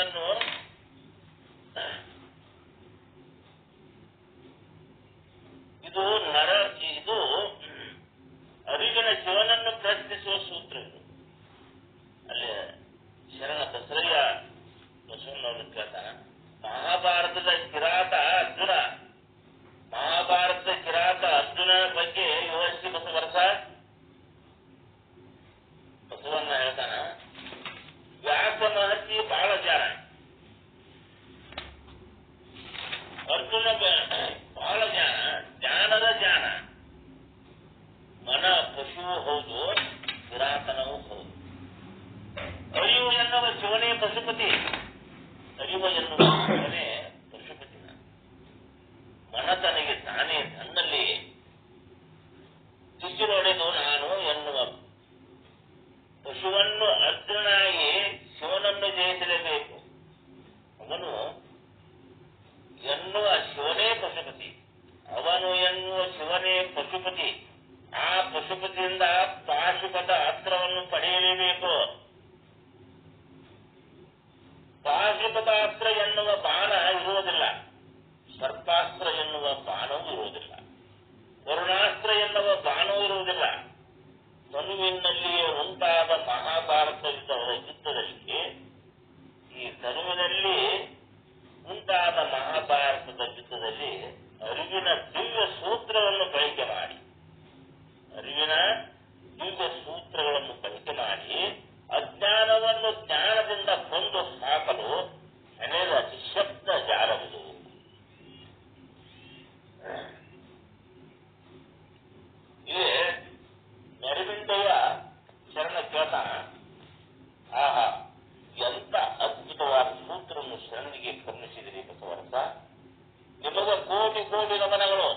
ಅಂತ ಇದು ನರ ಅರ್ಜುನ ಬಹಳ ಜ್ಞಾನದ ಜ್ಞಾನ. ಮನ ಪಶುವು ಹೌದು, ಪುರಾತನವೂ ಹೌದು. ಅರಿವು ಎನ್ನುವ ಶಿವನೇ ಪಶುಪತಿ. ಅರಿವು ಎನ್ನುವ ಶಿವನೇ ಪಶುಪತಿನ. ಮನ ತನಗೆ ತಾನೇ ತನ್ನಲ್ಲಿ ತಿರುಗಿನೊಡೆದು ನಾನು ಎನ್ನುವ ಪಶುವನ್ನು ಅರ್ಜುನಾಗಿ ಶಿವನನ್ನು ಜಯಿಸಲೇಬೇಕು. ಅವನು ಎನ್ನುವ ಶಿವನೇ ಪಶುಪತಿ. ಅವನು ಎನ್ನುವ ಶಿವನೇ ಪಶುಪತಿ. ಆ ಪಶುಪತಿಯಿಂದ ಪಾಶುಪತ ಅಸ್ತ್ರವನ್ನು ಪಡೆಯಲೇಬೇಕು. ಪಾಶುಪತ ಅಸ್ತ್ರ ಎನ್ನುವ ಬಾಣ ಇರುವುದಿಲ್ಲ. ಸರ್ಪಾಸ್ತ್ರ ಎನ್ನುವ ಬಾಣವೂ ಇರುವುದಿಲ್ಲ. ವರುಣಾಸ್ತ್ರ ಎನ್ನುವ ಬಾಣವೂ ಇರುವುದಿಲ್ಲ. ತನುವಿನಲ್ಲಿಯೇ ಉಂಟಾದ ಮಹಾಭಾರತ ಯುದ್ಧದಲ್ಲಿ, ಈ ತನುವಿನಲ್ಲಿ ಉಂಟಾದ ಮಹಾಭಾರತದ ಯುದ್ಧದಲ್ಲಿ ಅರಿವಿನ ದಿವ್ಯ ಸೂತ್ರವನ್ನು ಬಳಕೆ ಮಾಡಿ, ಅಜ್ಞಾನವನ್ನು ಜ್ಞಾನದಿಂದ ಕೊಂದು ಹಾಕಲು ಹೆಣೆದ ನಿಶಬ್ದ ಜಾಲವಿದು. ಇಲ್ಲಿ ನರವಿಂದಯ್ಯ ಶರಣ ಕೇಳ್ತಾನ, ಆಹಾ ಎಂತ ಅದ್ಭುತವಾದ ಸೂತ್ರವನ್ನು ಶರಣಿಗೆ ಕರುಣಿಸಿದಿರಿ ಬಸವರಸ. ನಿಮಗ ಕೋಟಿ ಕೋಟಿ ನಮನಗಳು.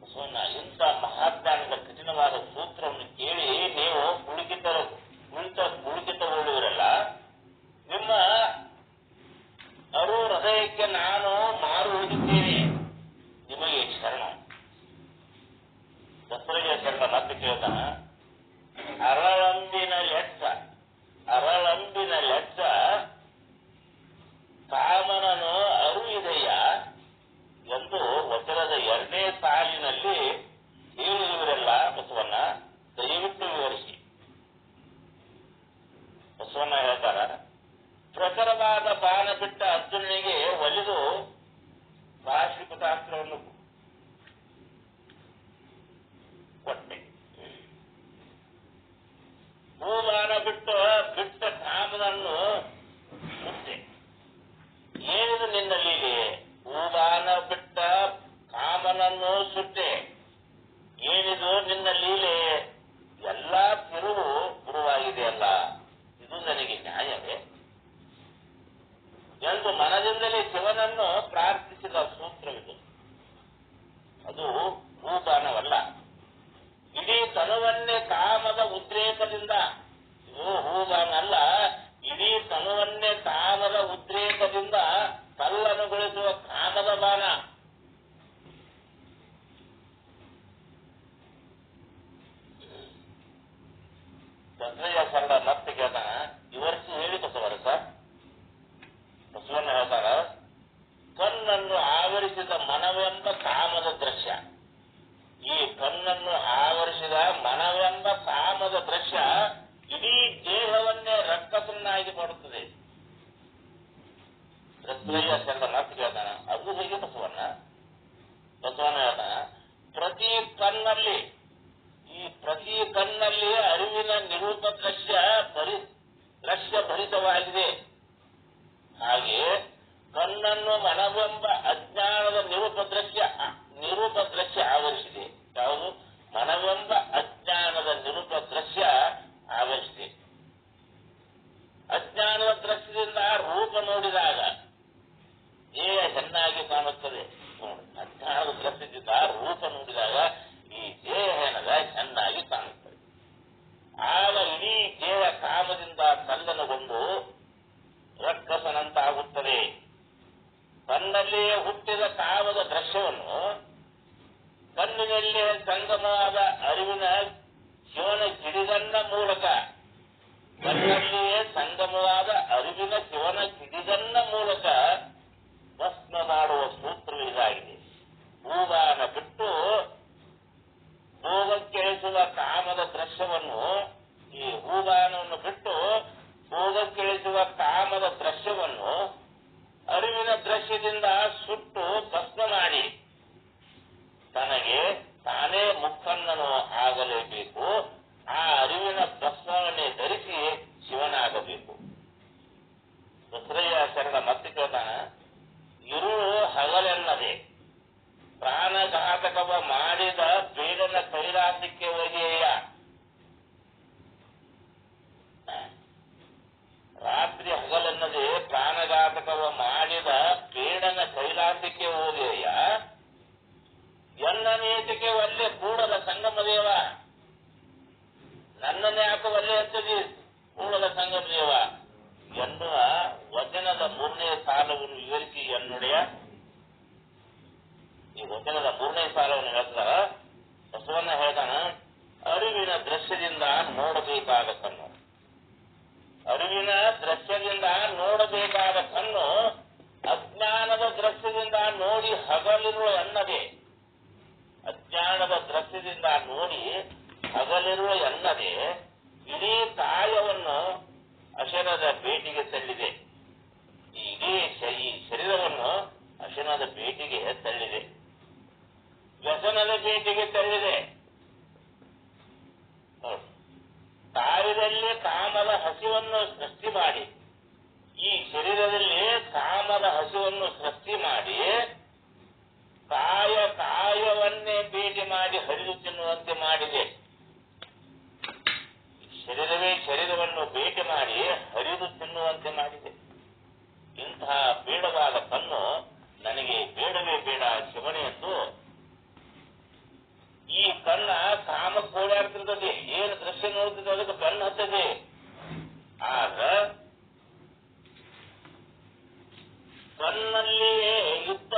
ಬಸವಣ್ಣ ಇಂಥ ಮಹಾಜ್ಞಾನದ ಕಠಿಣವಾದ ಸೂತ್ರವನ್ನು ಕೇಳಿ ನೀವು ಪುಳಿಕಿತಗೊಳ್ಳುವರಲ್ಲ, ನಿಮ್ಮ ಅರು ಹೃದಯಕ್ಕೆ ನಾನು ಮಾರು ಹೋಗಿದ್ದೇನೆ. ನಿಮಗೆ ಶರಣ. ದಸರೆಯ ಶರಣ ಮತ್ತೆ ಕೇಳ್ತಾನ, ಅರಳಂಬಿನ ಲೆಚ್ಚ ಕಾಮನನು ಅರುವಿದೆಯ ಎಂದು ವಚನದ 2ನೇ ಸಾಲಿನಲ್ಲಿ ಹೇಳಿರುವರೆಲ್ಲ ಬಸವಣ್ಣ ದಯವಿಟ್ಟು ವಿವರಿಸಿ. ಬಸವಣ್ಣ ಹೇಳ್ತಾರ, ಪ್ರಖರವಾದ ಬಾಣ ಬಿಟ್ಟ ಅರ್ಜುನನಿಗೆ ಒಲಿದು ಪಾಶುಪತಾಸ್ತ್ರವನ್ನು ಕೊಟ್ಟೆ. ಹೂಬಾಣ ಬಿಟ್ಟ ಕಾಮನನ್ನು ಮುಟ್ಟೆ. ಏನಿದು ನಿನ್ನಲ್ಲಿ? ಹೂಬಾಣ ಬಿಟ್ಟ ಕಾಮನನ್ನು ಸುಟ್ಟೆ. ಏನಿದು ನಿನ್ನ ಲೀಲೆ? ಎಲ್ಲಾ ತಿರುವು ಗುರುವಾಗಿದೆಯಲ್ಲ, ಇದು ನನಗೆ ನ್ಯಾಯವೇ ಎಂದು ಮನದಿಂದಲೇ ಶಿವನನ್ನು ಪ್ರಾರ್ಥಿಸಿದ ಸೂತ್ರವಿದು. ಅದು ಹೂಬಾಣವಲ್ಲ, ಇಡೀ ತನುವನ್ನೇ ಕಾಮದ ಉದ್ರೇಕದಿಂದ, ಇದು ಹೂಬಾಣ ಅಲ್ಲ, ಇಡೀ ತನುವನ್ನೇ ಕಾಮದ ಉದ್ರೇಕದಿಂದ ಕಲ್ಲನುಗೊಳಿಸುವ ಕಾಮದ ಬಾಣ. ದಸರೆಯ ಶರಣ ಮತ್ತೆ ಕೇಳ್ತಾನ, ವಿವರಿಸಿ ಹೇಳಿ ಬಸವರಸ. ಬಸವಣ್ಣ ಹೇಳ್ತಾರ, ಕಣ್ಣನ್ನು ಆವರಿಸಿದ ಮನವೆಂಬ ಕಾಮದ ದೃಶ್ಯ. ಈ ಕಣ್ಣನ್ನು ಆವರಿಸಿದ ಮನವೆಂಬ ಕಾಮದ ದೃಶ್ಯ ಇಡೀ ದೇಹವನ್ನೇ ರಕ್ಕಸನ್ನಾಗಿ ಮಾಡುತ್ತದೆ. ದಸರೆಯ ಶರಣ ಮತ್ತೆ ಕೇಳ್ತಾನ, ಅದು ಹೇಗೆ ಬಸವಣ್ಣ? ಬಸವಣ್ಣ ಹೇಳ್ತಾನ, ಪ್ರತಿ ಕಣ್ಣಲ್ಲಿ ಅರಿವಿನ ನಿರೂಪ ದೃಶ್ಯ ಭರಿತವಾಗಿದೆ. ಹಾಗೆ ಕಣ್ಣನ್ನು ಮನವೆಂಬ ಅಜ್ಞಾನದ ನಿರೂಪ ದೃಶ್ಯ ಆವರಿಸಿದೆ. ಯಾವುದು? ಮನವೆಂಬ ಅಜ್ಞಾನದ ನಿರೂಪ ದೃಶ್ಯ ಆವರಿಸಿದೆ. ಅಜ್ಞಾನದ ದೃಶ್ಯದಿಂದ ರೂಪ ನೋಡಿದಾಗ ದೇಹ ಚೆನ್ನಾಗಿ ಕಾಣುತ್ತದೆ. ಅಜ್ಞಾನದ ದೃಶ್ಯದಿಂದ ರೂಪ ನೋಡಿದಾಗ ಈ ದೇಹ ಏನದ ಚೆನ್ನಾಗಿ ಕಾಣುತ್ತದೆ. ಆಗ ಇಡೀ ದೇಹ ಕಾಮದಿಂದ ತಲ್ಲನಗೊಂಡು ರಕ್ಕಸನಂತಾಗುತ್ತದೆ. ತನ್ನಲ್ಲಿಯೇ ಹುಟ್ಟಿದ ಕಾಮದ ದೃಶ್ಯವನ್ನು ಕಣ್ಣಿನಲ್ಲಿಯೇ ಸಂಗಮವಾದ ಅರಿವಿನ ಶಿವನ ಕಿಡಿಗಣ್ಣ ಮೂಲಕ ಭಸ್ಮ ಮಾಡುವ ಸೂತ್ರವು ಇದಾಗಿದೆ. ಹೂವಾನ ಬಿಟ್ಟು ಭೋಗಕ್ಕಿಳಿಸುವ ಕಾಮದ ದೃಶ್ಯವನ್ನು, ಈ ಹೂವಾನವನ್ನು ಬಿಟ್ಟು ಭೋಗಕ್ಕಿಳಿಸುವ ಕಾಮದ ದೃಶ್ಯವನ್ನು ಅರಿವಿನ ದೃಶ್ಯದಿಂದ ಸುಟ್ಟು ಭಸ್ಮ ಮಾಡಿ ತನಗೆ ತಾನೇ ಮುಖಣ್ಣನು ಆಗಲೇಬೇಕು. ಆ ಅರಿವಿನ ಭಸ್ಮವನ್ನೇ ಧರಿಸಿ ಶಿವನಾಗಬೇಕು. ದಸರೆಯ ಶರಣ ಮತ್ತೆ ಕೇಳ್ತಾನ, ಇರುಳ ಮಾಡ್ಲಿಕ್ಕೆ ಹೋದೆಯ ಎನ್ನನೇತಿಕೆ ಒಲ್ಲೆ ಕೂಡಲ ಸಂಗಮ ದೇವ, ನನ್ನನ್ನೇ ಯಾಕೆ ಒಲ್ಲೆ ಅಂತದಿ ಕೂಡಲ ಸಂಗಮ ದೇವ ಎನ್ನುವ ವಚನದ 3ನೇ ಸಾಲವನ್ನು ವಿವರಿಸಿ ಎನ್ನುಡೆಯ. ಈ ವಚನದ 3ನೇ ಸಾಲವನ್ನು ಹೇಳ್ತಾರ. ಬಸವಣ್ಣ ಹೇಳ್ತಾನ, ಅರಿವಿನ ದೃಶ್ಯದಿಂದ ನೋಡಬೇಕಾದ ಕಣ್ಣು, ಅರಿವಿನ ದೃಶ್ಯದಿಂದ ನೋಡಬೇಕಾದ ಕಣ್ಣು ಅಜ್ಞಾನದ ದೃಶ್ಯದಿಂದ ನೋಡಿ ಹಗಲಿರುವ ಎನ್ನದೆ, ಅಜ್ಞಾನದ ದೃಶ್ಯದಿಂದ ನೋಡಿ ಹಗಲಿರುವ ಎನ್ನದೆ ಇಡೀ ಕಾಯವನ್ನು ಅಶನದ ಬೇಟಿಗೆ ತಳ್ಳಿದೆ. ಇಡೀ ಈ ಶರೀರವನ್ನು ಅಶನದ ಬೇಟಿಗೆ ತಳ್ಳಿದೆ, ವ್ಯಸನದ ಬೇಟಿಗೆ ತಳ್ಳಿದೆ. ಕಾಯದಲ್ಲಿ ಕಾಮದ ಹಸಿವನ್ನು ಸೃಷ್ಟಿ ಮಾಡಿ, ಈ ಶರೀರದಲ್ಲಿ ಕಾಮದ ಹಸಿವನ್ನು ಸೃಷ್ಟಿ ಮಾಡಿ ಕಾಯವನ್ನೇ ಭೇಟಿ ಮಾಡಿ ಹರಿದು ತಿನ್ನುವಂತೆ ಮಾಡಿದೆ. ಶರೀರವೇ ಶರೀರವನ್ನು ಭೇಟಿ ಮಾಡಿ ಹರಿದು ತಿನ್ನುವಂತೆ ಮಾಡಿದೆ. ಇಂತಹ ಬೇಡವಾದ ಕಣ್ಣು ನನಗೆ ಬೇಡವೇ ಬೇಡ ಶಿವನೇ ಎಂದು ಈ ಕಣ್ಣ ಕಾಮಕ್ಕೆ ಓಡಾಡ್ತಿರ್ತದೆ. ಏನು ದೃಶ್ಯ ನೋಡ್ತಿದ್ದೆ ಅದಕ್ಕೆ ಕಣ್ಣು ಹತ್ತದೆ. ಆಗ ಕಣ್ಣಲ್ಲಿಯೇ ಯುದ್ಧ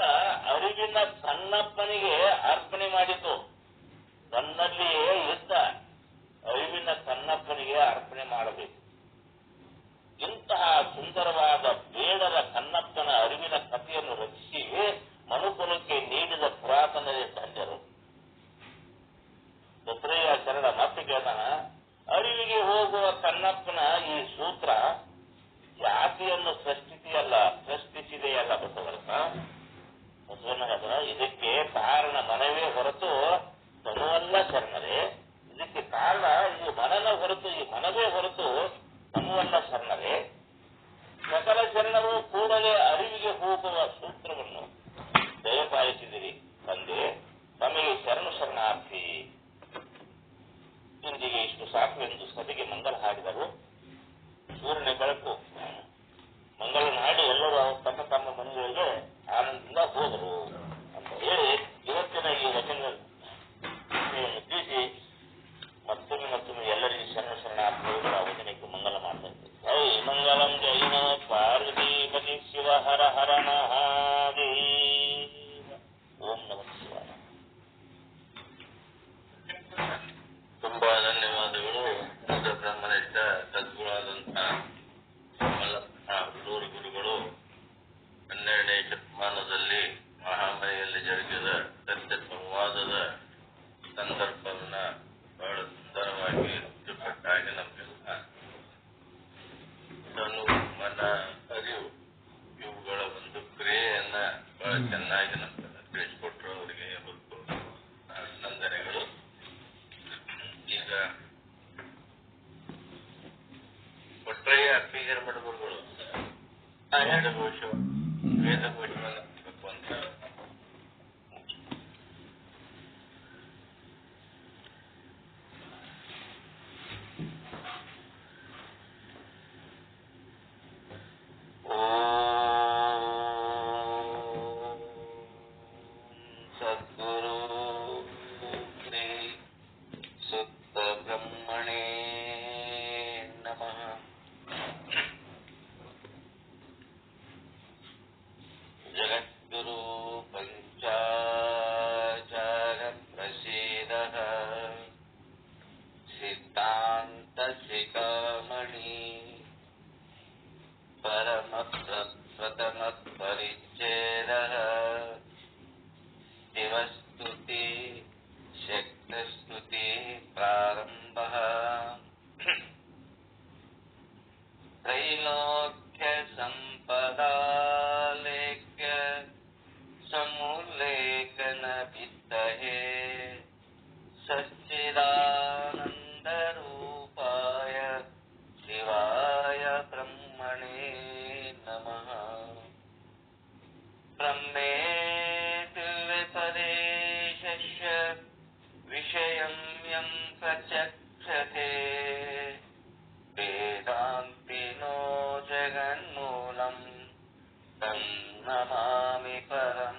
ಅರಿವಿನ ಕಣ್ಣಪ್ಪನಿಗೆ ಅರ್ಪಣೆ ಮಾಡಿತು. ಕಣ್ಣಲ್ಲಿಯೇ ಯುದ್ಧ ಅರಿವಿನ ಕಣ್ಣಪ್ಪನಿಗೆ ಅರ್ಪಣೆ ಮಾಡಬೇಕು. ಇಂತಹ ಸುಂದರವಾದ ಬೇಡರ ಕಣ್ಣಪ್ಪನ ಅರಿವಿನ ಕಥೆಯನ್ನು ರಚಿಸಿ ಮನುಕುಲಕ್ಕೆ ನೀಡಿದ ಪುರಾತನರೇ ಧನ್ಯರು. ದತ್ತರಯ್ಯ ಶರಣ ಮತ್ತೆ ಕೇಳ್ತಾನ, ಅರಿವಿಗೆ ಹೋಗುವ ಕಣ್ಣಪ್ಪನ ಈ ಸೂತ್ರ ಜಾತಿಯನ್ನು ಸೃಷ್ಟಿಸಿದೆಯಲ್ಲ ಬಸವಣ್ಣ. ಬಸವಣ್ಣ ಇದಕ್ಕೆ ಕಾರಣ ಮನವೇ ಹೊರತು ತನುವಲ್ಲ ಶರಣರೇ. ಇದಕ್ಕೆ ಕಾರಣ ಈ ಮನನ ಹೊರತು, ಈ ಮನವೇ ಹೊರತು ತನುವಲ್ಲ ಶರಣರೇ. ಸಕಲ ಶರಣರು ಕೂಡಲೇ ಅರಿವಿಗೆ ಹೋಗುವ ಸೂತ್ರವನ್ನು ದಯಪಾಲಿಸಿದಿರಿ ತಂದೆ, ತಮಗೆ ಶರಣಾರ್ಥಿ. ಇಂದಿಗೆ ಇಷ್ಟು ಸಾಕು ಎಂದು ಸಭೆಗೆ ಮಂಗಲ ಹಾಡಿದರು. ಸೂರ್ಯನ ಬೆಳಕು ಮಂಗಳನ ಹಾಡಿ ಎಲ್ಲರೂ ತಮ್ಮ ತಮ್ಮ ಮನೆಗಳಿಗೆ ಆನಂದದಿಂದ ಹೋದರು ಅಂತ ಹೇಳಿ ಇವತ್ತಿನ ಈ ವಚನವನ್ನು ತಿಳಿಸಿ ಮತ್ತೊಮ್ಮೆ ಎಲ್ಲರಿಗೂ ಶರಣಾರ್ಥಿಗಳು ಆ ವಚನಕ್ಕೆ ಮಂಗಲ ಮಾಡ್ತಾ ಇದ್ದಾರೆ. ಜೈ ಮಂಗಲಂ ಜೈ ನಮಃ ಪಾರ್ವತೀಪತಿ ಶಿವ ಹರ ಹರ ಮಹಾದೇವ. ಓಂ ನಮಃ ಶಿವಾಯ. ತುಂಬಾ ಧನ್ಯವಾದಗಳು. ಬ್ರಹ್ಮನಿಷ್ಠ ಸದ್ಗುಣಾದಂತಹ ಹುಲ್ಲೂರು ಗುರುಗಳು 12ನೇ ಶತಮಾನದಲ್ಲಿ ಮಹಾಮನೆಯಲ್ಲಿ ಜರುಗಿದ ಸತ್ಯ ಸಂವಾದದ ಸಂದರ್ಭವನ್ನ ಬಹಳ ಸುಂದರವಾಗಿ ಅಚ್ಚುಕಟ್ಟಾಗಿ ನಮಗೆಲ್ಲ ತನು ಮನ ಅರಿವು ಇವುಗಳ ಒಂದು ಕ್ರಿಯೆಯನ್ನ ಬಹಳ ಚೆನ್ನಾಗಿ ನಮ್ಗೆಲ್ಲ ತಿಳಿಸಿಕೊಟ್ರು. ಅವರಿಗೆ ಹೊತ್ತು ಅಭಿನಂದನೆಗಳು. ಈಗ ಒಟ್ಟಾಗಿ ಅಪ್ಪಿಗರ ಮಡಗುರುಗಳು ವೇದಘೋಷ ವೇದಘೋಷಬೇಕು ಅಂತ ಸದ್ಗುರು ಶ್ರೀ ಸುತ್ತ ಬ್ರಹ್ಮಣೇ ನಮಃ. ಜಗದ್ಗುರು ಪಂಚಾಚಾರ ಪ್ರಸೀದಃ ಸಿದ್ಧಾಂತ ಶಿಖಾಮಣಿ ಪರಮ ಪ್ರಥಮ ಪರಿಚ್ಛೇದಃ ಶಿವಸ್ತುತಿ ಶಕ್ತಿಸ್ತುತಿ ಪ್ರಾರಂಭಃ. ತ್ರೈಲೋಕ್ಯ ಸಂಪದಾಲೇಖ್ಯ ಸಮುಲ್ಲೇಖನ ವಿತ್ತಹೇ ಸಚ್ಚಿದಾನಂದ ರೂಪಾಯ ಶಿವಾಯ ಬ್ರಹ್ಮಣೇ ನಮಃ. ಬ್ರಹ್ಮೇತಿ ವ್ಯಪದೇಶಸ್ಯ ವಿಷಯಂ ಯಂ ಪ್ರಚಕ್ಷತೆ ವೇದಾಂತಿನೋ ಜಗನ್ಮೂಲಂ ತಂ ನಮಾಮಿ ಪರಂ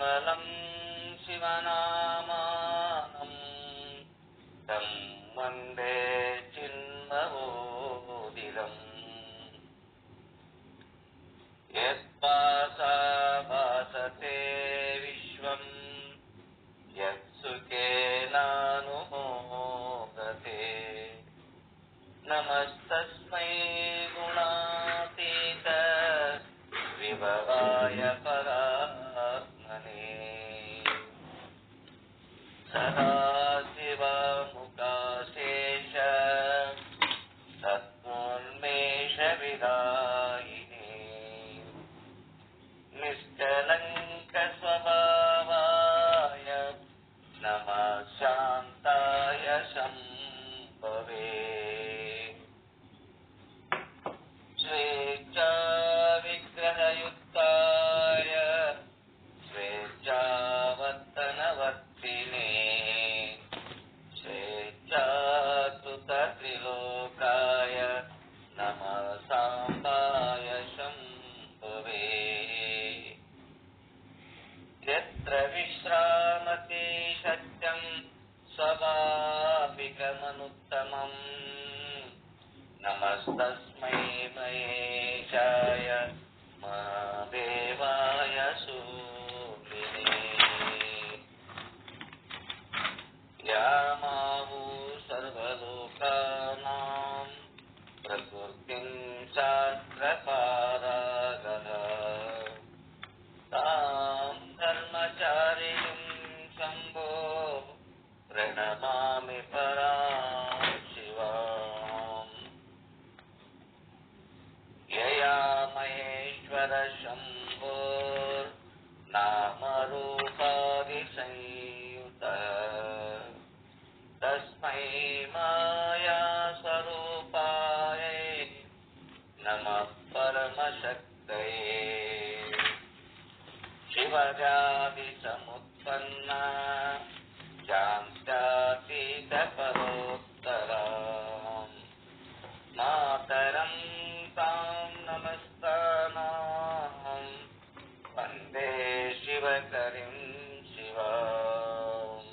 निर्मलं शिवनामानं तं वन्दे चिन्मयोदिरम् यत्पासाभासते विश्वं यत्सुखेनानुमोदते नमस्तस्मै गुणातीत विभवाय परात्मने सदाशिवमुखाशेष सत्त्वोन्मेषविदायिने निश्चलङ्कस्वभावाय नमः शान्ताय शम्भवे स्वेच्छाविग्रहयुक्ताय स्वेच्छावर्तनवर्तिने स्वेच्छातुतत्रिलोकाय नमः साम्बाय शम्भवे यत्र विश्रामते सत्यं स्वाभाविकमनुत्तमम् नमस्तस्मै महेशाय महादेवाय सूर्यने यामावु सर्वलोकानां प्रकृतिं शास्त्रपारागः तां धर्मचारिणीं शम्भो प्रणमामि परां शिवाम् यया महेश्वर शम्भोर्नामरूपादिसंयुतः तस्मै माया स्वरूपाय नमः परमशक्तये शिवव्याधिसमुत्पन्ना शान्त्यातीतपरोत्तराम् मातरं तां नमस्तानां वन्दे शिवकरीं शिवाम्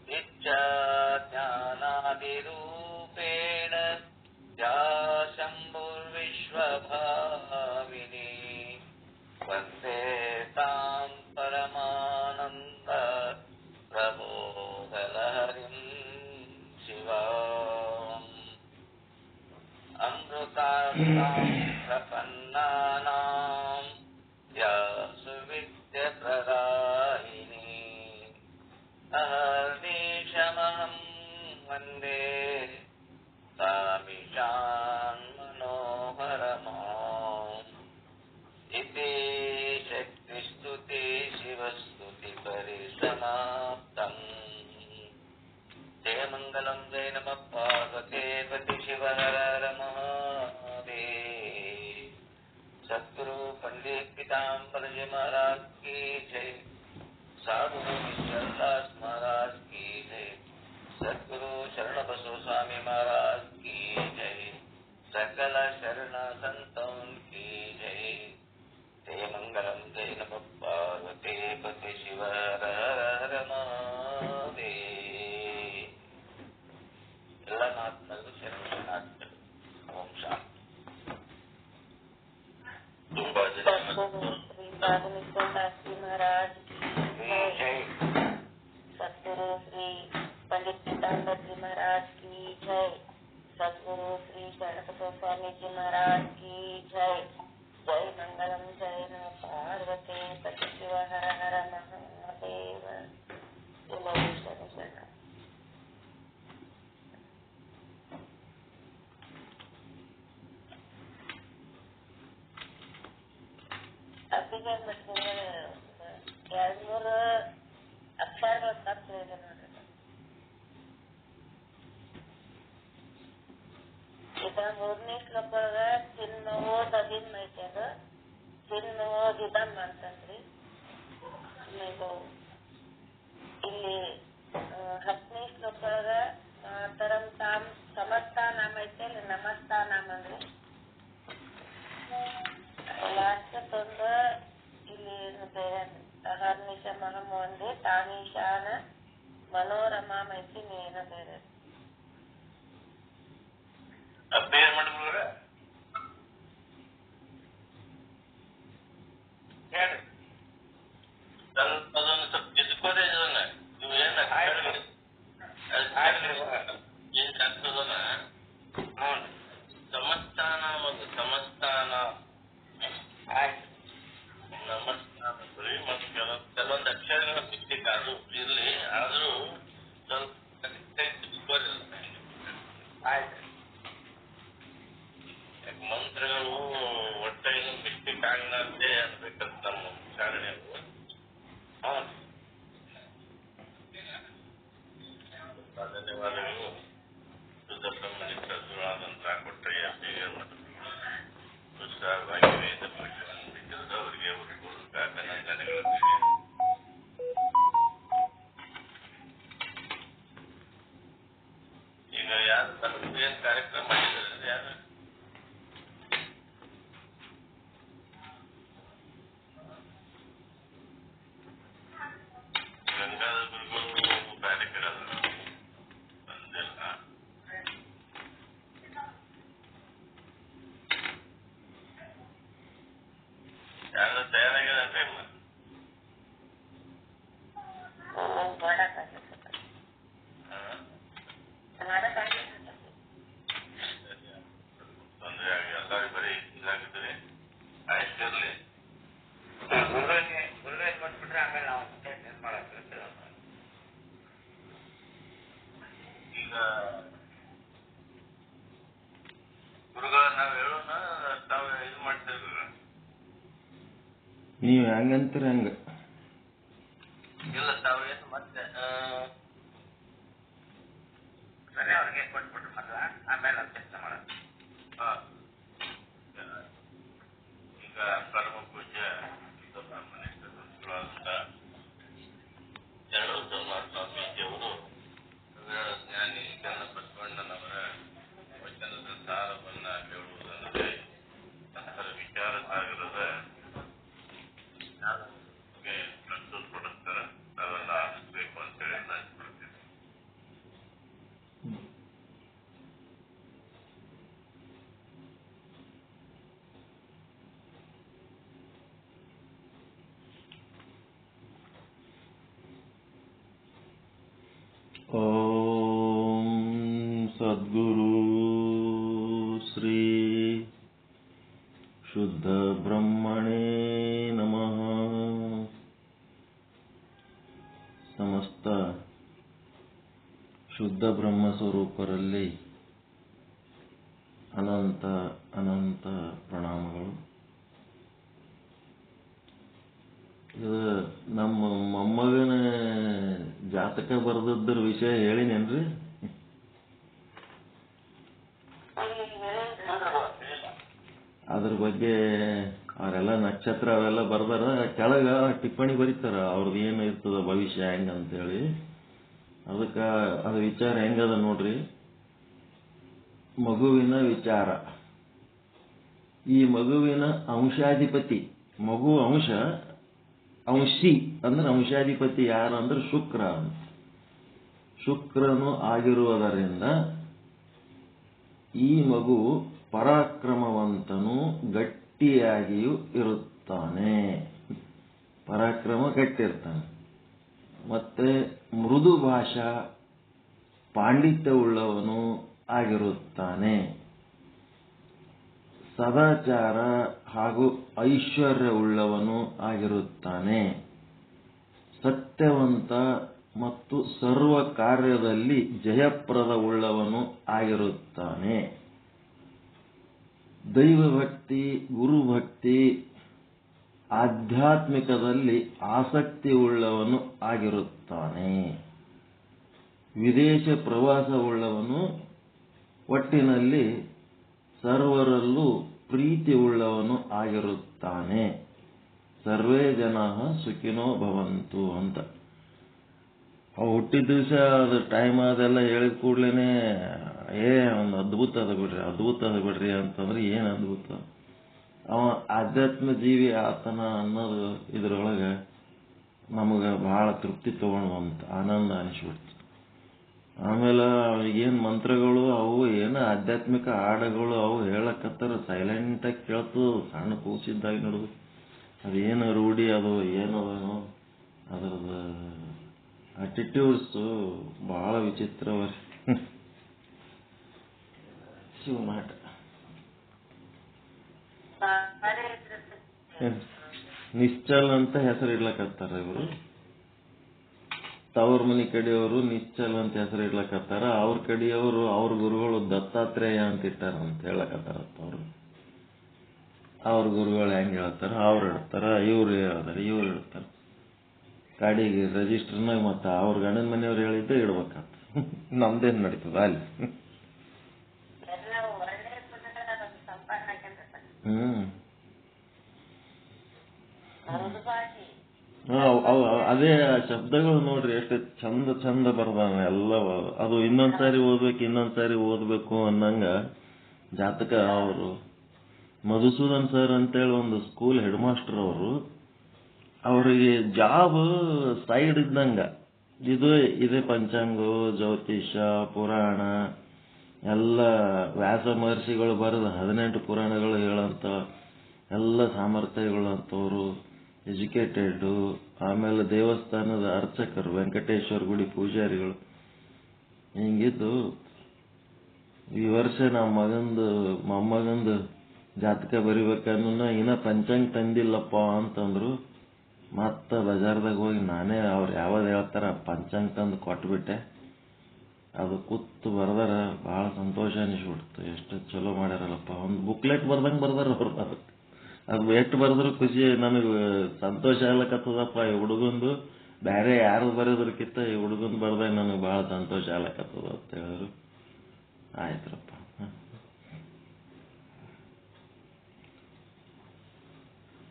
नित्याज्ञानादिरूपेण या शम्भुर्विश्वभाविनी वन्दे तां परमानन्द प्रबोधलहरीं शिवाम् अमृतार्थं प्रपन्नानां या सुविद्यप्रदायिनी अहर्निशमहं वन्दे तामिशान् मनोहरमाम् इति शक्तिस्तुति शिवस्तुतिपरिसमाप्तम् जयमङ्गलं जय नमः पार्वते पति शिव हर हर महादेव। सद्गुरु पंडित पीताम्बर जी महाराज की जय। साधु ईश्वरदास महाराज की जय। सद्गुरु शरण बसव स्वामी महाराज की जय। सकल शरण संतों की जय। जय मंगलम जय नमः पार्वते पति शिव हर हर महादेव। ಎಲ್ಲ ಮಹಾತ್ಮರು ಶರಣಾರ್ಥಿಗಳು. ಓಂ ಶಾಂತಿ. ತುಂಬಾ ಜನ महाराज जय। सद्गुरु श्री पंडित पीताम्बर जी महाराज की जय। सद्गुरु श्री शरणबसव स्वामी जी महाराज की जय। जय मंगलम जय नमः पार्वती पति शिव हर हर महादेव। शरण ಅಪ್ಪಿಗೆ ಎರಡು ಮೂರು ಅಕ್ಷರಗಳು ತಪ್ಪು ಇದೆ ನೋಡ್ರಿ. ಈಗ ಮೂರನೇ ಶ್ಲೋಕದೊಳಗ ಚಿನ್ಮೋದದಿನ್ ಐತಿ. ಅದು ಚಿನ್ಮೋದಿದಮ್ ಅಂತಂದ್ರಿ. ಇಲ್ಲಿ 10ನೇ ಶ್ಲೋಕದೊಳಗ ತರಂ ತಾಮ್ ಸಮಸ್ತಾನಾಮ ಐತೆ. ಅಲ್ಲಿ ನಮಸ್ತಾನಾಮ ಅಂದ್ರಿ. ಲಾಸ್ಟ್ ತಂದ ಇಲ್ಲಿ ಹರ್ನಿಶಮನಂ ಒಂದೇ ತಾನೀಶಾನ ಮನೋರಮಾ ಮೆಚ್ಚಿ ನೇನ ಬೇರೆ ಅಪ್ಪೇನ್ ಮಾಡಿದ್ರ ಹೇಳಿ ಸ್ವಲ್ಪ ಅದನ್ನು ಸ್ವಲ್ಪ ತಿದ್ಕೋದೇ ಇದನ್ನ ನೀವು ಏನ್ ಏನ್ ಆಗ್ತದನ್ನ ಸಮಸ್ಥಾನ ಮತ್ತು ಸಮಸ್ಥಾನ ಆಯ್ತು ನಮಸ್ಕಾರ ಮತ್ತು ಕೆಲವೊಂದು ಅಕ್ಷರಗಳ ಮಿಸ್ಟೇಕ್ ಅದು ಇರ್ಲಿ ಆದ್ರೂ ಸ್ವಲ್ಪ ಆಯ್ತು ಮಂತ್ರಗಳು ಒಟ್ಟ ಇದು ಮಿಸ್ಟೇಕ್ ಆಗಲಾರ್ದೆ ಅನ್ಬೇಕಂತ ನಮ್ಮ ಉಚ್ಚಾರಣೆಗಳು ಧನ್ಯವಾದಗಳು ಶುದ್ಧ ಬ್ರಹ್ಮನಿಷ್ಠ ಸುರಾದಂತ ಕೊಟ್ಟಯ್ಯ ಉತ್ಸಾಹವಾಗಿ ವೇದ ಅವರಿಗೆ ಅಭಿನಂದನೆಗಳು. ಈಗ ಯಾರು ತನಗೆ ಏನ್ ಕಾರ್ಯಕ್ರಮ ಮಾಡಿದ್ದಾರೆ ಯಾರು ಗಂಗಾಧರ ಗುರುಗಳು ಕಾರ್ಯಕ್ರಮ ಬಂದಿಲ್ಲ. ಯಾರು ತಯಾರಾಗಿದ್ರೆ ಇಲ್ಲ ತೊಂದರೆ ಆಗಿ ಎಲ್ಲರೂ ಬರೀ ಇದಾಗಿದ್ರೆ ಆಯ್ತಿರ್ಲಿ ಗುರುಗಳಿಗೆ ಕೊಟ್ಬಿಟ್ರೆ ಆಮೇಲೆ ನಾವು ಏನ್ ಮಾಡಕ್ಕಿರ್ತೇವೆ. ಈಗ ಗುರುಗಳ ನಾವು ಹೇಳೋಣ ತಾವು ಇದು ಮಾಡ್ತೇವೆ ನೀವು ಹೆಂಗಂತೀರ ಹಂಗ ಇಲ್ಲ ತಾವು ಏನು ಮತ್ತೆ ಸರಿ ಅವ್ರಿಗೆ ಕೊಟ್ಬಿಟ್ರು ಮೊದಲ ಆಮೇಲೆ ಅದು ಕೆಲಸ ಮಾಡೋದು. ಈಗ ಪರಮ ಪೂಜ್ಯ ಬ್ರಹ್ಮನಿಷ್ಠ ಸಂಸ್ಕೃತ ಎರಡು ಸ್ವಾಮೀಜಿಯವರು ಜ್ಞಾನಿ ಚನ್ನಬಸವಣ್ಣನವರ ವಚನದ ಸಾರವನ್ನ ಹೇಳುವುದಲ್ಲದೆ ನಂತರ ವಿಚಾರ ಸಾಗರದ ಪ್ರಸ್ತುತಪಡಿಸ್ತಾರೆ. ಅದನ್ನ ಆಲಿಸಬೇಕು ಅಂತೇಳಿ ನಾನು ಕೊಡ್ತೀನಿ. ಓಂ ಸದ್ಗುರು ಶ್ರೀ ಶುದ್ಧ ಬ್ರಹ್ಮಣೇ ನಮಃ. ಸಮಸ್ತ ಶುದ್ಧ ಬ್ರಹ್ಮ ಸ್ವರೂಪರಲ್ಲಿ ಅನಂತ ಅನಂತ ಪ್ರಣಾಮಗಳು. ಇದು ನಮ್ಮ ಮೊಮ್ಮಗನ ಜಾತಕ ಬರೆದದ್ರ ವಿಷಯ ಹೇಳಿನೇನ್ರಿ? ಅದ್ರ ಬಗ್ಗೆ ಅವರೆಲ್ಲ ನಕ್ಷತ್ರ ಅವೆಲ್ಲ ಬರ್ದಾರ, ಕೆಳಗ ಟಿಪ್ಪಣಿ ಬರೀತಾರ ಅವ್ರದ್ದು ಏನು ಇರ್ತದ ಭವಿಷ್ಯ ಹೆಂಗಂತೇಳಿ. ಅದಕ್ಕೆ ಅದು ವಿಚಾರ ಹೆಂಗದ ನೋಡ್ರಿ. ಮಗುವಿನ ವಿಚಾರ. ಈ ಮಗುವಿನ ಅಂಶಾಧಿಪತಿ, ಮಗು ಅಂಶ, ಅಂಶಿ ಅಂದ್ರೆ ಅಂಶಾಧಿಪತಿ ಯಾರು ಅಂದ್ರೆ ಶುಕ್ರ. ಶುಕ್ರನು ಆಗಿರುವುದರಿಂದ ಈ ಮಗು ಪರಾಕ್ರಮವಂತನು, ಗಟ್ಟಿಯಾಗಿಯೂ ಇರುತ್ತಾನೆ. ಪರಾಕ್ರಮ ಗಟ್ಟಿರ್ತಾನೆ. ಮತ್ತೆ ಮೃದು ಭಾಷಾ ಪಾಂಡಿತ್ಯವುಳ್ಳವನು ಆಗಿರುತ್ತಾನೆ. ಸದಾಚಾರ ಹಾಗೂ ಐಶ್ವರ್ಯವುಳ್ಳವನು ಆಗಿರುತ್ತಾನೆ. ಸತ್ಯವಂತ ಮತ್ತು ಸರ್ವ ಕಾರ್ಯದಲ್ಲಿ ಜಯಪ್ರದವುಳ್ಳವನು ಆಗಿರುತ್ತಾನೆ. ದೈವಭಕ್ತಿ, ಗುರುಭಕ್ತಿ, ಆಧ್ಯಾತ್ಮಿಕದಲ್ಲಿ ಆಸಕ್ತಿ ಉಳ್ಳವನು ಆಗಿರುತ್ತಾನೆ. ವಿದೇಶ ಪ್ರವಾಸವುಳ್ಳವನು, ಒಟ್ಟಿನಲ್ಲಿ ಸರ್ವರಲ್ಲೂ ಪ್ರೀತಿ ಉಳ್ಳವನು ಆಗಿರುತ್ತಾನೆ. ಸರ್ವೇ ಜನಾಃ ಸುಖಿನೋ ಭವಂತು ಅಂತ. ಹುಟ್ಟಿದ ದಿವಸ ಅದು ಟೈಮ್ ಅದೆಲ್ಲ ಹೇಳಿದ ಕೂಡ್ಲೇನೆ ಒಂದು ಅದ್ಭುತ ಅದ ಬಿಡ್ರಿ, ಅದ್ಭುತ ಅದ ಬಿಡ್ರಿ ಅಂತಂದ್ರೆ ಏನು ಅದ್ಭುತ. ಅವ ಆಧ್ಯಾತ್ಮ ಜೀವಿ ಆತನ ಅನ್ನೋದು ಇದ್ರೊಳಗೆ ನಮಗೆ ಭಾಳ ತೃಪ್ತಿ ತೊಗೊಳುವಂತ ಆನಂದ ಅನಿಸ್ಬಿಡ್ತು. ಆಮೇಲೆ ಏನು ಮಂತ್ರಗಳು ಅವು ಏನು ಆಧ್ಯಾತ್ಮಿಕ ಹಾಡುಗಳು ಅವು ಹೇಳಕತ್ತಾರ, ಸೈಲೆಂಟಾಗಿ ಕೇಳ್ತು. ಸಣ್ಣ ಕೂಸಿದ್ದಾಗಿ ನೋಡುದು ಅದೇನು ರೂಢಿ ಅದು ಏನು ಅದರದ್ದು ಅಟಿಟ್ಯೂಡ್ಸು ಭಾಳ ವಿಚಿತ್ರವ. ಶಿವನಾಟ ನಿಶ್ಚಲ್ ಅಂತ ಹೆಸರು ಇಡ್ಲಕತ್ತಾರ ಇವರು. ತವ್ರ ಮನಿ ಕಡೆಯವರು ನಿಶ್ಚಲ್ ಅಂತ ಹೆಸರು ಇಡ್ಲಕತ್ತಾರ. ಅವ್ರ ಕಡೆಯವರು ಅವ್ರ ಗುರುಗಳು ದತ್ತಾತ್ರೇಯ ಅಂತ ಇಟ್ಟಾರ ಅಂತ ಹೇಳಕತ್ತಾರ. ಅವ್ರ ಗುರುಗಳು ಹೆಂಗ್ ಹೇಳ್ತಾರ ಅವ್ರು ಇಡ್ತಾರ, ಇವ್ರು ಹೇಳ್ತಾರೆ ಇವ್ರು ಇಡ್ತಾರ. ಗಾಡಿಗೆ ರಿಜಿಸ್ಟರ್ನಾಗ ಮತ್ತ ಅವ್ರ ಗಂಡನ ಮನೆಯವ್ರು ಹೇಳಿದ್ದೆ ಇಡ್ಬೇಕಂತ. ನಮ್ದೇನ್ ನಡೀತದ ಅಲ್ಲಿ. ಅದೇ ಶಬ್ದಗಳು ನೋಡ್ರಿ ಎಷ್ಟು ಚಂದ ಚಂದ ಬರ್ದಾನ ಎಲ್ಲ. ಅದು ಇನ್ನೊಂದ್ಸಾರಿ ಓದ್ಬೇಕು ಅನ್ನಂಗ ಜಾತಕ. ಅವರು ಮಧುಸೂದನ್ ಸರ್ ಅಂತೇಳಿ ಒಂದು ಸ್ಕೂಲ್ ಹೆಡ್ ಮಾಸ್ಟರ್ ಅವರು, ಅವರಿಗೆ ಜಾಬ್ ಸೈಡ್ ಇದ್ದಂಗ. ಇದೇ ಪಂಚಾಂಗ, ಜ್ಯೋತಿಷ, ಪುರಾಣ ಎಲ್ಲ ವ್ಯಾಸ ಮಹರ್ಷಿಗಳು ಬರೆದ 18 ಪುರಾಣಗಳು ಹೇಳಂತ ಎಲ್ಲ ಸಾಮರ್ಥ್ಯಗಳು ಅಂತವ್ರು, ಎಜುಕೇಟೆಡ್. ಆಮೇಲೆ ದೇವಸ್ಥಾನದ ಅರ್ಚಕರು, ವೆಂಕಟೇಶ್ವರ ಗುಡಿ ಪೂಜಾರಿಗಳು. ಹಿಂಗಿದ್ದು ಈ ವರ್ಷ ನಮ್ಮ ಮೊಮ್ಮಗಂದು ಜಾತಕ ಬರಿಬೇಕನ್ನ ಇನ್ನ ಪಂಚಾಂಗ ತಂದಿಲ್ಲಪ್ಪ ಅಂತಂದ್ರು. ಮತ್ತ ಬಜಾರ್ದಾಗ ಹೋಗಿ ನಾನೇ ಅವ್ರು ಯಾವ್ದು ಹೇಳ್ತಾರ ಪಂಚಾಂಗ ತಂದು ಕೊಟ್ಬಿಟ್ಟೆ. ಅದು ಕೂತು ಬರ್ದಾರ, ಭಾಳ ಸಂತೋಷ ಅನಿಸ್ಬಿಡ್ತು. ಎಷ್ಟು ಚಲೋ ಮಾಡ್ಯಾರಲ್ಲಪ್ಪ. ಒಂದು ಬುಕ್ಲೆಟ್ ಬರ್ದಂಗೆ ಬರ್ದಾರ ಅವ್ರು. ಅದು ಎಷ್ಟು ಬರೆದ್ರು ಖುಷಿ, ನನಗೆ ಸಂತೋಷ ಆಗ್ಲಕತ್ತದಪ್ಪ. ಈ ಹುಡುಗಂದು ಬೇರೆ ಯಾರು ಬರೋದ್ರಕ್ಕಿಂತ ಈ ಹುಡುಗಂದು ಬರ್ದಾಗ ನನಗೆ ಭಾಳ ಸಂತೋಷ ಆಗ್ಲಕತ್ತದ ಅಂತ ಹೇಳಿದ್ರು. ಆಯ್ತ್ರಪ್ಪ.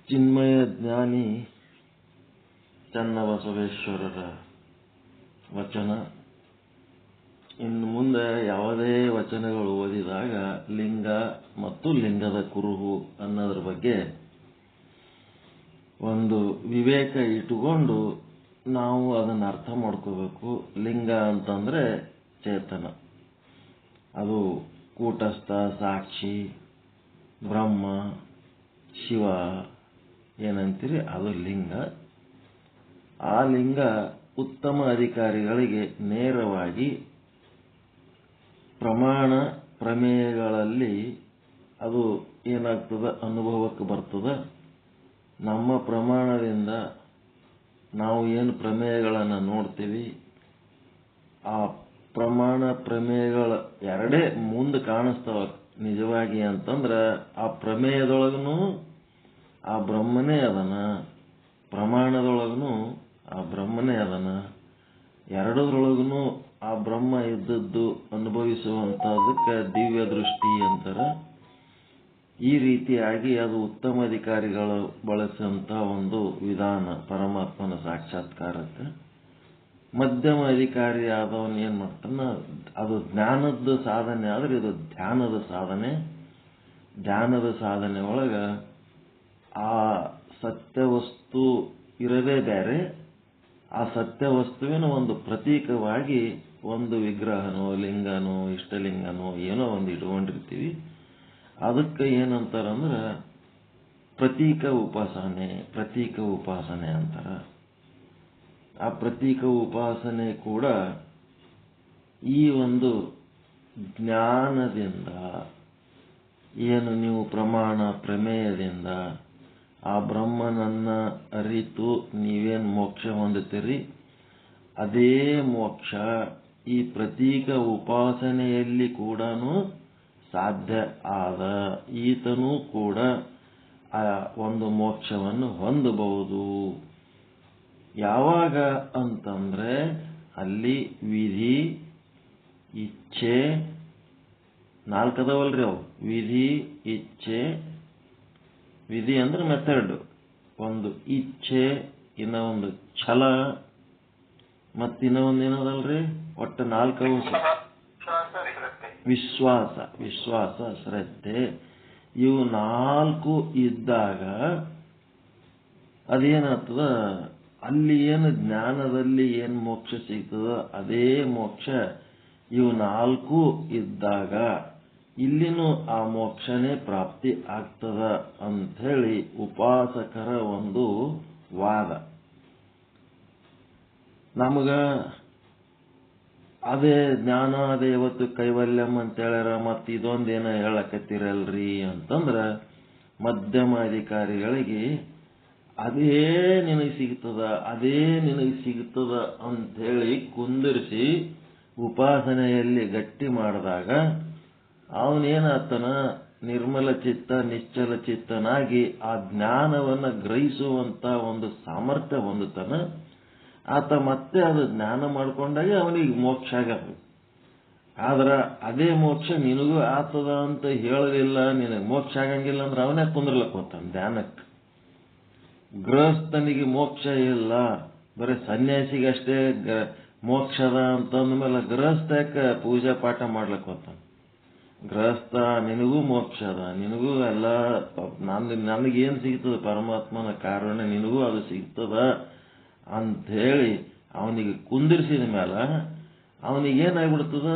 ಚಿನ್ಮಯ ಜ್ಞಾನಿ ಚನ್ನಬಸವೇಶ್ವರರ ವಚನ. ಇನ್ನು ಮುಂದೆ ಯಾವುದೇ ವಚನಗಳು ಓದಿದಾಗ ಲಿಂಗ ಮತ್ತು ಲಿಂಗದ ಕುರುಹು ಅನ್ನೋದ್ರ ಬಗ್ಗೆ ಒಂದು ವಿವೇಕ ಇಟ್ಟುಕೊಂಡು ನಾವು ಅದನ್ನು ಅರ್ಥ ಮಾಡ್ಕೋಬೇಕು. ಲಿಂಗ ಅಂತಂದ್ರೆ ಚೇತನ, ಅದು ಕೂಟಸ್ಥ, ಸಾಕ್ಷಿ, ಬ್ರಹ್ಮ, ಶಿವ ಏನಂತೀರಿ ಅದು ಲಿಂಗ. ಆ ಲಿಂಗ ಉತ್ತಮ ಅಧಿಕಾರಿಗಳಿಗೆ ನೇರವಾಗಿ ಪ್ರಮಾಣ ಪ್ರಮೇಯಗಳಲ್ಲಿ ಅದು ಏನಾಗ್ತದ ಅನುಭವಕ್ಕೆ ಬರ್ತದ. ನಮ್ಮ ಪ್ರಮಾಣದಿಂದ ನಾವು ಏನು ಪ್ರಮೇಯಗಳನ್ನು ನೋಡ್ತೀವಿ, ಆ ಪ್ರಮಾಣ ಪ್ರಮೇಯಗಳ ಎರಡೇ ಮುಂದೆ ಕಾಣಿಸ್ತಾವ ನಿಜವಾಗಿ ಅಂತಂದ್ರೆ ಆ ಪ್ರಮೇಯದೊಳಗನು ಆ ಬ್ರಹ್ಮನೇ ಅದನ, ಪ್ರಮಾಣದೊಳಗನು ಆ ಬ್ರಹ್ಮನೇ ಅದನ. ಎರಡರೊಳಗನು ಆ ಬ್ರಹ್ಮ ಇದ್ದದ್ದು ಅನುಭವಿಸುವಂತಹದಕ್ಕೆ ದಿವ್ಯ ದೃಷ್ಟಿ ಅಂತಾರ. ಈ ರೀತಿಯಾಗಿ ಅದು ಉತ್ತಮ ಅಧಿಕಾರಿಗಳು ಬಳಸುವಂತ ಒಂದು ವಿಧಾನ ಪರಮಾತ್ಮನ ಸಾಕ್ಷಾತ್ಕಾರಕ್ಕೆ. ಮಧ್ಯಮ ಅಧಿಕಾರಿ ಆದವನ್ ಏನ್ ಮಾಡ್ತಾನ, ಅದು ಜ್ಞಾನದ ಸಾಧನೆ ಆದ್ರೆ ಇದು ಧ್ಯಾನದ ಸಾಧನೆ. ಧ್ಯಾನದ ಸಾಧನೆ ಒಳಗ ಆ ಸತ್ಯವಸ್ತು ಇರದೇ ಬೇರೆ, ಆ ಸತ್ಯವಸ್ತುವಿನ ಒಂದು ಪ್ರತೀಕವಾಗಿ ಒಂದು ವಿಗ್ರಹನೋ ಲಿಂಗನೋ ಇಷ್ಟಲಿಂಗನೋ ಏನೋ ಒಂದು ಇಟ್ಕೊಂಡಿರ್ತೀವಿ. ಅದಕ್ಕೆ ಏನಂತಾರಂದ್ರೆ ಪ್ರತೀಕ ಉಪಾಸನೆ ಅಂತಾರ. ಆ ಪ್ರತೀಕ ಉಪಾಸನೆ ಕೂಡ ಈ ಒಂದು ಜ್ಞಾನದಿಂದ, ಏನು ನೀವು ಪ್ರಮಾಣ ಪ್ರಮೇಯದಿಂದ ಆ ಬ್ರಹ್ಮನನ್ನ ಅರಿತು ನೀವೇನು ಮೋಕ್ಷ ಹೊಂದುತ್ತೀರಿ, ಅದೇ ಮೋಕ್ಷ ಈ ಪ್ರತೀಕ ಉಪಾಸನೆಯಲ್ಲಿ ಕೂಡ ಸಾಧ್ಯ ಆದ. ಈತನೂ ಕೂಡ ಆ ಒಂದು ಮೋಕ್ಷವನ್ನು ಹೊಂದಬಹುದು. ಯಾವಾಗ ಅಂತಂದ್ರೆ ಅಲ್ಲಿ ವಿಧಿ, ಇಚ್ಛೆ, ನಾಲ್ಕದವಲ್ರಿ ಅವು. ವಿಧಿ, ಇಚ್ಛೆ, ವಿಧಿ ಅಂದ್ರೆ ಮೆಥಡ್, ಒಂದು ಇಚ್ಛೆ, ಇನ್ನ ಒಂದು ಛಲ, ಮತ್ತಿನ್ನ ಒಂದು ಏನದಲ್ರಿ, ಒಟ್ಟು 4 ವಿಶ್ವಾಸ, ಶ್ರದ್ಧೆ. ಇವು 4 ಇದ್ದಾಗ ಅದೇನಾಗ್ತದ, ಅಲ್ಲಿ ಏನು ಜ್ಞಾನದಲ್ಲಿ ಏನು ಮೋಕ್ಷ ಸಿಗ್ತದ ಅದೇ ಮೋಕ್ಷ ಇವು 4 ಇದ್ದಾಗ ಇಲ್ಲಿನೂ ಆ ಮೋಕ್ಷನೇ ಪ್ರಾಪ್ತಿ ಆಗ್ತದ ಅಂಥೇಳಿ ಉಪಾಸಕರ ಒಂದು ವಾದ. ನಮಗ ಅದೇ ಜ್ಞಾನ ಅದೇ ಇವತ್ತು ಕೈವಲ್ಯಂ ಅಂತ ಹೇಳ್ಯಾರ, ಮತ್ತು ಇದೊಂದೇನ ಹೇಳಕತ್ತಿರಲ್ರಿ ಅಂತಂದ್ರ ಮಧ್ಯಮಾಧಿಕಾರಿಗಳಿಗೆ ಅದೇ ನಿನಗೆ ಸಿಗ್ತದ ಅಂಥೇಳಿ ಕುಂದಿರಿಸಿ ಉಪಾಸನೆಯಲ್ಲಿ ಗಟ್ಟಿ ಮಾಡಿದಾಗ ಅವನೇನಾತನ ನಿರ್ಮಲ ಚಿತ್ತ ನಿಶ್ಚಲ ಚಿತ್ತನಾಗಿ ಆ ಜ್ಞಾನವನ್ನು ಗ್ರಹಿಸುವಂತ ಒಂದು ಸಾಮರ್ಥ್ಯ ಹೊಂದುತ್ತಾನ. ಆತ ಮತ್ತೆ ಅದು ಜ್ಞಾನ ಮಾಡಿಕೊಂಡಾಗ ಅವನಿಗೆ ಮೋಕ್ಷ ಆಗದು. ಆದ್ರೆ ಅದೇ ಮೋಕ್ಷ ನಿನಗೂ ಆತದ ಅಂತ ಹೇಳಲಿಲ್ಲ, ನಿನಗೆ ಮೋಕ್ಷ ಆಗಂಗಿಲ್ಲ ಅಂದ್ರೆ ಅವನೇ ಕುಂದ್ರಲಕ್ಕೆ ಹೋಗ್ತಾನೆ ಧ್ಯಾನಕ್ಕೆ. ಗೃಹಸ್ಥನಿಗೆ ಮೋಕ್ಷ ಇಲ್ಲ, ಬರೀ ಸನ್ಯಾಸಿಗಷ್ಟೇ ಮೋಕ್ಷದ ಅಂತಂದ್ಮೇಲೆ ಗೃಹಸ್ಥ ಯಾಕೆ ಪೂಜಾ ಪಾಠ ಮಾಡ್ಲಿಕ್ಕೆ ಹೋಗ್ತಾನೆ? ಗೃಹಸ್ಥ ನಿನಗೂ ಮೋಕ್ಷ ಅದ, ನಿನಗೂ ಎಲ್ಲ ನನಗೇನು ಸಿಗ್ತದ ಪರಮಾತ್ಮನ ಕಾರಣ ನಿನಗೂ ಅದು ಸಿಗ್ತದ ಅಂತ ಹೇಳಿ ಅವನಿಗೆ ಕುಂದಿರಿಸಿದ ಮೇಲೆ ಅವನಿಗೇನಾಗ್ಬಿಡ್ತದ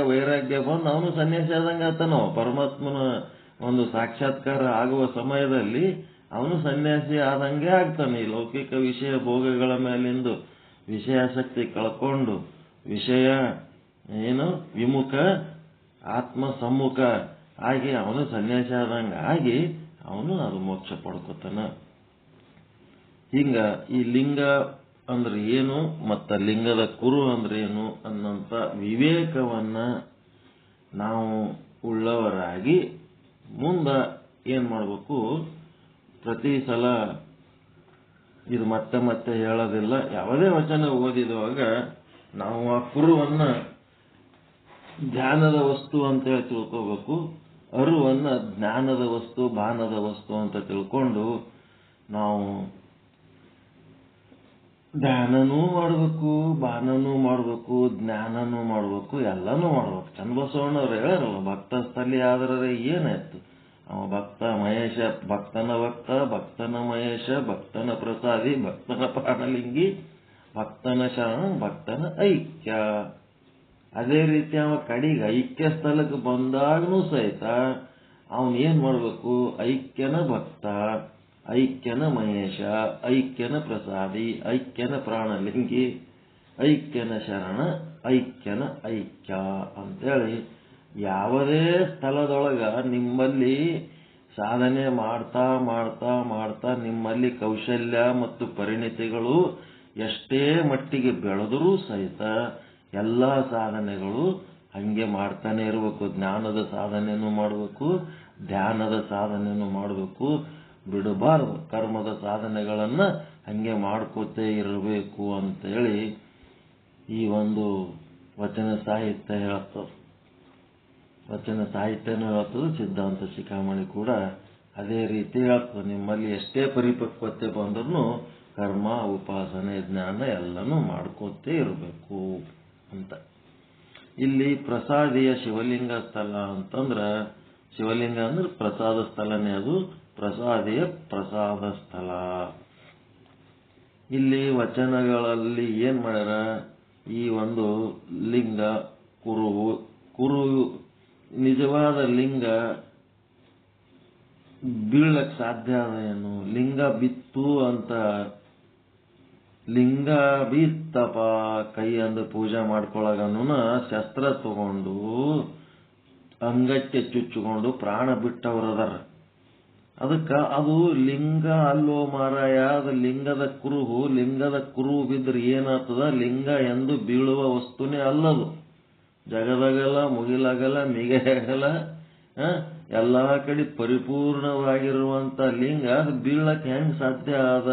ವೈರಾಗ್ಯ ಬಂದು ಅವನು ಸನ್ಯಾಸಿ ಆದಂಗೆ ಆತನೋ. ಪರಮಾತ್ಮನ ಒಂದು ಸಾಕ್ಷಾತ್ಕಾರ ಆಗುವ ಸಮಯದಲ್ಲಿ ಅವನು ಸನ್ಯಾಸಿ ಆದಂಗೆ ಆಗ್ತಾನೆ. ಈ ಲೌಕಿಕ ವಿಷಯ ಭೋಗಗಳ ಮೇಲಿಂದು ವಿಷಯಾಸಕ್ತಿ ಕಳ್ಕೊಂಡು ವಿಷಯ ವಿಮುಖ ಆತ್ಮ ಸಮ್ಮುಖ ಆಗಿ ಅವನು ಸನ್ಯಾಸಿ ಆದಂಗೆ ಆಗಿ ಅವನು ಅದು ಮೋಕ್ಷ ಪಡ್ಕೋತಾನ. ಹಿಂಗ ಈ ಲಿಂಗ ಅಂದ್ರೆ ಏನು ಮತ್ತ ಲಿಂಗದ ಕುರು ಅಂದ್ರೆ ಏನು ಅನ್ನೋಂಥ ವಿವೇಕವನ್ನ ನಾವು ಉಳ್ಳವರಾಗಿ ಮುಂದ ಏನ್ ಮಾಡ್ಬೇಕು, ಪ್ರತಿ ಸಲ ಇದು ಮತ್ತೆ ಮತ್ತೆ ಹೇಳೋದಿಲ್ಲ, ಯಾವುದೇ ವಚನ ಓದಿದುವಾಗ ನಾವು ಆ ಕುರುವನ್ನ ಧ್ಯಾನದ ವಸ್ತು ಅಂತ ಹೇಳಿ ತಿಳ್ಕೋಬೇಕು, ಅರುವನ್ನ ಜ್ಞಾನದ ವಸ್ತು ಬಾನದ ವಸ್ತು ಅಂತ ತಿಳ್ಕೊಂಡು ನಾವು ಧ್ಯಾನನೂ ಮಾಡಬೇಕು, ಬಾನನೂ ಮಾಡಬೇಕು, ಜ್ಞಾನನೂ ಮಾಡಬೇಕು, ಎಲ್ಲನೂ ಮಾಡ್ಬೇಕು. ಚನ್ನಬಸವಣ್ಣವ್ರು ಹೇಳಾರಲ್ಲ, ಭಕ್ತ ಸ್ಥಳಿ ಆದ್ರೆ ಏನಾಯ್ತು, ಅವ ಭಕ್ತ ಮಹೇಶ, ಭಕ್ತನ ಭಕ್ತ, ಭಕ್ತನ ಮಹೇಶ, ಭಕ್ತನ ಪ್ರಸಾದಿ, ಭಕ್ತನ ಪ್ರಾಣಲಿಂಗಿ, ಭಕ್ತನ ಶರಣ, ಭಕ್ತನ ಐಕ್ಯ. ಅದೇ ರೀತಿ ಅವ ಕಡೆಗೆ ಐಕ್ಯ ಸ್ಥಳಕ್ಕೆ ಬಂದಾಗನೂ ಸಹಿತ ಅವನ್ ಏನ್ ಮಾಡ್ಬೇಕು, ಐಕ್ಯನ ಭಕ್ತ, ಐಕ್ಯನ ಮಹೇಶ, ಐಕ್ಯನ ಪ್ರಸಾದಿ, ಐಕ್ಯನ ಪ್ರಾಣಲಿಂಗಿ, ಐಕ್ಯನ ಶರಣ, ಐಕ್ಯನ ಐಕ್ಯ ಅಂತೇಳಿ ಯಾವುದೇ ಸ್ಥಳದೊಳಗ ನಿಮ್ಮಲ್ಲಿ ಸಾಧನೆ ಮಾಡ್ತಾ ಮಾಡ್ತಾ ಮಾಡ್ತಾ ನಿಮ್ಮಲ್ಲಿ ಕೌಶಲ್ಯ ಮತ್ತು ಪರಿಣಿತಿಗಳು ಎಷ್ಟೇ ಮಟ್ಟಿಗೆ ಬೆಳೆದರೂ ಸಹಿತ ಎಲ್ಲ ಸಾಧನೆಗಳು ಹಂಗೆ ಮಾಡ್ತಾನೆ ಇರಬೇಕು. ಜ್ಞಾನದ ಸಾಧನೆಯನ್ನು ಮಾಡಬೇಕು, ಧ್ಯಾನದ ಸಾಧನೆಯನ್ನು ಮಾಡಬೇಕು, ಬಿಡಬಾರದು. ಕರ್ಮದ ಸಾಧನೆಗಳನ್ನ ಹಂಗೆ ಮಾಡ್ಕೋತೇ ಇರಬೇಕು ಅಂತೇಳಿ ಈ ಒಂದು ವಚನ ಸಾಹಿತ್ಯ ಹೇಳ್ತದೆ. ವಚನ ಸಾಹಿತ್ಯನೂ ಹೇಳ್ತದೆ, ಸಿದ್ಧಾಂತ ಶಿಖಾಮಣಿ ಕೂಡ ಅದೇ ರೀತಿ ಹೇಳ್ತದೆ. ನಿಮ್ಮಲ್ಲಿ ಎಷ್ಟೇ ಪರಿಪಕ್ವತೆ ಬಂದ್ರೂ ಕರ್ಮ ಉಪಾಸನೆ ಜ್ಞಾನ ಎಲ್ಲನೂ ಮಾಡ್ಕೋತೇ ಇರಬೇಕು ಅಂತ. ಇಲ್ಲಿ ಪ್ರಸಾದಿಯ ಶಿವಲಿಂಗ ಸ್ಥಳ ಅಂತಂದ್ರ, ಶಿವಲಿಂಗ ಅಂದ್ರೆ ಪ್ರಸಾದ ಸ್ಥಳನೇ ಅದು, ಪ್ರಸಾದಿಯ ಪ್ರಸಾದ ಸ್ಥಳ. ಇಲ್ಲಿ ವಚನಗಳಲ್ಲಿ ಏನ್ ಮಾಡ್ಯಾರ, ಈ ಒಂದು ಲಿಂಗ ಕುರು ನಿಜವಾದ ಲಿಂಗ ಬೀಳಕ್ ಸಾಧ್ಯ ಅದ ಏನು? ಲಿಂಗ ಬಿತ್ತು ಅಂತ, ಲಿಂಗ ಬಿತ್ತಪ್ಪ ಕೈ ಅಂದು ಪೂಜೆ ಮಾಡ್ಕೊಳಗನು ಶಸ್ತ್ರ ತಗೊಂಡು ಅಂಗಕ್ಕೆ ಚುಚ್ಚಿಕೊಂಡು ಪ್ರಾಣ ಬಿಟ್ಟವರದಾರ. ಅದಕ್ಕ ಅದು ಲಿಂಗ ಅಲ್ಲೋ ಮಾರಾಯ, ಅದು ಲಿಂಗದ ಕುರುಹು ಬಿದ್ರೆ ಏನಾಗ್ತದ, ಲಿಂಗ ಎಂದು ಬೀಳುವ ವಸ್ತುನೇ ಅಲ್ಲದು. ಜಗದಾಗಲ್ಲ, ಮುಗಿಲಾಗಲ್ಲ, ಮಿಗೆಯಾಗಲ್ಲ, ಎಲ್ಲಾ ಕಡೆ ಪರಿಪೂರ್ಣವಾಗಿರುವಂತ ಲಿಂಗ ಅದು ಬೀಳಕ್ಕೆ ಹೆಂಗ್ ಸಾಧ್ಯ ಅದ?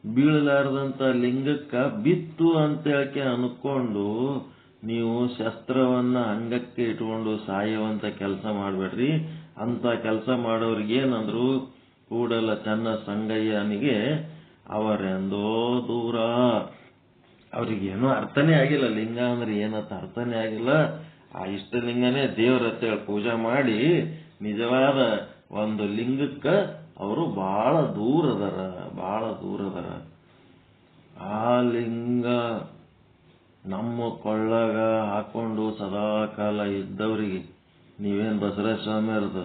ಬೀಳಲಾರದಂತ ಲಿಂಗಕ್ಕ ಬಿತ್ತು ಅಂತ ಹೇಳಕ್ಕೆ ಅನ್ಕೊಂಡು ನೀವು ಶಸ್ತ್ರವನ್ನ ಅಂಗಕ್ಕೆ ಇಟ್ಕೊಂಡು ಸಾಯುವಂತ ಕೆಲಸ ಮಾಡ್ಬೇಡ್ರಿ. ಅಂತ ಕೆಲಸ ಮಾಡೋರಿಗೆ ಏನಂದ್ರು, ಕೂಡಲ ಚನ್ನ ಸಂಗಯ್ಯನಿಗೆ ಅವರೆಂದೋ ದೂರ. ಅವ್ರಿಗೇನೋ ಅರ್ಥನೇ ಆಗಿಲ್ಲ, ಲಿಂಗ ಅಂದ್ರೆ ಏನಂತ ಅರ್ಥನೇ ಆಗಿಲ್ಲ. ಆ ಇಷ್ಟಲಿಂಗನೇ ದೇವರ ಹತ್ರ ಪೂಜೆ ಮಾಡಿ ನಿಜವಾದ ಒಂದು ಲಿಂಗಕ್ಕ ಅವರು ಬಹಳ ದೂರ ಅದಾರ. ಆ ಲಿಂಗ ನಮ್ಮ ಕೊಳ್ಳಾಗ ಹಾಕೊಂಡು ಸದಾ ಕಾಲ ಇದ್ದವರಿಗೆ ನೀವೇನು ಬಸವರಾಜ ಸ್ವಾಮಿಯವ್ರದ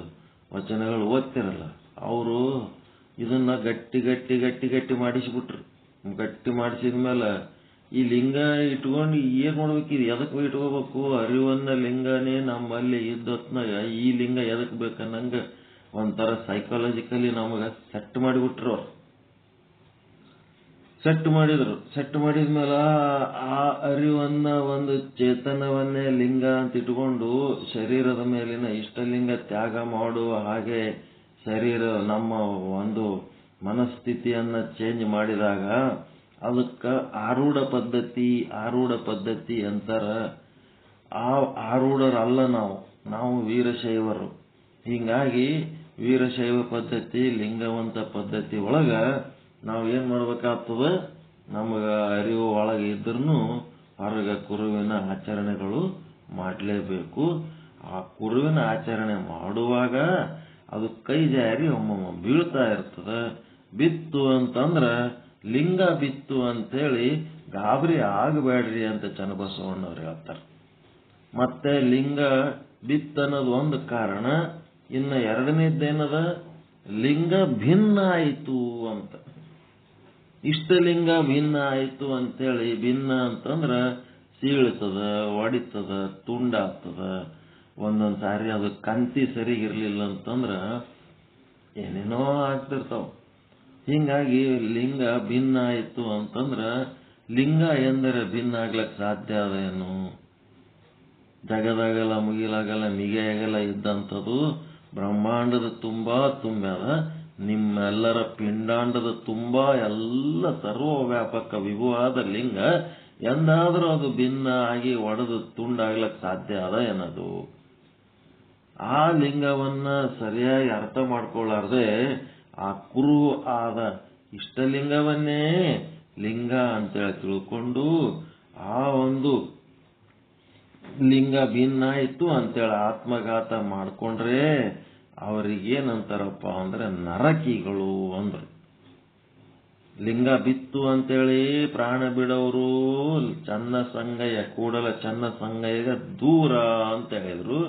ವಚನಗಳು ಓದ್ತಿರಲ್ಲ, ಅವರು ಇದನ್ನ ಗಟ್ಟಿ ಗಟ್ಟಿ ಗಟ್ಟಿ ಗಟ್ಟಿ ಮಾಡಿಸಿಬಿಟ್ರು. ಗಟ್ಟಿ ಮಾಡಿಸಿದ ಮೇಲೆ ಈ ಲಿಂಗ ಇಟ್ಕೊಂಡು ಏನ್ ಮಾಡ್ಬೇಕಿದು, ಎದಕ್ಕೆ ಇಟ್ಕೋಬೇಕು? ಅರಿವನ್ನ ಲಿಂಗನೇ ನಮ್ಮಲ್ಲಿ ಇದ್ದೊತ್ನಾಗ ಈ ಲಿಂಗ ಎದಕ್ ಬೇಕನ್ನಂಗ ಒಂಥರ ಸೈಕಾಲಜಿಕಲಿ ನಮಗ ಸೆಟ್ ಮಾಡಿಬಿಟ್ರು ಅವ್ರು. ಸೆಟ್ ಮಾಡಿದ್ಮೇಲೆ ಆ ಅರಿವನ್ನ ಒಂದು ಚೇತನವನ್ನೇ ಲಿಂಗ ಅಂತ ಇಟ್ಕೊಂಡು ಶರೀರದ ಮೇಲಿನ ಇಷ್ಟಲಿಂಗ ತ್ಯಾಗ ಮಾಡುವ ಹಾಗೆ ಶರೀರ ನಮ್ಮ ಒಂದು ಮನಸ್ಥಿತಿಯನ್ನ ಚೇಂಜ್ ಮಾಡಿದಾಗ ಅದಕ್ಕೆ ಆರೂಢ ಪದ್ಧತಿ ಅಂತಾರ. ಆ ಆರೂಢರಲ್ಲ ನಾವು ವೀರಶೈವರು. ಹೀಗಾಗಿ ವೀರಶೈವ ಪದ್ಧತಿ, ಲಿಂಗವಂತ ಪದ್ಧತಿ ಒಳಗ ನಾವು ಏನ್ ಮಾಡ್ಬೇಕಾಗ್ತದ, ನಮಗ ಅರಿವು ಒಳಗೆ ಇದ್ರೂ ಹೊರಗ ಕುರುವಿನ ಆಚರಣೆಗಳು ಮಾಡಲೇಬೇಕು. ಆ ಕುರುವಿನ ಆಚರಣೆ ಮಾಡುವಾಗ ಅದು ಕೈ ಜಾರಿ ಒಮ್ಮೊಮ್ಮ ಬೀಳ್ತಾ ಇರ್ತದ. ಬಿತ್ತು ಅಂತಂದ್ರ ಲಿಂಗ ಬಿತ್ತು ಅಂತೇಳಿ ಗಾಬರಿ ಆಗಬೇಡ್ರಿ ಅಂತ ಚನ್ನಬಸವಣ್ಣವ್ರು ಹೇಳ್ತಾರೆ. ಮತ್ತೆ ಲಿಂಗ ಬಿತ್ತನ್ನೋದು ಒಂದು ಕಾರಣ. ಇನ್ನು ಎರಡನೇದ್ದೇನದ, ಲಿಂಗ ಭಿನ್ನ ಆಯಿತು ಅಂತ. ಇಷ್ಟಲಿಂಗ ಭಿನ್ನ ಆಯಿತು ಅಂತೇಳಿ, ಭಿನ್ನ ಅಂತಂದ್ರ ಸೀಳ್ತದ, ಒಡಿತದ, ತುಂಡಾಗ್ತದ. ಒಂದೊಂದ್ ಸಾರಿ ಅದು ಕಂತಿ ಸರಿಗಿರ್ಲಿಲ್ಲ ಅಂತಂದ್ರ ಏನೇನೋ ಆಗ್ತಿರ್ತಾವ. ಹಿಂಗಾಗಿ ಲಿಂಗ ಭಿನ್ನ ಆಯಿತು ಅಂತಂದ್ರ ಲಿಂಗ ಎಂದರೆ ಭಿನ್ನ ಆಗ್ಲಕ್ ಸಾಧ್ಯ ಅದ ಏನು? ಜಗದಾಗಲ್ಲ, ಮುಗಿಲಾಗಲ್ಲ, ಮಿಗೆಯಾಗಲ್ಲ ಇದ್ದಂಥದ್ದು ಬ್ರಹ್ಮಾಂಡದ ತುಂಬಾ ತುಂಬ್ಯಾದ. ನಿಮ್ಮೆಲ್ಲರ ಪಿಂಡಾಂಡದ ತುಂಬಾ ಎಲ್ಲ ಸರ್ವ ವ್ಯಾಪಕ ವಿಭುವಾದ ಲಿಂಗ ಎಂದಾದ್ರೂ ಅದು ಭಿನ್ನ ಆಗಿ ಒಡೆದು ತುಂಡಾಗ್ಲಕ್ ಸಾಧ್ಯ ಅದ ಏನದು? ಆ ಲಿಂಗವನ್ನ ಸರಿಯಾಗಿ ಅರ್ಥ ಮಾಡ್ಕೊಳ್ಳಾರ್ದೆ ಆ ಕುರು ಆದ ಇಷ್ಟಲಿಂಗವನ್ನೇ ಲಿಂಗ ಅಂತೇಳಿ ತಿಳ್ಕೊಂಡು ಆ ಒಂದು ಲಿಂಗ ಭಿನ್ನ ಆಯ್ತು ಅಂತೇಳಿ ಆತ್ಮಘಾತ ಮಾಡ್ಕೊಂಡ್ರೆ ಅವ್ರಿಗೇನಂತಾರಪ್ಪ ಅಂದ್ರೆ ನರಕಿಗಳು ಅಂದ್ರು. ಲಿಂಗ ಬಿತ್ತು ಅಂತೇಳಿ ಪ್ರಾಣ ಬಿಡೋರು ಚನ್ನ ಸಂಗಯ್ಯ, ಕೂಡಲ ಚನ್ನ ಸಂಗಯ್ಯಗ ದೂರ ಅಂತ ಹೇಳಿದ್ರು.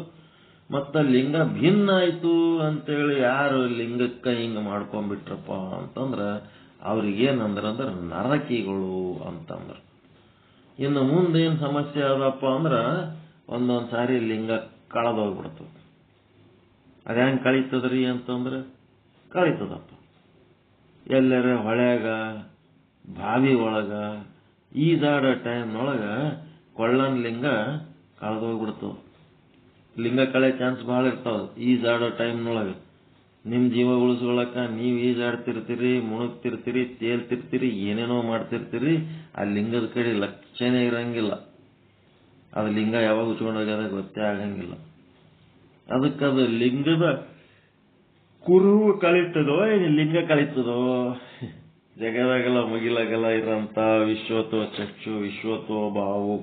ಮತ್ತ ಲಿಂಗ ಭಿನ್ನ ಆಯ್ತು ಅಂತೇಳಿ ಯಾರು ಲಿಂಗಕ್ಕ ಹಿಂಗ ಮಾಡ್ಕೊಂಡ್ಬಿಟ್ರಪ್ಪ ಅಂತಂದ್ರ ಅವ್ರಿಗೇನಂದ್ರ ನರಕಿಗಳು ಅಂತಂದ್ರ. ಇನ್ನು ಮುಂದೇನ್ ಸಮಸ್ಯೆ ಅದಪ್ಪ ಅಂದ್ರ ಒಂದೊಂದ್ ಸಾರಿ ಲಿಂಗ ಕಳೆದೋಗ್ಬಿಡ್ತದ. ಅದ್ಯಾಂಗ್ ಕಳೀತದ್ರಿ ಅಂತಂದ್ರ ಕಳೀತದಪ್ಪ. ಎಲ್ಲರ ಹೊಳ್ಯಾಗ, ಬಾವಿ ಒಳಗ ಈಜಾಡೋ ಟೈಮ್ನೊಳಗ ಕೊಳ್ಳನ್ ಲಿಂಗ ಕಳೆದೋಗ್ಬಿಡ್ತದ. ಲಿಂಗ ಕಳೆ ಚಾನ್ಸ್ ಬಹಳ ಇರ್ತಾವ ಈಜಾಡೋ ಟೈಮ್ನೊಳಗ. ನಿಮ್ ಜೀವ ಉಳಿಸ್ಕೊಳಕ ನೀವ್ ಈಜಾಡ್ತಿರ್ತೀರಿ, ಮುಣಗ್ತಿರ್ತೀರಿ, ತೇಲ್ತಿರ್ತೀರಿ, ಏನೇನೋ ಮಾಡ್ತಿರ್ತೀರಿ. ಆ ಲಿಂಗದ ಕಡೆ ಲಕ್ಷಣೆ ಇರಂಗಿಲ್ಲ. ಅದು ಲಿಂಗ ಯಾವಾಗ ಉಚ್ಕೊಂಡೋಗ್ಯದ ಗೊತ್ತೇ ಆಗಂಗಿಲ್ಲ. ಅದಕ್ಕದು ಲಿಂಗದ ಕುರುವು ಕಳೀತದೋ ಏನು ಲಿಂಗ ಕಳೀತದೋ? ಜಗದಾಗಲ್ಲ ಮುಗಿಲಾಗಲ್ಲ ಇರಂತ ವಿಶ್ವತೋ ಚಕ್ಷು, ವಿಶ್ವತೋ ಬಾವು,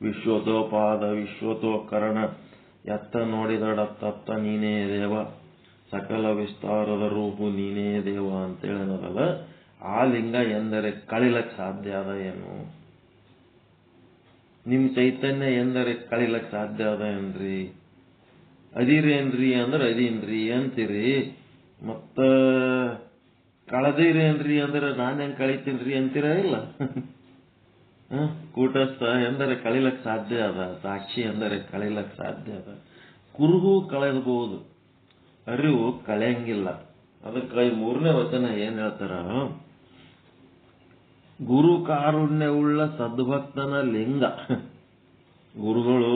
ವಿಶ್ವತೋ ಪಾದ, ವಿಶ್ವತೋ ಕರ್ಣ, ಎತ್ತ ನೋಡಿದಡತ್ತ ನೀನೇ ದೇವ, ಸಕಲ ವಿಸ್ತಾರದ ರೂಪು ನೀನೇ ದೇವ ಅಂತೇಳನದಲ್ಲ. ಆ ಲಿಂಗ ಎಂದರೆ ಕಳಿಲಕ್ ಸಾಧ್ಯ ಅದ ಏನು? ನಿಮ್ ಚೈತನ್ಯ ಎಂದರೆ ಕಳಿಲಕ್ ಸಾಧ್ಯ ಅದ ಏನ್ರಿ? ಅದಿರೇನ್ರಿ ಅಂದ್ರೆ ಅದೀನ್ರಿ ಅಂತೀರಿ. ಮತ್ತ ಕಳದಿರೇನ್ರಿ ಅಂದ್ರೆ ನಾನ್ ಹೆಂಗ್ ಕಳಿತೀನ್ರಿ ಅಂತೀರ ಇಲ್ಲ? ಕೂಟಸ್ಥ ಎಂದರೆ ಕಳಿಲಕ್ ಸಾಧ್ಯ ಅದ, ಸಾಕ್ಷಿ ಎಂದರೆ ಕಳಿಲಕ್ ಸಾಧ್ಯ ಅದ. ಕುರುಹು ಕಳೆದಬಹುದು, ಅರಿವು ಕಳೆಯಂಗಿಲ್ಲ. ಅದಕ್ಕೆ ಈ 3ನೇ ವಚನ ಏನ್ ಹೇಳ್ತಾರ, ಗುರು ಕಾರುಣ್ಯವುಳ್ಳ ಸದ್ಭಕ್ತನ ಲಿಂಗ. ಗುರುಗಳು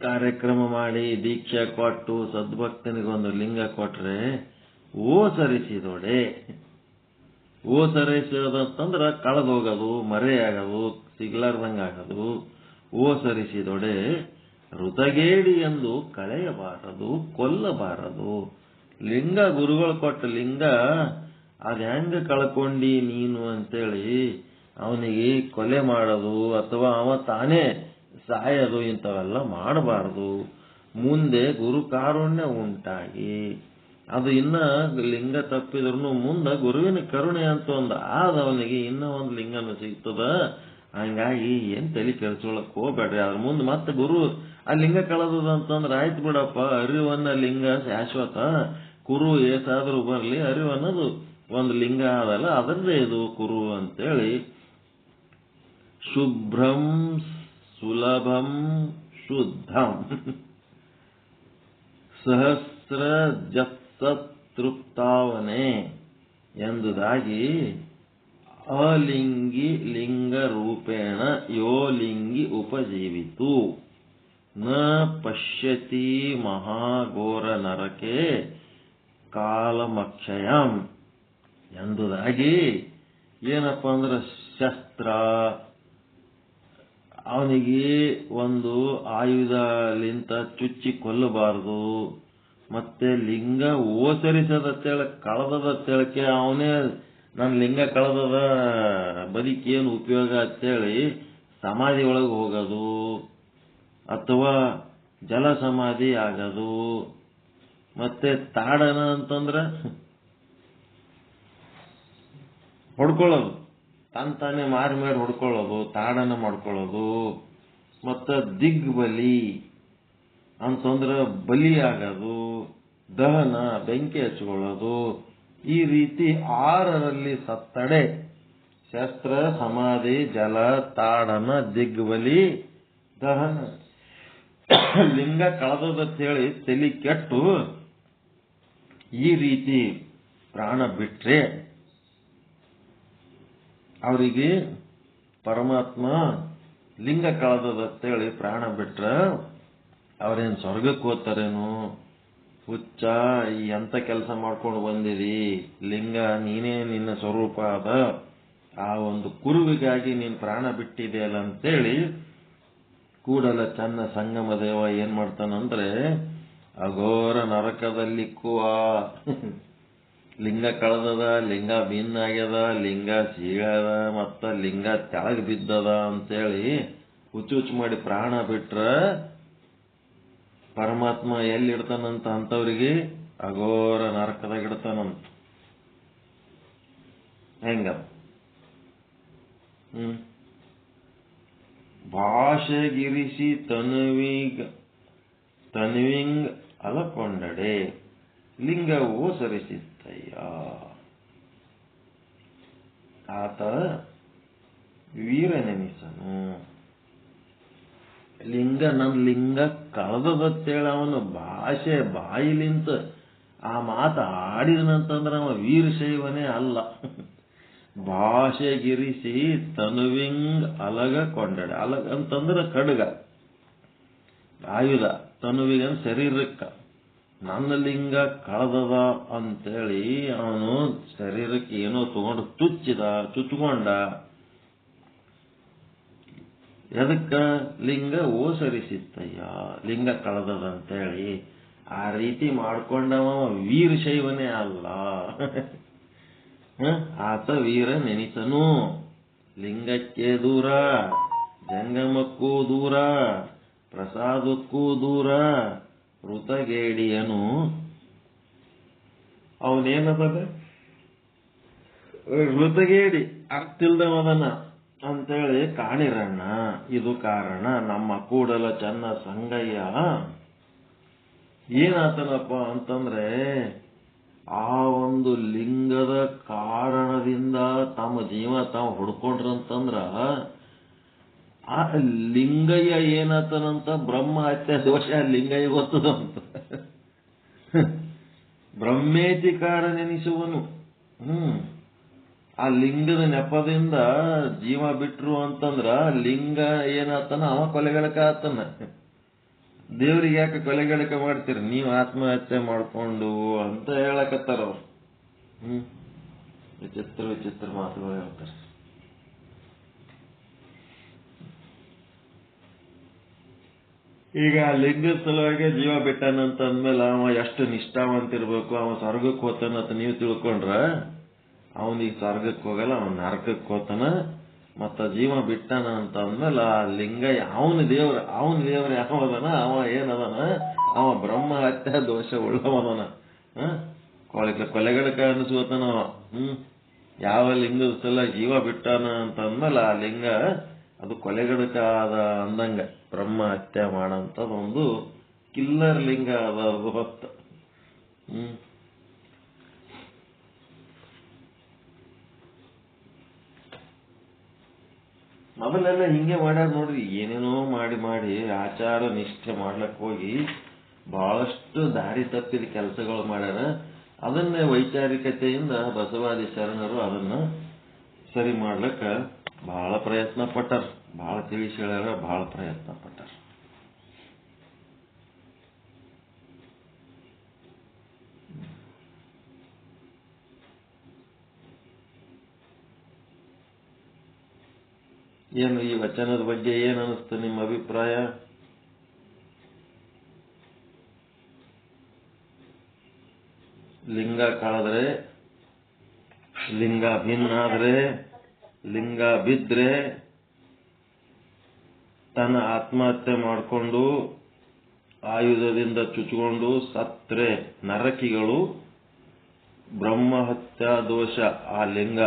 ಕಾರ್ಯಕ್ರಮ ಮಾಡಿ ದೀಕ್ಷೆ ಕೊಟ್ಟು ಸದ್ಭಕ್ತನಿಗೊಂದು ಲಿಂಗ ಕೊಟ್ರೆ ಓಸರಿಸಿದೊಡೆ. ಓಸರಿಸೋದಂತಂದ್ರ ಕಳೆದೋಗೋದು, ಮರೆಯಾಗೋದು, ಸಿಗ್ಲಾರ್ದಂಗಾಗೋದು. ಓಸರಿಸಿದೊಡೆ ಋತಗೇಡಿ ಎಂದು ಕಳೆಯಬಾರದು, ಕೊಲ್ಲಬಾರದು. ಲಿಂಗ ಗುರುಗಳು ಕೊಟ್ಟ ಲಿಂಗ ಅದ ಹೆಂಗ ಕಳ್ಕೊಂಡಿ ನೀನು ಅಂತೇಳಿ ಅವನಿಗೆ ಕೊಲೆ ಮಾಡೋದು ಅಥವಾ ಅವ ತಾನೇ ಸಾಯೋದು ಇಂಥವೆಲ್ಲ ಮಾಡಬಾರದು. ಮುಂದೆ ಗುರು ಕಾರುಣ್ಯ ಉಂಟಾಗಿ ಅದು ಇನ್ನ ಲಿಂಗ ತಪ್ಪಿದ್ರು ಮುಂದ ಗುರುವಿನ ಕರುಣೆ ಅಂತ ಒಂದು ಅವನಿಗೆ ಇನ್ನ ಒಂದು ಲಿಂಗನ ಸಿಗ್ತದ. ಹಂಗಾಗಿ ಏನ್ ತಲೆ ಕೆಡ್ಸ್ಕೊಳಕ್ ಹೋಗ್ಬೇಡ್ರಿ. ಅದ್ರ ಮುಂದೆ ಮತ್ತೆ ಗುರು ಆ ಲಿಂಗ ಕಳೆದದ ಅಂತಂದ್ರೆ ಆಯ್ತು ಬಿಡಪ್ಪ, ಅರಿವನ್ನ ಲಿಂಗ ಶಾಶ್ವತ, ಕುರು ಏಸಾದ್ರೂ ಬರ್ಲಿ, ಅರಿವನ್ನದು ಒಂದು ಲಿಂಗ ಅದಲ್ಲ, ಅದರದೇ ಇದು ಕುರು ಅಂತೇಳಿ ಶುಭ್ರಂ ಸುಲಭಂ ಶುದ್ಧಂ ಸಹಸ್ರ ಜತ್ಸತೃಪ್ತಾವನೆ ಎಂಬುದಾಗಿ ಅಲಿಂಗಿ ಲಿಂಗ ರೂಪೇಣ ಯೋ ಲಿಂಗಿ ಉಪಜೀವಿತು ನ ಪಶ್ಯತಿ ಮಹಾಘೋರ ನರಕೆ ಕಾಲಮಕ್ಷಯಂ ಎಂಬುದಾಗಿ ಏನಪ್ಪ ಅಂದ್ರೆ ಶಸ್ತ್ರ ಅವನಿಗೆ ಒಂದು ಆಯುಧಲಿಂತ ಚುಚ್ಚಿ ಕೊಲ್ಲಬಾರದು, ಮತ್ತೆ ಲಿಂಗ ಓಸರಿಸದತ್ತೇಳ ಕಳೆದದತ್ತೇಳಕ್ಕೆ ಅವನೇ ನನ್ನ ಲಿಂಗ ಕಳೆದದ ಬದುಕೇನು ಉಪಯೋಗ ಅಂತೇಳಿ ಸಮಾಧಿ ಒಳಗೆ ಹೋಗೋದು ಅಥವಾ ಜಲ ಸಮಾಧಿ ಆಗೋದು. ಮತ್ತೆ ತಾಡನ ಅಂತಂದ್ರ ಹೊಡ್ಕೊಳ್ಳೋದು, ತಾನೇ ಮಾರಿ ಮಾಡಿ ಹೊಡ್ಕೊಳ್ಳೋದು, ತಾಡನ ಮಾಡ್ಕೊಳ್ಳೋದು. ಮತ್ತ ದಿಗ್ಬಲಿ ಅಂತಂದ್ರ ಬಲಿ ಆಗೋದು, ದಹನ ಬೆಂಕಿ ಹಚ್ಕೊಳ್ಳೋದು. ಈ ರೀತಿ 6ರಲ್ಲಿ ಸತ್ತಡೆ ಶಸ್ತ್ರ, ಸಮಾಧಿ, ಜಲ, ತಾಡನ, ದಿಗ್ಬಲಿ, ದಹನ. ಲಿಂಗ ಕಳೆದದಂತೇಳಿ ತಲೆ ಕೆಟ್ಟು ಈ ರೀತಿ ಪ್ರಾಣ ಬಿಟ್ರೆ ಅವರಿಗೆ ಪರಮಾತ್ಮ ಲಿಂಗ ಕಳೆದದಂತೇಳಿ ಪ್ರಾಣ ಬಿಟ್ರ ಅವ್ರೇನು ಸ್ವರ್ಗಕ್ಕೆ ಹೋಗ್ತಾರೇನು? ಹುಚ್ಚ, ಎಂತ ಕೆಲಸ ಮಾಡ್ಕೊಂಡು ಬಂದಿರಿ, ಲಿಂಗ ನೀನೇ ನಿನ್ನ ಸ್ವರೂಪ ಅದ, ಆ ಒಂದು ಕುರುವಿಗಾಗಿ ನೀನ್ ಪ್ರಾಣ ಬಿಟ್ಟಿದೆಯಲ್ಲ ಅಂತೇಳಿ ಕೂಡಲ ಚನ್ನ ಸಂಗಮ ದೇವ ಏನ್ ಮಾಡ್ತಾನಂದ್ರೆ ಅಘೋರ ನರಕದಲ್ಲಿ ಲಿಂಗ ಕಳೆದದ, ಲಿಂಗ ಭಿನ್ನ ಆಗ್ಯದ, ಲಿಂಗ ಸೀಳದ, ಮತ್ತ ಲಿಂಗ ತೆಳಗ್ ಬಿದ್ದದ ಅಂತೇಳಿ ಹುಚ್ಚುಚ್ಚು ಮಾಡಿ ಪ್ರಾಣ ಬಿಟ್ರ ಪರಮಾತ್ಮ ಎಲ್ಲಿಡ್ತಾನಂತ ಅಂತವ್ರಿಗೆ ಅಘೋರ ನರಕದಾಗ ಇಡ್ತಾನಂತ. ಹೆಂಗ ಭಾಷೆಗಿರಿಸಿ ತನುವಿಂಗ್ ಅಲಕೊಂಡಡೆ ಲಿಂಗ ಓಸರಿಸಿತ್ತಯ್ಯ. ಆತ ವೀರನೆನಿಸನು. ನನ್ನ ಲಿಂಗ ಕಳೆದದತ್ತೇಳ ಅವನು ಭಾಷೆ ಬಾಯಿಲಿಂತ ಆ ಮಾತು ಆಡಿದನಂತಂದ್ರೆ ಅವ ವೀರಶೈವನೇ ಅಲ್ಲ. ಭಾಷೆಗಿರಿಸಿ ತನುವಿಂಗ್ ಅಲಗ ಕೊಂಡಡೆ. ಅಲಗ ಅಂತಂದ್ರೆ ಖಡ್ಗ, ಆಯುಧ. ತನುವಿಗೆ ಶರೀರಕ್ಕ ನನ್ನ ಲಿಂಗ ಕಳೆದದ ಅಂತೇಳಿ ಅವನು ಶರೀರಕ್ಕೆ ಏನೋ ತಗೊಂಡು ಚುಚ್ಕೊಂಡ. ಎದಕ್ಕ? ಲಿಂಗ ಓಸರಿಸಿತ್ತಯ್ಯ, ಲಿಂಗ ಕಳೆದದ ಅಂತೇಳಿ ಆ ರೀತಿ ಮಾಡ್ಕೊಂಡವ ವೀರಶೈವನೇ ಅಲ್ಲ. ಆತ ವೀರ ನೆನಿಸನು. ಲಿಂಗಕ್ಕೆ ದೂರ, ಜಂಗಮಕ್ಕೂ ದೂರ, ಪ್ರಸಾದಕ್ಕೂ ದೂರ, ಋತಗೇಡಿಯನು. ಅವನೇನದ? ಋತಗೇಡಿ, ಅರ್ಥಿಲ್ದವದನ ಅಂತೇಳಿ ಕಾಣಿರಣ್ಣ. ಇದು ಕಾರಣ ನಮ್ಮ ಕೂಡಲ ಚನ್ನ ಸಂಗಯ್ಯ ಏನಾತನಪ್ಪ ಅಂತಂದ್ರೆ ಆ ಒಂದು ಲಿಂಗದ ಕಾರಣದಿಂದ ತಮ್ಮ ಜೀವ ತಾವು ಹುಡ್ಕೊಂಡ್ರಂತಂದ್ರ ಆ ಲಿಂಗಯ್ಯ ಏನಾತನಂತ ಬ್ರಹ್ಮ ಹತ್ಯೆ ದೋಷ ಲಿಂಗಯ್ಯ ಗೊತ್ತದಂತ. ಬ್ರಹ್ಮೇತಿ ಕಾರನೆನಿಸುವನು. ಆ ಲಿಂಗದ ನೆಪದಿಂದ ಜೀವ ಬಿಟ್ರು ಅಂತಂದ್ರ ಲಿಂಗ ಏನಾತನ ಅವ ಕೊಲೆಗಳಕ ಆತನ. ದೇವ್ರಿಗೆ ಯಾಕೆ ಕೊಲೆಗಳಕ ಮಾಡ್ತೀರಿ ನೀವು ಆತ್ಮಹತ್ಯೆ ಮಾಡ್ಕೊಂಡು ಅಂತ ಹೇಳಕತ್ತಾರ ಅವ್ರು. ವಿಚಿತ್ರ ವಿಚಿತ್ರ ಮಾತುಗಳು ಹೇಳ್ತಾರೆ. ಈಗ ಲಿಂಗದ ಸಲುವಾಗಿ ಜೀವ ಬಿಟ್ಟಾನಂತ ಅಂದ್ಮೇಲೆ ಅವ ಎಷ್ಟು ನಿಷ್ಠಾವಂತಿರ್ಬೇಕು, ಅವ ಸ್ವರ್ಗಕ್ಕೆ ಹೋತಾನಂತ ನೀವು ತಿಳ್ಕೊಂಡ್ರ ಅವನಿಗೆ ಸ್ವರ್ಗಕ್ಕೆ ಹೋಗಲ್ಲ, ಅವನ್ ನರಕಕ್ಕೆ ಹೋತಾನ. ಮತ್ತ ಜೀವ ಬಿಟ್ಟಾನ ಅಂತ ಅಂದ್ಮೇಲೆ ಆ ಲಿಂಗ ಅವನ ದೇವ್ರ ಯಾವದನ, ಅವ ಏನದನ, ಅವ ಬ್ರಹ್ಮ ಹತ್ಯೆ ದೋಷ ಉಳ್ಳವದನ. ಕೊಲೆಗಡಕ ಅನಿಸುವತನವ. ಯಾವ ಲಿಂಗದ ಸಲ ಜೀವ ಬಿಟ್ಟಾನ ಅಂತ ಅಂದ್ಮೇಲೆ ಆ ಲಿಂಗ ಅದು ಕೊಲೆಗಡಕ ಆದ ಅಂದಂಗ ಬ್ರಹ್ಮ ಹತ್ಯೆ ಮಾಡಂತದೊಂದು ಕಿಲ್ಲರ್ ಲಿಂಗ ಅದ ಅದು ಹೊತ್ತ. ಮೊದಲೆಲ್ಲ ಹಿಂಗೆ ಮಾಡ್ಯಾರ ನೋಡ್ರಿ. ಏನೇನೋ ಮಾಡಿ ಮಾಡಿ ಆಚಾರ ನಿಷ್ಠೆ ಮಾಡ್ಲಕ್ ಹೋಗಿ ಬಹಳಷ್ಟು ದಾರಿ ತಪ್ಪಿದ ಕೆಲಸಗಳು ಮಾಡ್ಯಾರ. ಅದನ್ನೇ ವೈಚಾರಿಕತೆಯಿಂದ ಬಸವಾದಿ ಶರಣರು ಅದನ್ನ ಸರಿ ಮಾಡ್ಲಕ್ಕ ಬಹಳ ಪ್ರಯತ್ನ ಪಟ್ಟಾರ, ಬಹಳ ತಿಳಿಸಿ ಹೇಳ್ಯಾರ, ಬಹಳ ಪ್ರಯತ್ನ ಪಟ್ಟಾರ. ಏನು ಈ ವಚನದ ಬಗ್ಗೆ ಏನ್ ಅನಿಸ್ತು ನಿಮ್ಮ ಅಭಿಪ್ರಾಯ? ಲಿಂಗ ಕಳೆದ್ರೆ, ಲಿಂಗ ಭಿನ್ನಾದ್ರೆ, ಲಿಂಗ ಬಿದ್ರೆ, ತನ್ನ ಆತ್ಮಹತ್ಯೆ ಮಾಡಿಕೊಂಡು ಆಯುಧದಿಂದ ಚುಚ್ಚಿಕೊಂಡು ಸತ್ರೆ ನರಕಿಗಳು ಬ್ರಹ್ಮಹತ್ಯಾ ದೋಷ. ಆ ಲಿಂಗ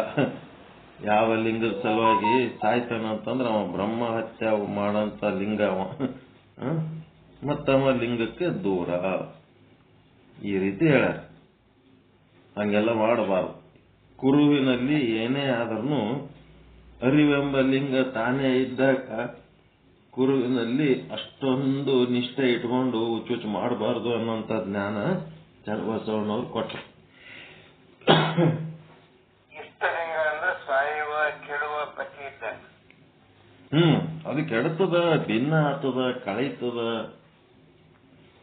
ಯಾವ ಲಿಂಗದ ಸಲುವಾಗಿ ಸಾಯ್ತಾನ ಅಂತಂದ್ರೆ ಅವ ಬ್ರಹ್ಮಹತ್ಯೆ ಮಾಡಂತ ಲಿಂಗ ಅವ. ಮತ್ತವ ಲಿಂಗಕ್ಕೆ ದೂರ. ಈ ರೀತಿ ಹೇಳ್ಯಾರ. ಹಂಗೆಲ್ಲ ಮಾಡಬಾರ್ದು. ಕುರುವಿನಲ್ಲಿ ಏನೇ ಆದ್ರೂ ಅರಿವೆಂಬ ಲಿಂಗ ತಾನೇ ಇದ್ದಾಗ ಕುರುವಿನಲ್ಲಿ ಅಷ್ಟೊಂದು ನಿಷ್ಠೆ ಇಟ್ಕೊಂಡು ಹುಚ್ಚುಚ್ಚು ಮಾಡಬಾರ್ದು ಅನ್ನೋಂಥ ಜ್ಞಾನ ಚನ್ನಬಸವಣ್ಣವ್ರು ಕೊಟ್ಟರು. ಇಷ್ಟಲಿಂಗ ಅಂದ್ರೆ ಸಾಯುವ ಕೆಡುವ ಪತಿ ಇದ್ದ. ಅದು ಕೆಡತದ, ಭಿನ್ನ ಆತದ, ಕಳೀತದ.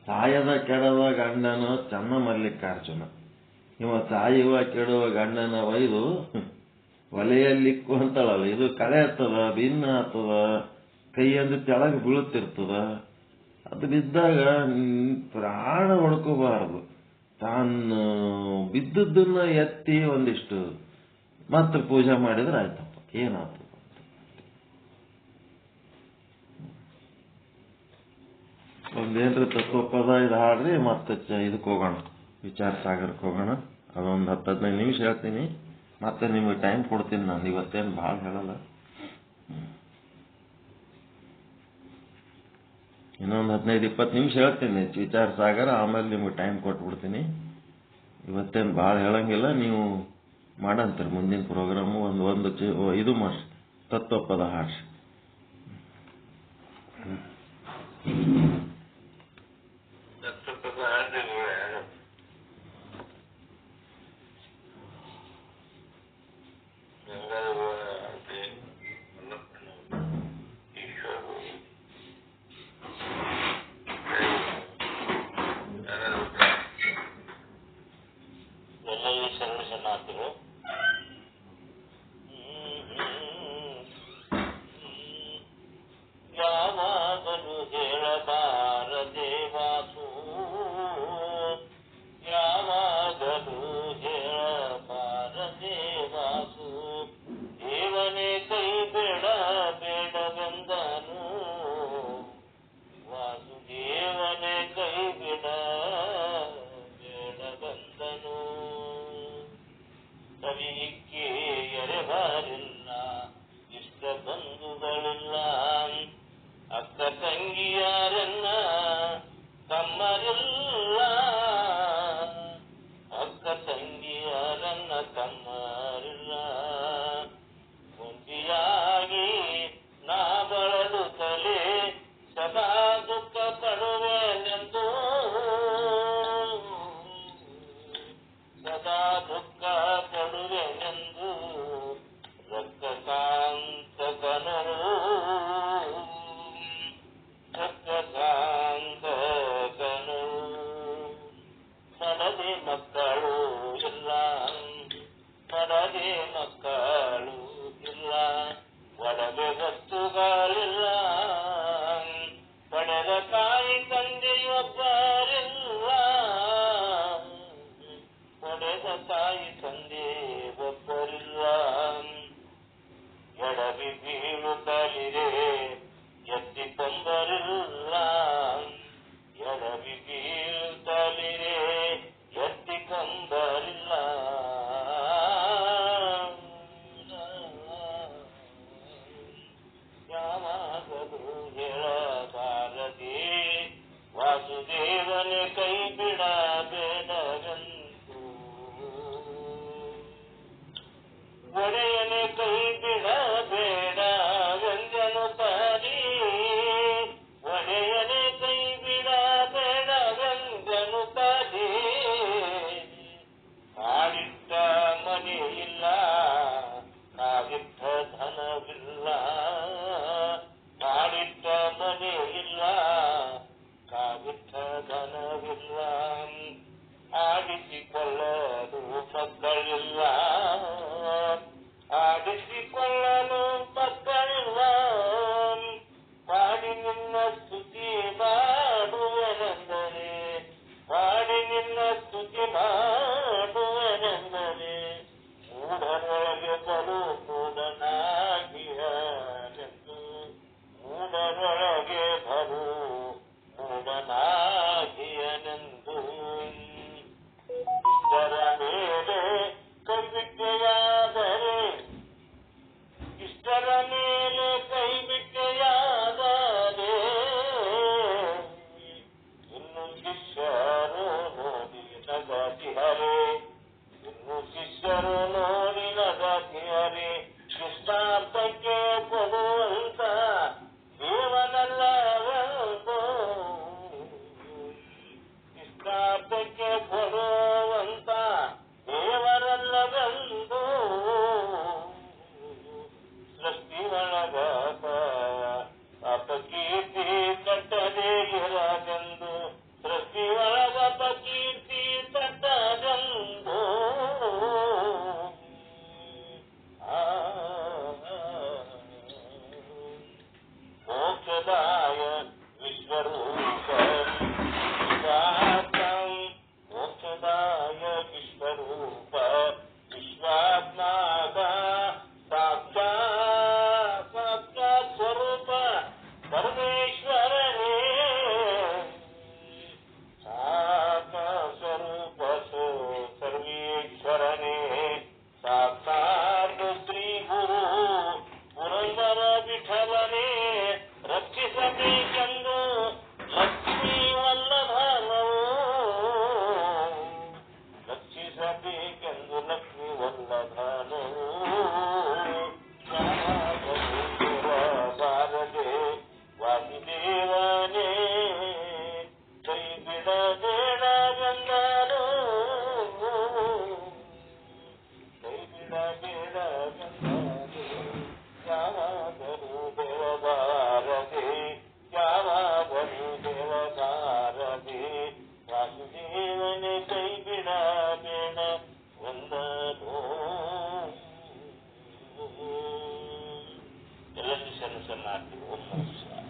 ಸಾಯದ ಕೆಡದ ಗಂಡನ ಚನ್ನ ಮಲ್ಲಿಕಾರ್ಜುನ. ಇವ ಸಾಯುವ ಕೆಡುವ ಗಂಡನ ಒಯ್ದು ಒಲೆಯಲ್ಲಿಕ್ಕು ಅಂತಾಳಲ್ಲ, ಇದು ಕಳೆ ಆಗ್ತದ, ಭಿನ್ನ ಆಗ್ತದ, ಕೈಯಂದು ತೆಳಗೆ ಬೀಳುತ್ತಿರ್ತದ. ಅದು ಬಿದ್ದಾಗ ಪ್ರಾಣ ಹೊಡ್ಕೋಬಾರದು. ತಾನು ಬಿದ್ದದ್ದನ್ನ ಎತ್ತಿ ಒಂದಿಷ್ಟು ಮತ್ತೆ ಪೂಜೆ ಮಾಡಿದ್ರೆ ಆಯ್ತಪ್ಪ, ಏನಾಗ್ತದ. ಒಂದೇನ್ರಿ ತತ್ವಪದ ಇದು ಹಾಡ್ರಿ, ಮತ್ತೆ ಇದಕ್ಕೆ ಹೋಗೋಣ, ವಿಚಾರ ಸಾಗರಕ್ಕೆ ಹೋಗೋಣ. ಅದೊಂದು 10-15 ನಿಮಿಷ ಹೇಳ್ತೀನಿ, ಮತ್ತೆ ನಿಮಗೆ ಟೈಮ್ ಕೊಡ್ತೀನಿ. ನಾನು ಇವತ್ತೇನು ಭಾಳ ಹೇಳಲ್ಲ, ಇನ್ನೊಂದು 15-20 ನಿಮಿಷ ಹೇಳ್ತೀನಿ ವಿಚಾರ ಸಾಗರ. ಆಮೇಲೆ ನಿಮಗೆ ಟೈಮ್ ಕೊಟ್ಬಿಡ್ತೀನಿ. ಇವತ್ತೇನು ಭಾಳ ಹೇಳಂಗಿಲ್ಲ, ನೀವು ಮಾಡಂತೀರಿ ಮುಂದಿನ ಪ್ರೋಗ್ರಾಮು. ಒಂದು ಇದು ಮಾಡ್ರಿ, ತತ್ವಪದ ಹಾಡ್ರಿ. ಶರಣಾರ್ಥಿಗಳು. ಯಾವಾಗಲೂ ಹೇಳಬಾರದೆ ವಾಸು, ಯಾವಾಗಲೂ ಹೇಳಬಾರದೆ ವಾಸು, ದೇವನೇ ಕೈ ಬೇಡ ಬೇಡವೆಂದನು, ವಾಸುದೇವನೇ ಕೈ ಬಿಡ ಬೇಡವೆಂದನು. ಸವಿಯಿಕ್ಕೆ ಎರೆಬಾರಿಲ್ಲ, ಇಷ್ಟ ಬಂಧುಗಳಿಲ್ಲ, ಅಕ್ಕ ತಂಗಿಯಾರನ್ನ ತಮ್ಮರಿಲ್ಲ, ಅಕ್ಕ ತಂಗಿಯಾರನ್ನ ತಮ್ಮರಿಲ್ಲ. ಒಂದಿಯಾಗಿ ನಾ ಬಳಲುತ್ತಲೇ ಸದಾ ದುಃಖ ಪಡುವೆನೆಂದು, ಸದಾ ದುಃಖ ಪಡುವೆನೆಂದು ರಕ್ತಕಾಂತಕನು, ರಕ್ತಕಾಂತಕನು. ಮಡದೆ ಮಕ್ಕಳು ಇಲ್ಲ, ಮಡದೆ ಮಕ್ಕಳು ಇಲ್ಲ, ಒಡವೆ ವಸ್ತುಗಳಿಲ್ಲ, ಪಡೆದ ತಾಯಿ ತಂದೆಯೊಬ್ಬರಿಲ್ಲ, ಪಡೆದ ತಾಯಿ ತಂದೆ ಒಬ್ಬರಿಲ್ಲ. ಎಡವಿ ಬೀಳುತ್ತಲಿರೆ ಎತ್ತಿಕೊಂಬರಿಲ್ಲ, ಎಡವಿ ಬೀಳುತ್ತಲಿರೆ ಎತ್ತಿಕೊಂಬರಿಲ್ಲ. ಒಡೆಯನೆ ಕೈ ಬಿಡಬೇಡ ಗಂಗನು ತಾರಿ ಒಡೆಯನೆ ಕೈ ಬಿಡಬೇಡ ಗಂಗನು ತಾರಿ ಮಾಡಿಟ್ಟ ಮನೆ ಇಲ್ಲ ಕಾದಿಟ್ಟ ಧನವಿಲ್ಲ ಮಾಡಿಟ್ಟ ಮನೆ ಇಲ್ಲ ಕಾದಿಟ್ಟ ಧನವಿಲ್ಲ ಆಡಿಸಿಕೊಳ್ಳಲು ಮಕ್ಕಳಿಲ್ಲ ಆಡಿಸಿಕೊಳ್ಳಲು ಮಕ್ಕಳಿಲ್ಲ ಮಾಡಿ ನಿನ್ನ ಸ್ತುತಿ ಮಾಡುವನೆಂದರೆ ಮಾಡಿ ನಿನ್ನ ಸ್ತುತಿ ಮಾಡುವನೆಂದರೆ ಮೂಢರೊಳಗೆ ಬರು ಮೂಢನಾಗಿಯನೆಂದು ಮೂಢರೊಳಗೆ ಬರು ಮೂಢನಾಗಿಯನೆಂದು ಇಷ್ಟರ ಮೇಲೆ ಕೈಬಿಟ್ಟೆಯಾದರೆ ಇಷ್ಟರ ಮೇಲೆ ಕೈಬಿಟ್ಟೆಯಾದರೆ ಇನ್ನು ಶಿಷ್ಯರು ನೋಡಿ ನಗತಿಹರೆ ಇನ್ನು ಶಿಷ್ಯರು ನೋಡಿ ನಗತಿಹರೆ ಕೃಷ್ಣಾರ್ಥಕ್ಕೆ ಕೊಡುವಂತ ದೇವನಲ್ಲವೆಂದು ಕೃಷ್ಣಾರ್ಥಕ್ಕೆ ಕೊಡುವಂತ ದೇವರಲ್ಲವೆಂದು ಸೃಷ್ಟಿ ಒಳಗ ಅಪಕೀರ್ತಿ ಕಟ್ಟದೇ ಇರದೆಂದು ಸೃಷ್ಟಿ ಒಳಗ ಅಪಕೀರ್ತಿ ಕಟ್ಟದೆಂದು ಮೋಕ್ಷದಾಯ ವಿಶ್ವರೂಪ ಮೋಕ್ಷದಾಯ ವಿಶ್ವರೂಪ ವಿಶ್ವಾತ್ಮಾಗ ಸಾಕ್ಷಾತ್ ಸ್ವರೂಪ ಪರಮೇಶ್ವರನೇ ಸಾಕ್ಷಾತ್ ಸ್ವರೂಪ ಸರ್ವೇಶ್ವರನೇ ಸಾಕ್ಷಾತ್ ಶ್ರೀ ಗುರು ಪುರಂದರ ವಿಠಲನೇ ರಕ್ಷಿಸಬೇಕೆಂದು ಲಕ್ಷ್ಮೀ ವಲ್ಲಭನೋ ರಕ್ಷಿಸಬೇಕೆಂದು ಲಕ್ಷ್ಮೀ ವಲ್ಲಭನೋ ಬಾರದೆ ವಾಸುದೇವನೇ ಕೈ ಬಿಡಬೇಡ ಗಂಗನೋ ಕೈ ಬಿಡಬೇಡ ಗಂಗನೋ ಯಾವಾಗಲೂ ದೇವಬಾರದೆ ಯಾವಾಗಲೂ ದೇವಬಾರದೆ ವಾಸುದೇವನೇ ಕೈ ಬಿಡಬೇಡ ವಂದನೋ ಎಲ್ಲ ಶಿಷ್ಯನು ಸನ್ನಾರ್ಥಿ ಓಂ ನಮಃ ಶಿವಾಯ.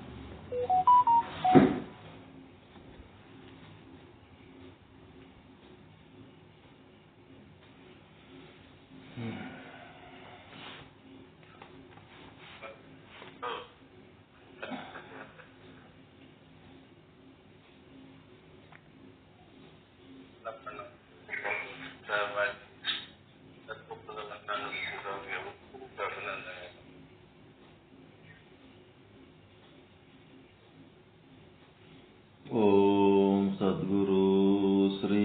ಓಂ ಸದ್ಗುರು ಶ್ರೀ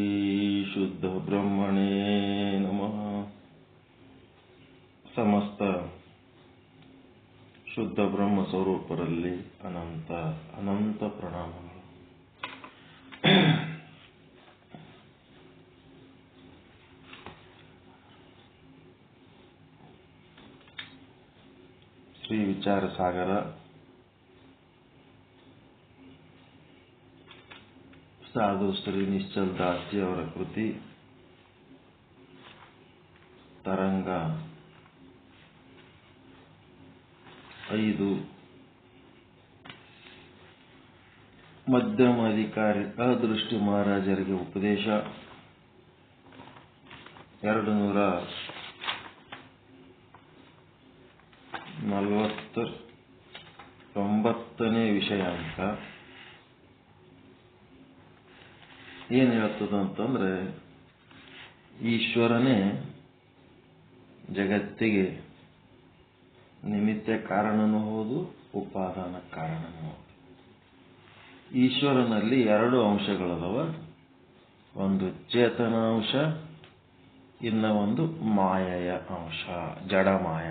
ಶುದ್ಧ ಬ್ರಹ್ಮಣೇ ನಮಃ. ಸಮಸ್ತ ಶುದ್ಧ ಬ್ರಹ್ಮ ಸ್ವರೂಪರಲ್ಲಿ ಅನಂತ ಅನಂತ ಪ್ರಣಾಮಗಳು. ಶ್ರೀ ವಿಚಾರ ಸಾಗರ ಸಾಧು ಶ್ರೀ ನಿಶ್ಚಲ್ ದಾಸಿ ಅವರ ಕೃತಿ ತರಂಗ 5 ಮಧ್ಯಮ ಅಧಿಕಾರಿ ಅದೃಷ್ಟಿ ಮಹಾರಾಜರಿಗೆ ಉಪದೇಶ 249ನೇ ವಿಷಯಾಂಕ ಏನ್ ಹೇಳ್ತದಂತಂದ್ರೆ ಈಶ್ವರನೇ ಜಗತ್ತಿಗೆ ನಿಮಿತ್ತ ಕಾರಣನೂ ಹೌದು, ಉಪಾದಾನ ಕಾರಣನೂ ಹೌದು. ಈಶ್ವರನಲ್ಲಿ 2 ಅಂಶಗಳದವ, ಒಂದು ಚೇತನಾಂಶ, ಇನ್ನ ಒಂದು ಮಾಯೆಯ ಅಂಶ, ಜಡಮಾಯ.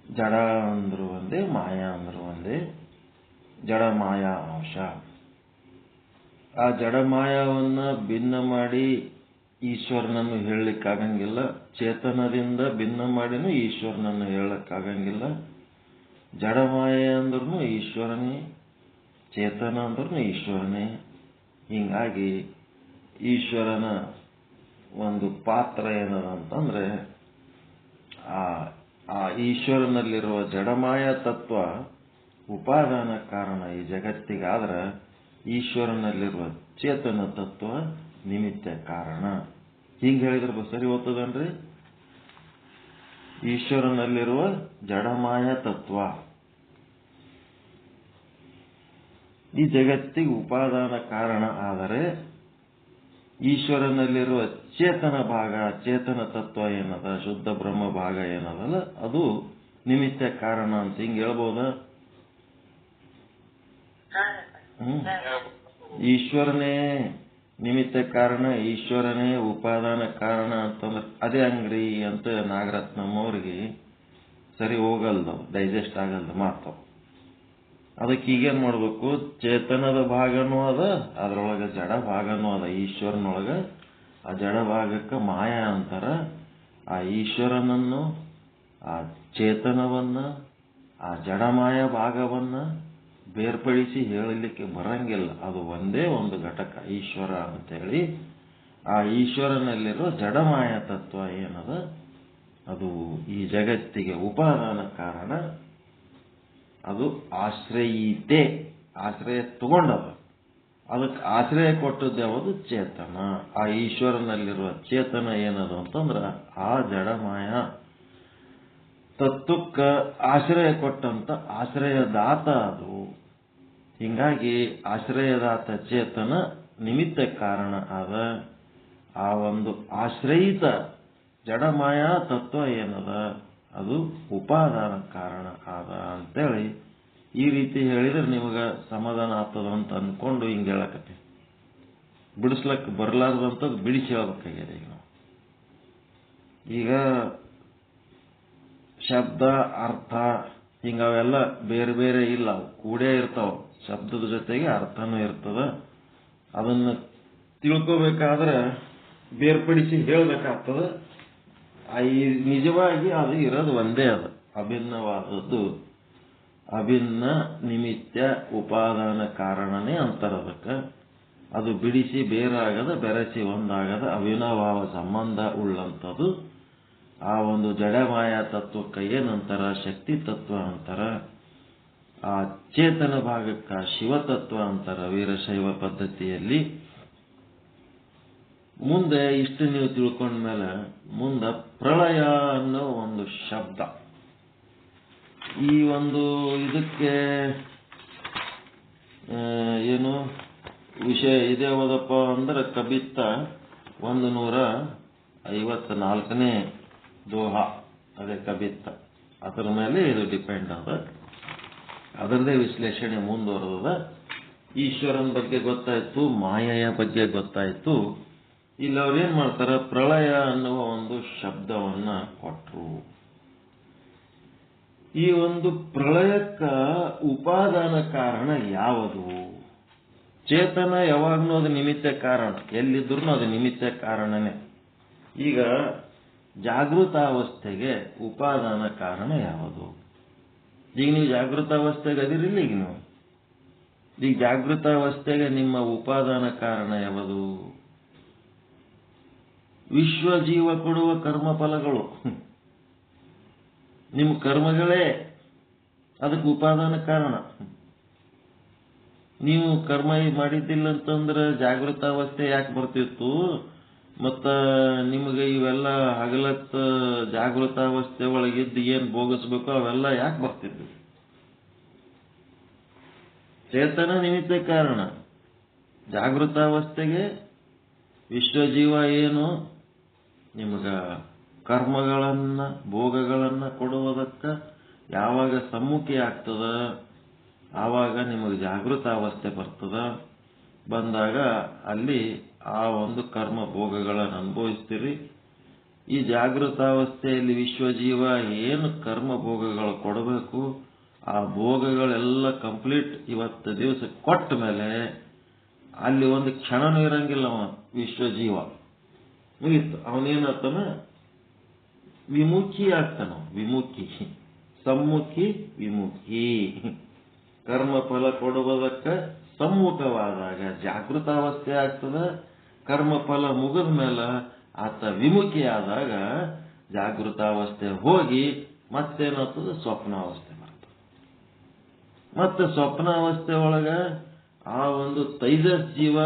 ಜಡ ಅಂದ್ರು ಒಂದೇ, ಮಾಯ ಅಂದ್ರು ಒಂದೇ. ಜಡಮಾಯ ಅಂಶ. ಆ ಜಡಮಾಯವನ್ನ ಭಿನ್ನ ಮಾಡಿ ಈಶ್ವರನನ್ನು ಹೇಳಲಿಕ್ಕಾಗಂಗಿಲ್ಲ. ಚೇತನದಿಂದ ಭಿನ್ನ ಮಾಡಿನೂ ಈಶ್ವರನನ್ನು ಹೇಳಕ್ಕಾಗಂಗಿಲ್ಲ. ಜಡಮಾಯ ಅಂದ್ರೂ ಈಶ್ವರನೇ, ಚೇತನ ಅಂದ್ರೂ ಈಶ್ವರನೇ. ಹಿಂಗಾಗಿ ಈಶ್ವರನ ಒಂದು ಪಾತ್ರ ಏನದಂತಂದ್ರೆ, ಆ ಈಶ್ವರನಲ್ಲಿರುವ ಜಡಮಾಯ ತತ್ವ ಉಪಾದಾನ ಕಾರಣ ಈ ಜಗತ್ತಿಗಾದ್ರೆ, ಈಶ್ವರನಲ್ಲಿರುವ ಚೇತನ ತತ್ವ ನಿಮಿತ್ತ ಕಾರಣ. ಹಿಂಗೆ ಹೇಳಿದ್ರೆ ಸರಿ ಹೋಗ್ತದನ್ರಿ? ಈಶ್ವರನಲ್ಲಿರುವ ಜಡಮಾಯ ತತ್ವ ಈ ಜಗತ್ತಿಗೆ ಉಪಾದಾನ ಕಾರಣ ಆದರೆ, ಈಶ್ವರನಲ್ಲಿರುವ ಚೇತನ ಭಾಗ, ಚೇತನ ತತ್ವ ಏನದ, ಶುದ್ಧ ಬ್ರಹ್ಮ ಭಾಗ ಏನದಲ್ಲ, ಅದು ನಿಮಿತ್ತ ಕಾರಣ ಅಂತ ಹಿಂಗೆ ಹೇಳ್ಬೋದ? ಈಶ್ವರನೇ ನಿಮಿತ್ತ ಕಾರಣ, ಈಶ್ವರನೇ ಉಪಾದಾನ ಕಾರಣ ಅಂತಂದ್ರೆ ಅದೇ ಅಂಗ್ರಿ ಅಂತ ನಾಗರತ್ನಮ್ಮವ್ರಿಗೆ ಸರಿ ಹೋಗಲ್ದು, ಡೈಜೆಸ್ಟ್ ಆಗಲ್ದು ಮಾತು. ಅದಕ್ಕೆ ಈಗೇನ್ ಮಾಡ್ಬೇಕು? ಚೇತನದ ಭಾಗನೂ ಅದ, ಅದ್ರೊಳಗೆ ಜಡ ಭಾಗನೂ ಅದ. ಈಶ್ವರನೊಳಗ ಆ ಜಡ ಭಾಗಕ್ಕೆ ಮಾಯ ಅಂತಾರ. ಆ ಈಶ್ವರನನ್ನು, ಆ ಚೇತನವನ್ನ, ಆ ಜಡಮಾಯ ಭಾಗವನ್ನ ಬೇರ್ಪಡಿಸಿ ಹೇಳಲಿಕ್ಕೆ ಬರಂಗಿಲ್ಲ. ಅದು ಒಂದೇ ಒಂದು ಘಟಕ ಈಶ್ವರ ಅಂತೇಳಿ. ಆ ಈಶ್ವರನಲ್ಲಿರೋ ಜಡಮಾಯ ತತ್ವ ಏನದ, ಅದು ಈ ಜಗತ್ತಿಗೆ ಉಪಾದಾನ ಕಾರಣ. ಅದು ಆಶ್ರಯೀತೆ, ಆಶ್ರಯ ತಗೊಂಡದ. ಅದಕ್ಕೆ ಆಶ್ರಯ ಕೊಟ್ಟದ್ದು ಯಾವುದು? ಚೇತನ. ಆ ಈಶ್ವರನಲ್ಲಿರುವ ಚೇತನ ಏನದು ಅಂತಂದ್ರ ಆ ಜಡಮಾಯ ತತ್ವಕ್ಕ ಆಶ್ರಯ ಕೊಟ್ಟಂತ ಆಶ್ರಯದಾತ ಅದು. ಹಿಂಗಾಗಿ ಆಶ್ರಯದಾತ ಚೇತನ ನಿಮಿತ್ತ ಕಾರಣ ಆದ. ಆ ಒಂದು ಆಶ್ರಯಿತ ಜಡಮಾಯ ತತ್ವ ಏನದ, ಅದು ಉಪಾದಾನ ಕಾರಣ ಆದ ಅಂತೇಳಿ ಈ ರೀತಿ ಹೇಳಿದ್ರೆ ನಿಮಗ ಸಮಾಧಾನ ಆಗ್ತದ ಅಂತ ಅನ್ಕೊಂಡು ಹಿಂಗೆ ಹೇಳಕತ್ತಿ. ಬಿಡಿಸ್ಲಕ್ ಬರ್ಲಾರ್ದಂಥದ್ದು ಬಿಡಿಸಿ ಹೇಳ್ಬೇಕಾಗ್ಯದ. ಈಗ ಶಬ್ದ, ಅರ್ಥ ಹಿಂಗವೆಲ್ಲ ಬೇರೆ ಬೇರೆ ಇಲ್ಲ, ಅವು ಕೂಡೇ ಇರ್ತಾವ. ಶಬ್ದದ ಜೊತೆಗೆ ಅರ್ಥನೂ ಇರ್ತದ. ಅದನ್ನು ತಿಳ್ಕೋಬೇಕಾದ್ರೆ ಬೇರ್ಪಡಿಸಿ ಹೇಳ್ಬೇಕಾಗ್ತದ. ನಿಜವಾಗಿ ಅದು ಇರೋದು ಒಂದೇ, ಅದು ಅಭಿನ್ನವಾದದ್ದು. ಅಭಿನ್ನ ನಿಮಿತ್ತ ಉಪಾದಾನ ಕಾರಣನೇ ಅಂತಾರ ಅದಕ್ಕೆ. ಅದು ಬಿಡಿಸಿ ಬೇರಾಗದ, ಬೆರೆಸಿ ಒಂದಾಗದ ಅವಿನಾಭಾವ ಸಂಬಂಧ ಉಳ್ಳಂಥದ್ದು. ಆ ಒಂದು ಜಡಮಾಯ ತತ್ವಕ್ಕೆ ಏನಂತಾರ? ಶಕ್ತಿ ತತ್ವ ಅಂತಾರ. ಆ ಚೇತನ ಭಾಗಕ್ಕೆ ಶಿವತತ್ವ ಅಂತಾರ ವೀರಶೈವ ಪದ್ಧತಿಯಲ್ಲಿ. ಮುಂದೆ ಇಷ್ಟು ನೀವು ತಿಳ್ಕೊಂಡ್ಮೇಲೆ ಮುಂದೆ ಪ್ರಳಯ ಅನ್ನೋ ಒಂದು ಶಬ್ದ, ಈ ಒಂದು ಇದಕ್ಕೆ ಏನು ವಿಷಯ ಇದೆ ಹೋದಪ್ಪ ಅಂದ್ರೆ ಕಬಿತ್ತ 154ನೇ ದೋಹ, ಅದೇ ಕಬಿತ್ತ. ಅದರ ಮೇಲೆ ಇದು ಡಿಪೆಂಡ್ ಅದ. ಅದರದೇ ವಿಶ್ಲೇಷಣೆ ಮುಂದುವರೆದ. ಈಶ್ವರನ ಬಗ್ಗೆ ಗೊತ್ತಾಯ್ತು, ಮಾಯೆಯ ಬಗ್ಗೆ ಗೊತ್ತಾಯ್ತು. ಇಲ್ಲಿ ಅವ್ರೇನ್ ಮಾಡ್ತಾರ? ಪ್ರಳಯ ಅನ್ನುವ ಒಂದು ಶಬ್ದವನ್ನ ಕೊಟ್ರು. ಈ ಒಂದು ಪ್ರಳಯಕ್ಕ ಉಪಾದಾನ ಕಾರಣ ಯಾವುದು? ಚೇತನ ಯಾವಾಗ್ಲೂ ಅದು ನಿಮಿತ್ತ ಕಾರಣ, ಎಲ್ಲಿದ್ರು ಅದು ನಿಮಿತ್ತ ಕಾರಣನೇ. ಈಗ ಜಾಗೃತಾವಸ್ಥೆಗೆ ಉಪಾದಾನ ಕಾರಣ ಯಾವುದು? ಈಗ ನೀವು ಜಾಗೃತಾವಸ್ಥೆಗೆ ಅದಿರಿಲ್ಲ. ಈಗ ಜಾಗೃತಾವಸ್ಥೆಗೆ ನಿಮ್ಮ ಉಪಾದಾನ ಕಾರಣ ಯಾವುದು? ವಿಶ್ವಜೀವ ಕೊಡುವ ಕರ್ಮ ಫಲಗಳು, ನಿಮ್ಮ ಕರ್ಮಗಳೇ ಅದಕ್ಕೆ ಉಪಾದಾನ ಕಾರಣ. ನೀವು ಕರ್ಮ ಮಾಡಿದ್ದಿಲ್ಲ ಅಂತಂದ್ರೆ ಜಾಗೃತಾವಸ್ಥೆ ಯಾಕೆ ಬರ್ತಿತ್ತು? ಮತ್ತ ನಿಮಗೆ ಇವೆಲ್ಲ ಹಗಲತ್ತ ಜಾಗೃತಾವಸ್ಥೆ ಒಳಗಿದ್ದು ಏನ್ ಭೋಗಿಸ್ಬೇಕು ಅವೆಲ್ಲ ಯಾಕೆ ಬರ್ತಿದ್ವು? ಚೇತನ ನಿಮಿತ್ತ ಕಾರಣ. ಜಾಗೃತಾವಸ್ಥೆಗೆ ವಿಶ್ವಜೀವ ಏನು ನಿಮಗ ಕರ್ಮಗಳನ್ನ, ಭೋಗಗಳನ್ನ ಕೊಡುವುದಕ್ಕ ಯಾವಾಗ ಸಮ್ಮುಖಿ ಆಗ್ತದ ಆವಾಗ ನಿಮಗೆ ಜಾಗೃತಾವಸ್ಥೆ ಬರ್ತದ. ಬಂದಾಗ ಅಲ್ಲಿ ಆ ಒಂದು ಕರ್ಮ ಭೋಗಗಳನ್ನು ಅನುಭವಿಸ್ತೀರಿ. ಈ ಜಾಗೃತಾವಸ್ಥೆಯಲ್ಲಿ ವಿಶ್ವಜೀವ ಏನು ಕರ್ಮ ಭೋಗಗಳು ಕೊಡಬೇಕು ಆ ಭೋಗಗಳೆಲ್ಲ ಕಂಪ್ಲೀಟ್ ಇವತ್ತು ದಿವಸ ಕೊಟ್ಟ ಮೇಲೆ ಅಲ್ಲಿ ಒಂದು ಕ್ಷಣನೂ ಇರಂಗಿಲ್ಲ. ಅವ ವಿಶ್ವಜೀವ ಮುಗಿತು, ಅವನೇನಾಗ್ತಾನ ವಿಮುಖಿ ಆಗ್ತಾನ. ವಿಮುಖಿ, ಸಮ್ಮುಖಿ, ವಿಮುಖಿ. ಕರ್ಮಫಲ ಕೊಡುವುದಕ್ಕೆ ಸಮ್ಮುಖವಾದಾಗ ಜಾಗೃತಾವಸ್ಥೆ ಆಗ್ತದ. ಕರ್ಮಫಲ ಮುಗಿದ ಮೇಲೆ ಆತ ವಿಮುಖಿ ಆದಾಗ ಜಾಗೃತಾವಸ್ಥೆ ಹೋಗಿ ಮತ್ತೇನಾಗ್ತದೆ, ಸ್ವಪ್ನಾವಸ್ಥೆ ಬರ್ತದೆ. ಮತ್ತೆ ಸ್ವಪ್ನಾವಸ್ಥೆ ಒಳಗ ಆ ಒಂದು ತೈಜಸ್ ಜೀವ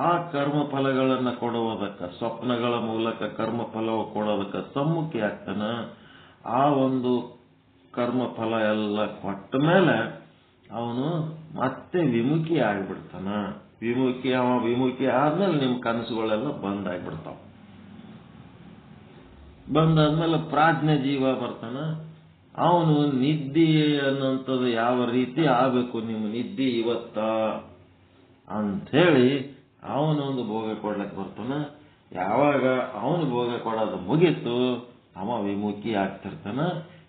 ಆ ಕರ್ಮಫಲಗಳನ್ನು ಕೊಡುವುದಕ್ಕೆ, ಸ್ವಪ್ನಗಳ ಮೂಲಕ ಕರ್ಮಫಲ ಕೊಡೋದಕ್ಕೆ ಸಮ್ಮುಖಿ ಆಗ್ತಾನ. ಆ ಒಂದು ಕರ್ಮಫಲ ಎಲ್ಲ ಕೊಟ್ಟ ಮೇಲೆ ಅವನು ಮತ್ತೆ ವಿಮುಖಿ ಆಗಿಬಿಡ್ತಾನ. ವಿಮುಖಿ ಆದ್ಮೇಲೆ ನಿಮ್ಮ ಕನಸುಗಳೆಲ್ಲ ಬಂದಾಗ್ಬಿಡ್ತಾವ. ಬಂದಾದ್ಮೇಲೆ ಪ್ರಾಜ್ಞೆ ಜೀವ ಬರ್ತಾನ. ಅವನು ನಿದ್ದೆ ಅನ್ನೋಂಥದ್ದು ಯಾವ ರೀತಿ ಆಗಬೇಕು ನಿಮ್ಮ ನಿದ್ದೆ ಇವತ್ತ ಅಂಥೇಳಿ ಅವನೊಂದು ಭೋಗ ಕೊಡ್ಲಿಕ್ಕೆ ಬರ್ತಾನ. ಯಾವಾಗ ಅವನು ಭೋಗ ಕೊಡೋದು ಮುಗೀತು ಅವ ವಿಮುಖಿ ಆಗ್ತಿರ್ತಾನ.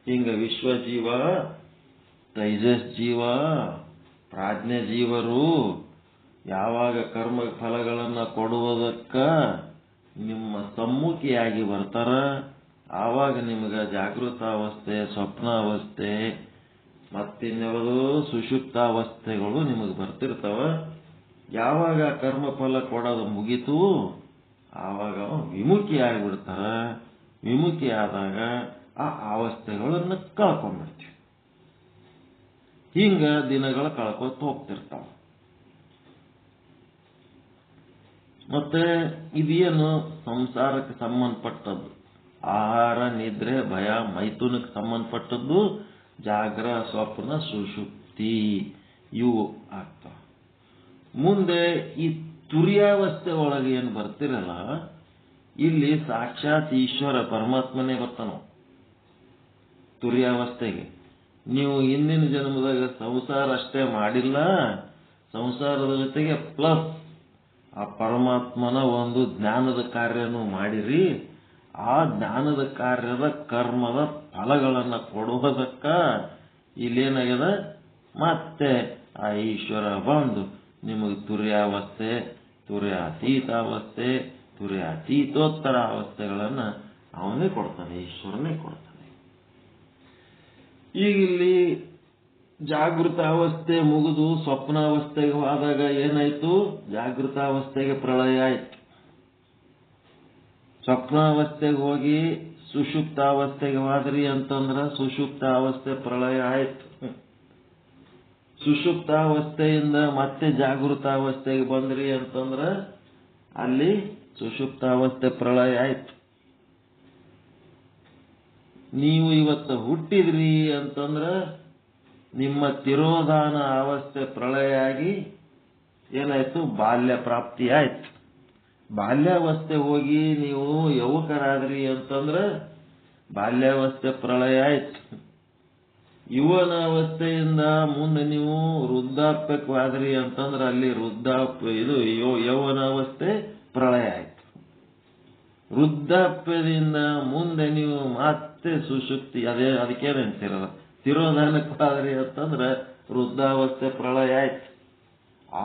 ಹಿಂಗ ವಿಶ್ವಜೀವ, ತೈಜಸ್ ಜೀವ, ಪ್ರಾಜ್ಞೆ ಜೀವರು ಯಾವಾಗ ಕರ್ಮ ಫಲಗಳನ್ನು ಕೊಡುವುದಕ್ಕ ನಿಮ್ಮ ಸಮ್ಮುಖಿಯಾಗಿ ಬರ್ತಾರ ಆವಾಗ ನಿಮಗೆ ಜಾಗೃತಾವಸ್ಥೆ, ಸ್ವಪ್ನಾವಸ್ಥೆ ಮತ್ತಿನ್ಯಾವುದೋ ಸುಷುಪ್ತಾವಸ್ಥೆಗಳು ನಿಮಗೆ ಬರ್ತಿರ್ತಾವ. ಯಾವಾಗ ಕರ್ಮಫಲ ಕೊಡೋದು ಮುಗೀತು ಆವಾಗ ವಿಮುಖಿ ಆಗಿಬಿಡ್ತಾರ. ವಿಮುಖಿ ಆದಾಗ ಆ ಅವಸ್ಥೆಗಳನ್ನು ಕಳ್ಕೊಂಡ್ಬಿಡ್ತೀವಿ. ಹಿಂಗ ದಿನಗಳು ಕಳ್ಕೊತ ಹೋಗ್ತಿರ್ತಾವ. ಮತ್ತೆ ಇದೇನು ಸಂಸಾರಕ್ಕೆ ಸಂಬಂಧಪಟ್ಟದ್ದು. ಆಹಾರ, ನಿದ್ರೆ, ಭಯ, ಮೈಥುನಕ್ಕೆ ಸಂಬಂಧಪಟ್ಟದ್ದು ಜಾಗ್ರ, ಸ್ವಪ್ನ, ಸುಷುಪ್ತಿ ಇವು ಆಗ್ತಾವ. ಮುಂದೆ ಈ ತುರ್ಯಾವಸ್ಥೆ ಒಳಗೆ ಏನು ಬರ್ತಿರಲ್ಲ, ಇಲ್ಲಿ ಸಾಕ್ಷಾತ್ ಈಶ್ವರ ಪರಮಾತ್ಮನೇ ಬರ್ತಾನ ತುರ್ಯಾವಸ್ಥೆಗೆ. ನೀವು ಹಿಂದಿನ ಜನ್ಮದಾಗ ಸಂಸಾರ ಅಷ್ಟೇ ಮಾಡಿಲ್ಲ, ಸಂಸಾರದ ಜೊತೆಗೆ ಪ್ಲಸ್ ಆ ಪರಮಾತ್ಮನ ಒಂದು ಜ್ಞಾನದ ಕಾರ್ಯನೂ ಮಾಡಿರಿ. ಆ ಜ್ಞಾನದ ಕಾರ್ಯದ ಕರ್ಮದ ಫಲಗಳನ್ನು ಕೊಡುವುದಕ್ಕ ಇಲ್ಲೇನಾಗ್ಯದ, ಮತ್ತೆ ಆ ಈಶ್ವರ ಬಂದು ನಿಮಗೆ ತುರ್ಯಾವಸ್ಥೆ, ತುರ್ಯಾತೀತಾವಸ್ಥೆ, ತುರ್ಯಾತೀತೋತ್ತರ ಅವಸ್ಥೆಗಳನ್ನು ಅವನೇ ಕೊಡ್ತಾನೆ, ಈಶ್ವರನೇ ಕೊಡ್ತಾನೆ. ಈಗ ಇಲ್ಲಿ ಜಾಗೃತಾವಸ್ಥೆ ಮುಗಿದು ಸ್ವಪ್ನಾವಸ್ಥೆಗೆ ಹೋದಾಗ ಏನಾಯ್ತು, ಜಾಗೃತಾವಸ್ಥೆಗೆ ಪ್ರಳಯ ಆಯ್ತು. ಸ್ವಪ್ನಾವಸ್ಥೆಗೆ ಹೋಗಿ ಸುಷುಪ್ತಾವಸ್ಥೆಗೆ ಹೋದ್ರಿ ಅಂತಂದ್ರ ಸುಷುಪ್ತಾವಸ್ಥೆ ಪ್ರಳಯ ಆಯ್ತು. ಸುಷುಪ್ತಾವಸ್ಥೆಯಿಂದ ಮತ್ತೆ ಜಾಗೃತಾವಸ್ಥೆಗೆ ಬಂದ್ರಿ ಅಂತಂದ್ರ ಅಲ್ಲಿ ಸುಷುಪ್ತಾವಸ್ಥೆ ಪ್ರಳಯ ಆಯ್ತು. ನೀವು ಇವತ್ತು ಹುಟ್ಟಿದ್ರಿ ಅಂತಂದ್ರ ನಿಮ್ಮ ತಿರೋಧಾನ ಅವಸ್ಥೆ ಪ್ರಳಯ ಆಗಿ ಏನಾಯ್ತು, ಬಾಲ್ಯ ಪ್ರಾಪ್ತಿ ಆಯ್ತು. ಬಾಲ್ಯಾವಸ್ಥೆ ಹೋಗಿ ನೀವು ಯುವಕರಾದ್ರಿ ಅಂತಂದ್ರ ಬಾಲ್ಯಾವಸ್ಥೆ ಪ್ರಳಯ ಆಯ್ತು. ಯುವನಾವಸ್ಥೆಯಿಂದ ಮುಂದೆ ನೀವು ವೃದ್ಧಾಪ್ಯಕ್ಕಾದ್ರಿ ಅಂತಂದ್ರೆ ಅಲ್ಲಿ ಇದು ಯೌವನಾವಸ್ಥೆ ಪ್ರಳಯ ಆಯ್ತು. ವೃದ್ಧಾಪ್ಯದಿಂದ ಮುಂದೆ ನೀವು ಮತ್ತೆ ಸುಷುಪ್ತಿ, ಅದಕ್ಕೇನು ಅಂತಿರಲ್ಲ, ತಿರೋಧಾನಕ್ಕಾದ್ರಿ ಅಂತಂದ್ರೆ ವೃದ್ಧಾವಸ್ಥೆ ಪ್ರಳಯ ಆಯ್ತು.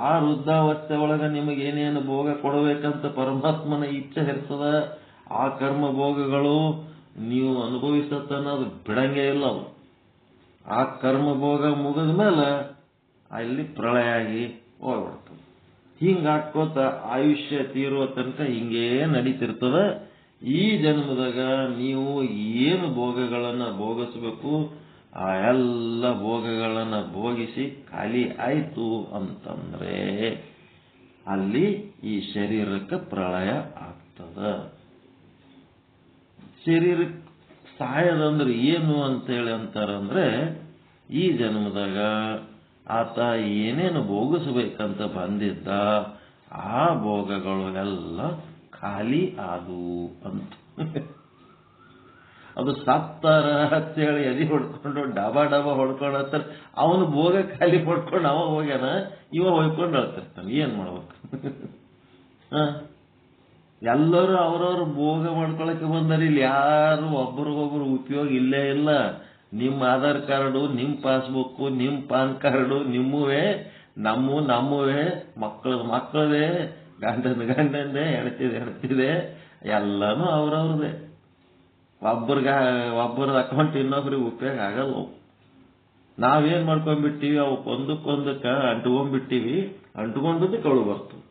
ಆ ವೃದ್ಧಾವಸ್ಥೆ ಒಳಗ ನಿಮಗೇನೇನು ಭೋಗ ಕೊಡಬೇಕಂತ ಪರಮಾತ್ಮನ ಇಚ್ಛೆ ಇರ್ತದ, ಆ ಕರ್ಮ ಭೋಗಗಳು ನೀವು ಅನುಭವಿಸತ್ತನ್ನೋದು ಬಿಡಂಗೇ ಇಲ್ಲ. ಅದು ಆ ಕರ್ಮ ಭೋಗ ಮುಗಿದ ಮೇಲೆ ಅಲ್ಲಿ ಪ್ರಳಯ ಆಗಿ ಹೋಗ್ಬಿಡ್ತದೆ. ಹಿಂಗಾಕೋತ ಆಯುಷ್ಯ ತೀರುವ ತನಕ ಹಿಂಗೇ ನಡೀತಿರ್ತದ. ಈ ಜನ್ಮದಾಗ ನೀವು ಏನು ಭೋಗಗಳನ್ನು ಭೋಗಿಸ್ಬೇಕು ಆ ಎಲ್ಲ ಭೋಗಗಳನ್ನು ಭೋಗಿಸಿ ಖಾಲಿ ಆಯ್ತು ಅಂತಂದ್ರೆ ಅಲ್ಲಿ ಈ ಶರೀರಕ್ಕೆ ಪ್ರಳಯ ಆಗ್ತದ. ಶರೀರಕ್ಕೆ ಸಾಯದಂದ್ರೆ ಏನು ಅಂತೇಳಿ ಅಂತಾರಂದ್ರೆ, ಈ ಜನ್ಮದಾಗ ಆತ ಏನೇನು ಭೋಗಿಸ್ಬೇಕಂತ ಬಂದಿದ್ದ ಆ ಭೋಗಗಳು ಎಲ್ಲ ಖಾಲಿ ಆದವು ಅಂತ. ಅದು ಸತ್ತಾರ ಅಂತೇಳಿ ಎದಿ ಹೊಡ್ಕೊಂಡು ಡಬಾ ಹೊಡ್ಕೊಂಡತ್ತಾರ. ಅವನು ಭೋಗ ಖಾಲಿ ಹೊಡ್ಕೊಂಡು ಅವ ಹೋಗ್ಯಾನ, ಇವ ಹೊಯ್ಕೊಂಡು ಹೇಳ್ತಿರ್ತಾನೆ. ಏನ್ ಮಾಡ್ಬೇಕು? ಎಲ್ಲರೂ ಅವ್ರವ್ರು ಭೋಗ ಮಾಡ್ಕೊಳಕ್ಕೆ ಬಂದಾರ. ಇಲ್ಲಿ ಯಾರು ಒಬ್ರಿಗೊಬ್ರು ಉಪಯೋಗ ಇಲ್ಲೇ ಇಲ್ಲ. ನಿಮ್ಮ ಆಧಾರ್ ಕಾರ್ಡು, ನಿಮ್ಮ ಪಾಸ್ಬುಕ್ಕು, ನಿಮ್ಮ ಪಾನ್ ಕಾರ್ಡು ನಿಮ್ಮವೇ, ನಮ್ಮವೇ, ಮಕ್ಕಳದೇ, ಗಂಡಂದೇ, ಹೆಣ್ತಿದೆ ಎಲ್ಲನೂ ಅವ್ರವ್ರದೇ. ಒಬ್ಬರದ ಅಕೌಂಟ್ ಇನ್ನೊಬ್ರಿಗೆ ಉಪಯೋಗ ಆಗಲ್ಲ. ನಾವೇನ್ ಮಾಡ್ಕೊಂಡ್ಬಿಟ್ಟಿವಿ, ಅವಕ್ಕೆ ಒಂದಕ್ಕೊಂದಕ್ಕೆ ಅಂಟ್ಕೊಂಡ್ಬಿಟ್ಟಿವಿ. ಅಂಟ್ಕೊಂಡದ್ದು ಕಳು ಬರ್ತದೆ.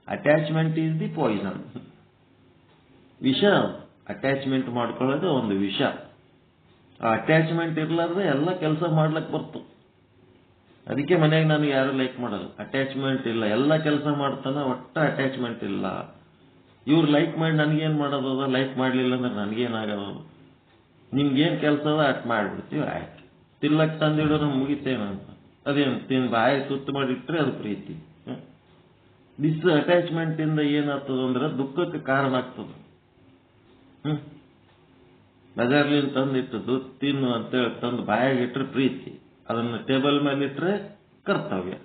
Attachment is the poison. ವಿಷ. ಅಟ್ಯಾಚ್ಮೆಂಟ್ ಮಾಡ್ಕೊಳ್ಳೋದು ಒಂದು ವಿಷ. ಆ ಅಟ್ಯಾಚ್ಮೆಂಟ್ ಇರ್ಲಾರ್ದೆ ಎಲ್ಲ ಕೆಲಸ ಮಾಡ್ಲಕ್ಕೆ ಬರ್ತದೆ. ಅದಕ್ಕೆ ಮನೆಯಾಗ ನನಗೆ ಯಾರು ಲೈಕ್ ಮಾಡಲ್ಲ. ಅಟ್ಯಾಚ್ಮೆಂಟ್ ಇಲ್ಲ, ಎಲ್ಲ ಕೆಲಸ ಮಾಡ್ತಾನೆ, ಒಟ್ಟ ಅಟ್ಯಾಚ್ಮೆಂಟ್ ಇಲ್ಲ. ಇವ್ರು ಲೈಕ್ ಮಾಡಿ ನನಗೇನು ಮಾಡೋದದ, ಲೈಕ್ ಮಾಡಲಿಲ್ಲ ಅಂದ್ರೆ ನನಗೇನಾಗೋದು. ನಿಮ್ಗೇನು ಕೆಲಸ ಅದ ಅಟ್ ಮಾಡಿಬಿಡ್ತೀವಿ, ಆಯ್ತು. ತಿಲ್ಲಕ್ಕೆ ತಂದಿಡೋದು ಮುಗಿತೇನಂತ. ಅದೇನು ಬಾಯಿ ಸುತ್ತು ಮಾಡಿಟ್ರೆ ಅದು ಪ್ರೀತಿ. ಡಿಸ್ ಅಟ್ಯಾಚ್ಮೆಂಟ್ ಇಂದ ಏನಾಗ್ತದಂದ್ರೆ ದುಃಖಕ್ಕೆ ಕಾರಣ ಆಗ್ತದೆ. ಬಜಾರ್ಲಿಂದ ತಂದಿಟ್ಟದ್ದು ತಿನ್ನು ಅಂತೇಳಿ ತಂದು ಬಾಯಾಗಿಟ್ರೆ ಪ್ರೀತಿ, ಅದನ್ನು ಟೇಬಲ್ ಮೇಲೆ ಇಟ್ರೆ ಕರ್ತವ್ಯ.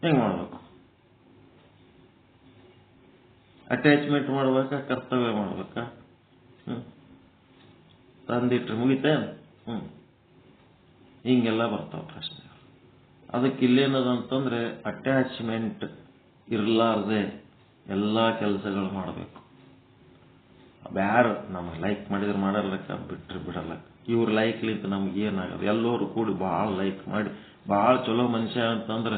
ಹೆಂಗ್ ಮಾಡ್ಬೇಕು? ಅಟ್ಯಾಚ್ಮೆಂಟ್ ಮಾಡ್ಬೇಕಾ, ಕರ್ತವ್ಯ ಮಾಡ್ಬೇಕಾ? ತಂದಿಟ್ರೆ ಮುಗಿತೇನು? ಹಿಂಗೆಲ್ಲ ಬರ್ತಾವ ಪ್ರಶ್ನೆ. ಅದಕ್ಕೆ ಇಲ್ಲೇನದಂತಂದ್ರೆ ಅಟ್ಯಾಚ್ಮೆಂಟ್ ಇರಲಾರ್ದೆ ಎಲ್ಲ ಕೆಲಸಗಳು ಮಾಡಬೇಕು. ಯಾರು ನಮಗೆ ಲೈಕ್ ಮಾಡಿದ್ರೆ ಮಾಡಲ್ಲಕ್ಕ, ಬಿಟ್ರೆ ಬಿಡಲ್ಲಕ್ಕ. ಇವ್ರ ಲೈಕ್ಲಿಂತ ನಮ್ಗೆ ಏನಾಗೋದು? ಎಲ್ಲರೂ ಕೂಡಿ ಭಾಳ ಲೈಕ್ ಮಾಡಿ ಭಾಳ ಚಲೋ ಮನುಷ್ಯ ಅಂತಂದ್ರೆ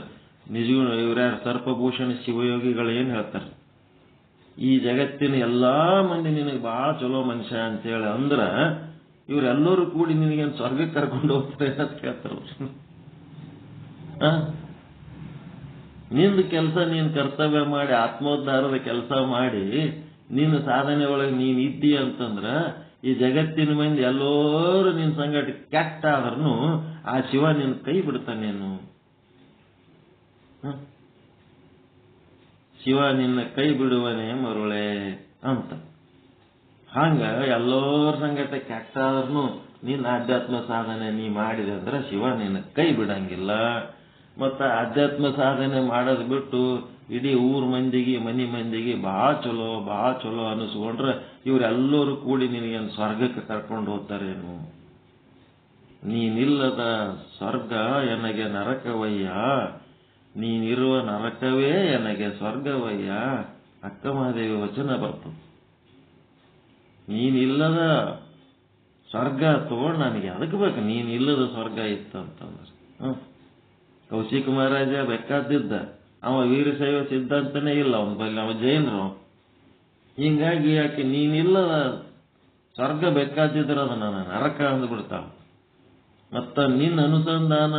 ನಿಜಗೂ ಇವ್ರ್ಯಾರು ಸರ್ಪಭೂಷಣ ಶಿವಯೋಗಿಗಳು ಏನು ಹೇಳ್ತಾರೆ? ಈ ಜಗತ್ತಿನ ಎಲ್ಲಾ ಮಂದಿ ನಿನಗೆ ಭಾಳ ಚಲೋ ಮನುಷ್ಯ ಅಂತೇಳಿ ಅಂದ್ರೆ ಇವರೆಲ್ಲರೂ ಕೂಡಿ ನಿನಗೇನು ಸ್ವರ್ಗಕ್ಕೆ ಕರ್ಕೊಂಡು ಹೋಗ್ತಾರೆ ಅಂತ ಕೇಳ್ತಾರ. ನಿಂದು ಕೆಲಸ ನೀನು ಕರ್ತವ್ಯ ಮಾಡಿ ಆತ್ಮೋದ್ಧಾರದ ಕೆಲಸ ಮಾಡಿ ನಿನ್ನ ಸಾಧನೆ ಒಳಗೆ ನೀನು ಇದ್ದಿ ಅಂತಂದ್ರ ಈ ಜಗತ್ತಿನ ಮಂದಿ ಎಲ್ಲರೂ ನಿನ್ನ ಸಂಗಟ ಕೆಟ್ಟ ಆದ್ರೂ ಆ ಶಿವ ನಿನ್ನ ಕೈ ಬಿಡ್ತಾನೇನು? ಶಿವ ನಿನ್ನ ಕೈ ಬಿಡುವನೇ ಮರುಳೆ ಅಂತ. ಹಂಗ ಎಲ್ಲರ ಸಂಗಟ ಕೆಟ್ಟ ಆದ್ರೂ ನಿನ್ನ ಆಧ್ಯಾತ್ಮ ಸಾಧನೆ ನೀ ಮಾಡಿದೆ ಅಂದ್ರೆ ಶಿವ ನಿನ್ನ ಕೈ ಬಿಡಂಗಿಲ್ಲ. ಮತ್ತ ಆಧ್ಯಾತ್ಮ ಸಾಧನೆ ಮಾಡೋದು ಬಿಟ್ಟು ಇಡೀ ಊರ್ ಮಂದಿಗೆ ಮನಿ ಮಂದಿಗೆ ಭಾಳ ಚಲೋ ಅನಿಸ್ಕೊಂಡ್ರೆ ಇವರೆಲ್ಲರೂ ಕೂಡಿ ನಿನಗೇನು ಸ್ವರ್ಗಕ್ಕೆ ಕರ್ಕೊಂಡು ಹೋಗ್ತಾರೇನು? ನೀನಿಲ್ಲದ ಸ್ವರ್ಗ ಎನಗೆ ನರಕವಯ್ಯ, ನೀನಿರುವ ನರಕವೇ ಎನಗೆ ಸ್ವರ್ಗವಯ್ಯ. ಅಕ್ಕ ಮಹಾದೇವಿ ವಚನ ಬರ್ತದೆ. ನೀನಿಲ್ಲದ ಸ್ವರ್ಗ ತಗೊಂಡು ನನಗೆ ಅದಕ್ಕೆ ಬೇಕು. ನೀನಿಲ್ಲದ ಸ್ವರ್ಗ ಇತ್ತಂತಂದ್ರೆ ಕೌಶಿಕ ಮಹಾರಾಜ ಬೇಕಾದಿದ್ದ, ಅವ ವೀರಶೈವ ಸಿದ್ಧಾಂತನೇ ಇಲ್ಲ ಅವನ ಬಲ್ಲಿ, ಅವ ಜೈನರು. ಹಿಂಗಾಗಿ ಯಾಕೆ ನೀನಿಲ್ಲದ ಸ್ವರ್ಗ ಬೇಕಾದಿದ್ರೆ ಅದು ನಾನು ನರಕ ಅಂದ್ಬಿಡ್ತಾವ. ಮತ್ತ ನಿನ್ನ ಅನುಸಂಧಾನ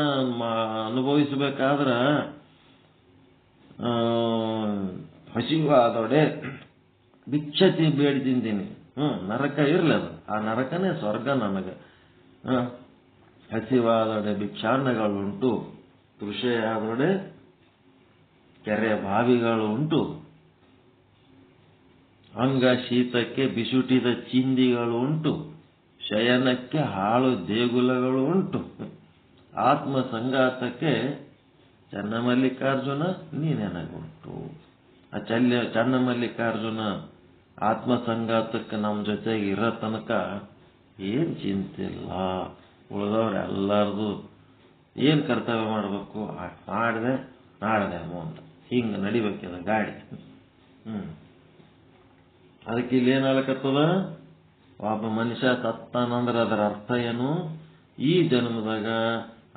ಅನುಭವಿಸಬೇಕಾದ್ರ ಹಸಿವಾದೊಡೆ ಭಿಕ್ಷತಿ ಬೇಡಿ ತಿಂತೀನಿ. ನರಕ ಇರ್ಲದು, ಆ ನರಕನೇ ಸ್ವರ್ಗ ನನಗೆ. ಹಸಿವಾದೊಡೆ ಭಿಕ್ಷಾನ್ನಗಳುಂಟು, ಕೃಷಿಯಾದೊಡೆ ಕೆರೆ ಬಾವಿಗಳು ಉಂಟು, ಅಂಗ ಶೀತಕ್ಕೆ ಬಿಸುಟಿದ ಚಿಂದಿಗಳು ಉಂಟು, ಶಯನಕ್ಕೆ ಹಾಳು ದೇಗುಲಗಳು ಉಂಟು, ಆತ್ಮ ಸಂಗಾತಕ್ಕೆ ಚನ್ನಮಲ್ಲಿಕಾರ್ಜುನ ನೀನೆನಗುಂಟು. ಆ ಚನ್ನಮಲ್ಲಿಕಾರ್ಜುನ ಆತ್ಮ ಸಂಗಾತಕ್ಕೆ ನಮ್ಮ ಜೊತೆಗೆ ಇರೋ ತನಕ ಏನ್ ಚಿಂತೆ ಇಲ್ಲ. ಉಳಿದವ್ರೆಲ್ಲರದು ಏನ್ ಕರ್ತವ್ಯ ಮಾಡಬೇಕು ಮಾಡಿದೆ ನಾಡದೆ ಅಂತ ಹಿಂಗ ನಡಿಬೇಕದ ಗಾಡಿ. ಅದಕ್ಕೆ ಇಲ್ಲಿ ಏನಾಗಕತ್ತದ? ಒಬ್ಬ ಮನುಷ್ಯ ಸತ್ತಾನಂದ್ರೆ ಅದರ ಅರ್ಥ ಏನು? ಈ ಜನ್ಮದಾಗ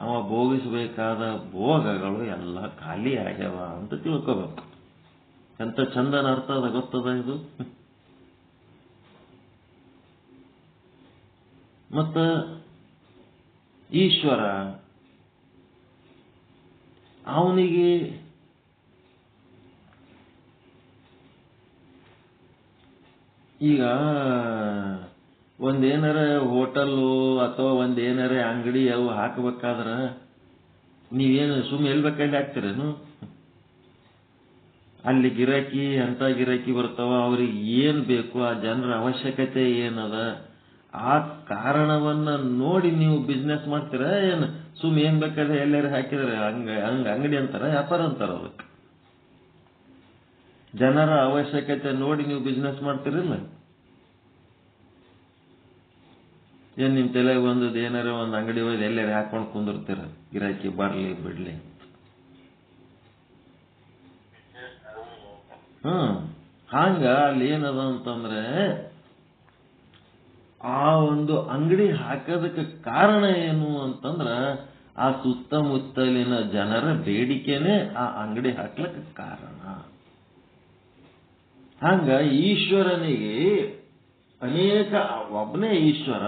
ಅವ ಭೋಗಿಸಬೇಕಾದ ಭೋಗಗಳು ಎಲ್ಲ ಖಾಲಿ ಆಗ್ಯಾವ ಅಂತ ತಿಳ್ಕೋಬೇಕು. ಎಂತ ಚಂದನ ಅರ್ಥ ಅದ ಗೊತ್ತದ ಇದು. ಮತ್ತ ಈಶ್ವರ ಅವನಿಗೆ ಈಗ ಒಂದೇನಾರ ಹೋಟೆಲ್ಲು ಅಥವಾ ಒಂದೇನಾರ ಅಂಗಡಿ ಅವು ಹಾಕಬೇಕಾದ್ರ ನೀವೇನು ಸುಮ್ಮನೆ ಎಲ್ಬೇಕಲ್ಲಿ ಹಾಕ್ತಿರೇನು? ಅಲ್ಲಿ ಗಿರಾಕಿ ಅಂತ ಗಿರಾಕಿ ಬರ್ತಾವ, ಅವ್ರಿಗೆ ಏನ್ ಬೇಕು, ಆ ಜನರ ಅವಶ್ಯಕತೆ ಏನದ, ಆ ಕಾರಣವನ್ನ ನೋಡಿ ನೀವು ಬಿಸ್ನೆಸ್ ಮಾಡ್ತೀರ ಏನು ಸುಮ್ ಏನ್ ಬೇಕಾದ್ರೆ ಎಲ್ಲಾರು ಹಾಕಿದ್ರೆ ಹಂಗ ಅಂಗಡಿ ಅಂತಾರ, ವ್ಯಾಪಾರ ಅಂತಾರ. ಅದಕ್ಕೆ ಜನರ ಅವಶ್ಯಕತೆ ನೋಡಿ ನೀವು ಬಿಸ್ನೆಸ್ ಮಾಡ್ತಿರಲಿಲ್ಲ? ಏನ್ ನಿಮ್ ತಲೆಗೆ ಬಂದದ್ದು ಏನಾರ ಒಂದು ಅಂಗಡಿ ಹೋಗಿ ಎಲ್ಲಾರ ಹಾಕೊಂಡು ಕುಂದಿರ್ತೀರ, ಗಿರಾಕಿ ಬರ್ಲಿ ಬಿಡ್ಲಿ. ಹಂಗ ಅಲ್ಲಿ ಏನದ ಅಂತಂದ್ರೆ ಆ ಒಂದು ಅಂಗಡಿ ಹಾಕೋದಕ್ಕೆ ಕಾರಣ ಏನು ಅಂತಂದ್ರ ಆ ಸುತ್ತಮುತ್ತಲಿನ ಜನರ ಬೇಡಿಕೆನೆ ಆ ಅಂಗಡಿ ಹಾಕ್ಲಕ್ಕೆ ಕಾರಣ. ಹಂಗ ಈಶ್ವರನಿಗೆ ಅನೇಕ, ಒಬ್ಬನೇ ಈಶ್ವರ,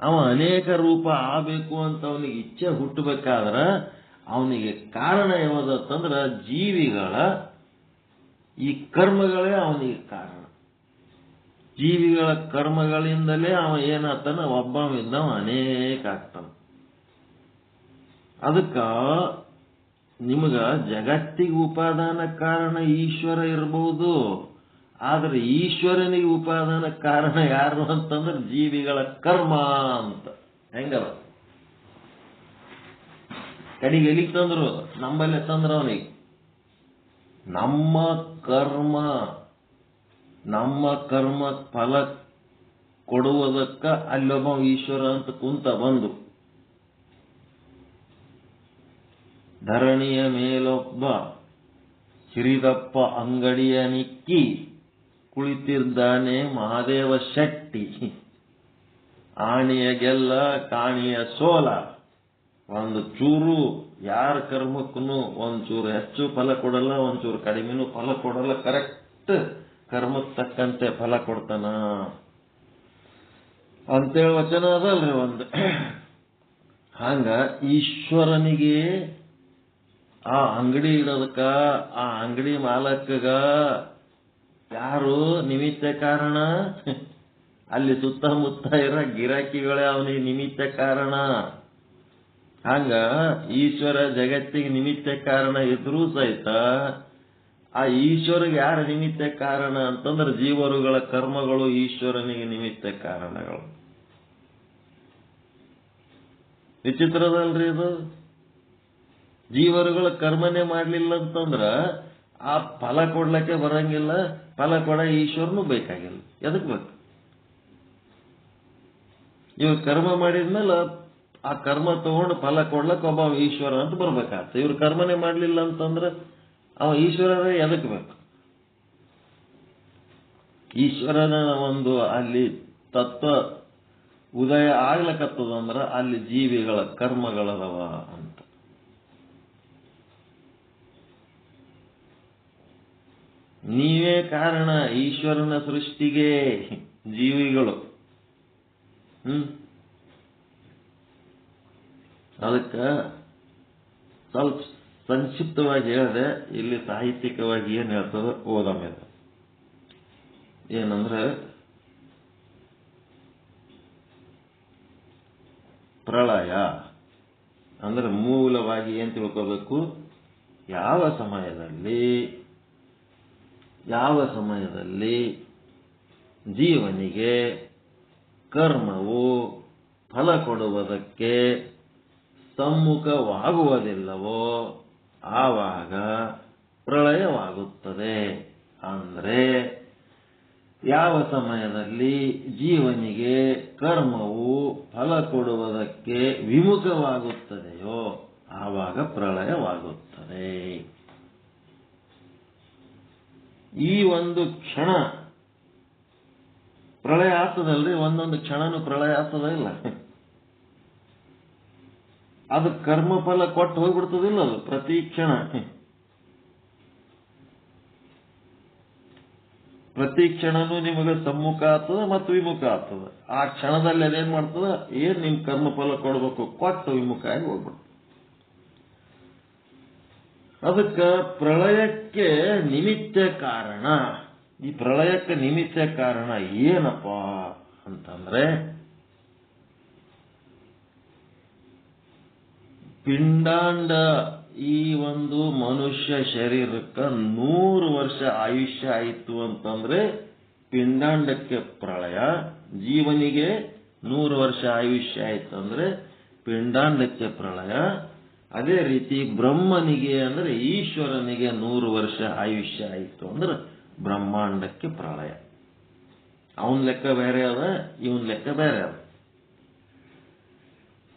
ಅವ ಅನೇಕ ರೂಪ ಆಗಬೇಕು ಅಂತ ಅವನಿಗೆ ಇಚ್ಛೆ ಹುಟ್ಟಬೇಕಾದ್ರ ಅವನಿಗೆ ಕಾರಣ ಯಾವ್ದಂದ್ರ ಜೀವಿಗಳ ಈ ಕರ್ಮಗಳೇ ಅವನಿಗೆ ಕಾರಣ. ಜೀವಿಗಳ ಕರ್ಮಗಳಿಂದಲೇ ಅವ ಏನಾಗ್ತಾನ, ಒಬ್ಬವಿಂದ ಅವ ಅನೇಕ ಆಗ್ತಾನ. ಅದಕ್ಕ ನಿಮಗ ಜಗತ್ತಿಗೆ ಉಪಾದಾನ ಕಾರಣ ಈಶ್ವರ ಇರಬಹುದು, ಆದ್ರೆ ಈಶ್ವರನಿಗೆ ಉಪಾದಾನ ಕಾರಣ ಯಾರು ಅಂತಂದ್ರೆ ಜೀವಿಗಳ ಕರ್ಮ ಅಂತ. ಹೆಂಗಲ್ಲ ಕಡೆಗೆ ಎಲ್ಲಿಗೆ ತಂದ್ರು? ನಮ್ಮಲ್ಲೇ ತಂದ್ರ ಅವನಿಗೆ. ನಮ್ಮ ಕರ್ಮ ಫಲ ಕೊಡುವುದಕ್ಕ ಅಲ್ಲೊಬ್ಬ ಈಶ್ವರ ಅಂತ ಕುಂತ ಬಂದು ಧರಣಿಯ ಮೇಲೊಬ್ಬ ಸಿರಿದಪ್ಪ ಅಂಗಡಿಯ ನಿಕ್ಕಿ ಕುಳಿತಿದ್ದಾನೆ ಮಹಾದೇವ ಶೆಟ್ಟಿ. ಆಣಿಯ ಗೆಲ್ಲ ಕಾಣಿಯ ಸೋಲ. ಒಂದು ಚೂರು ಯಾರ ಕರ್ಮಕ್ಕೂ ಒಂಚೂರು ಹೆಚ್ಚು ಫಲ ಕೊಡಲ್ಲ, ಒಂಚೂರು ಕಡಿಮೆನೂ ಫಲ ಕೊಡಲ್ಲ. ಕರೆಕ್ಟ್ ಕರ್ಮಕ್ಕೆ ತಕ್ಕಂತೆ ಫಲ ಕೊಡ್ತಾನ ಅಂತೇಳಿ ವಚನ ಅದಲ್ರಿ ಒಂದು. ಹಂಗ ಈಶ್ವರನಿಗೆ ಆ ಅಂಗಡಿ ಇಡೋದಕ್ಕ, ಆ ಅಂಗಡಿ ಮಾಲಕಗ ಯಾರು ನಿಮಿತ್ತ ಕಾರಣ? ಅಲ್ಲಿ ಸುತ್ತಮುತ್ತ ಇರೋ ಗಿರಾಕಿಗಳೇ ಅವನಿಗೆ ನಿಮಿತ್ತ ಕಾರಣ. ಹಂಗ ಈಶ್ವರ ಜಗತ್ತಿಗೆ ನಿಮಿತ್ತ ಕಾರಣ ಇದ್ರೂ ಸಹಿತ ಆ ಈಶ್ವರಿಗೆ ಯಾರ ನಿಮಿತ್ತ ಕಾರಣ ಅಂತಂದ್ರೆ ಜೀವರುಗಳ ಕರ್ಮಗಳು ಈಶ್ವರನಿಗೆ ನಿಮಿತ್ತ ಕಾರಣಗಳು. ವಿಚಿತ್ರದಲ್ರಿ ಇದು. ಜೀವರುಗಳ ಕರ್ಮನೆ ಮಾಡ್ಲಿಲ್ಲ ಅಂತಂದ್ರ ಆ ಫಲ ಕೊಡ್ಲಕ್ಕೆ ಬರಂಗಿಲ್ಲ, ಫಲ ಕೊಡ ಈಶ್ವರನು ಬೇಕಾಗಿಲ್ಲ. ಎದಕ್ ಬೇಕು? ಇವ್ರು ಕರ್ಮ ಮಾಡಿದ್ಮೇಲೆ ಆ ಕರ್ಮ ತಗೊಂಡು ಫಲ ಕೊಡ್ಲಕ್ಕೆ ಒಬ್ಬ ಈಶ್ವರ ಅಂತ ಬರ್ಬೇಕಾಗ್ತದೆ. ಇವ್ರು ಕರ್ಮನೆ ಮಾಡ್ಲಿಲ್ಲ ಅಂತಂದ್ರೆ ಅವ ಈಶ್ವರರೇ ಎದಕ್ ಬೇಕು? ಈಶ್ವರನ ಒಂದು ಅಲ್ಲಿ ತತ್ವ ಉದಯ ಆಗ್ಲಕತ್ತದಂದ್ರ ಅಲ್ಲಿ ಜೀವಿಗಳ ಕರ್ಮಗಳದವ ಅಂತ. ನೀವೇ ಕಾರಣ ಈಶ್ವರನ ಸೃಷ್ಟಿಗೆ, ಜೀವಿಗಳು. ಅದಕ್ಕ ಸ್ವಲ್ಪ ಸಂಕ್ಷಿಪ್ತವಾಗಿ ಹೇಳಿದೆ. ಇಲ್ಲಿ ಸಾಹಿತ್ಯಿಕವಾಗಿ ಏನ್ ಹೇಳ್ತದ ಓದಮೇಲೆ ಏನಂದ್ರೆ, ಪ್ರಳಯ ಅಂದ್ರೆ ಮೂಲವಾಗಿ ಏನ್ ತಿಳ್ಕೋಬೇಕು? ಯಾವ ಸಮಯದಲ್ಲಿ ಜೀವನಿಗೆ ಕರ್ಮವು ಫಲ ಕೊಡುವುದಕ್ಕೆ ಸಮ್ಮುಖವಾಗುವುದಿಲ್ಲವೋ ಆವಾಗ ಪ್ರಳಯವಾಗುತ್ತದೆ. ಅಂದ್ರೆ ಯಾವ ಸಮಯದಲ್ಲಿ ಜೀವನಿಗೆ ಕರ್ಮವು ಫಲ ಕೊಡುವುದಕ್ಕೆ ವಿಮುಖವಾಗುತ್ತದೆಯೋ ಆವಾಗ ಪ್ರಳಯವಾಗುತ್ತದೆ. ಈ ಒಂದು ಕ್ಷಣ ಪ್ರಳಯ ಆಗ್ತದಲ್ರಿ, ಒಂದೊಂದು ಕ್ಷಣನೂ ಪ್ರಳಯ ಆಗ್ತದ ಇಲ್ಲ? ಅದು ಕರ್ಮ ಫಲ ಕೊಟ್ಟು ಹೋಗ್ಬಿಡ್ತದಿಲ್ಲ ಅದು ಪ್ರತಿ ಕ್ಷಣ. ಪ್ರತಿ ಕ್ಷಣನೂ ನಿಮಗೆ ಸಮ್ಮುಖ ಆಗ್ತದ ಮತ್ತು ವಿಮುಖ ಆಗ್ತದ. ಆ ಕ್ಷಣದಲ್ಲಿ ಅದೇನ್ ಮಾಡ್ತದ? ಏನ್ ನಿಮ್ ಕರ್ಮ ಫಲ ಕೊಡ್ಬೇಕು ಕೊಟ್ಟು ವಿಮುಖ ಆಗಿ ಹೋಗ್ಬಿಡ್ತದೆ. ಅದಕ್ಕ ಪ್ರಳಯಕ್ಕೆ ನಿಮಿತ್ತ ಕಾರಣ. ಈ ಪ್ರಳಯಕ್ಕೆ ನಿಮಿತ್ತ ಕಾರಣ ಏನಪ್ಪ ಅಂತಂದ್ರೆ, ಪಿಂಡಾಂಡ ಈ ಒಂದು ಮನುಷ್ಯ ಶರೀರಕ್ಕೆ 100 ವರ್ಷ ಆಯುಷ್ಯ ಆಯಿತು ಅಂತಂದ್ರೆ ಪಿಂಡಾಂಡಕ್ಕೆ ಪ್ರಳಯ. ಜೀವನಿಗೆ 100 ವರ್ಷ ಆಯುಷ್ಯ ಆಯ್ತು ಅಂದ್ರೆ ಪಿಂಡಾಂಡಕ್ಕೆ ಪ್ರಳಯ. ಅದೇ ರೀತಿ ಬ್ರಹ್ಮನಿಗೆ ಅಂದ್ರೆ ಈಶ್ವರನಿಗೆ 100 ವರ್ಷ ಆಯುಷ್ಯ ಆಯಿತು ಅಂದ್ರೆ ಬ್ರಹ್ಮಾಂಡಕ್ಕೆ ಪ್ರಳಯ. ಅವನ ಲೆಕ್ಕ ಬೇರೆ ಅದ, ಇವನ್ ಲೆಕ್ಕ ಬೇರೆ ಅದ.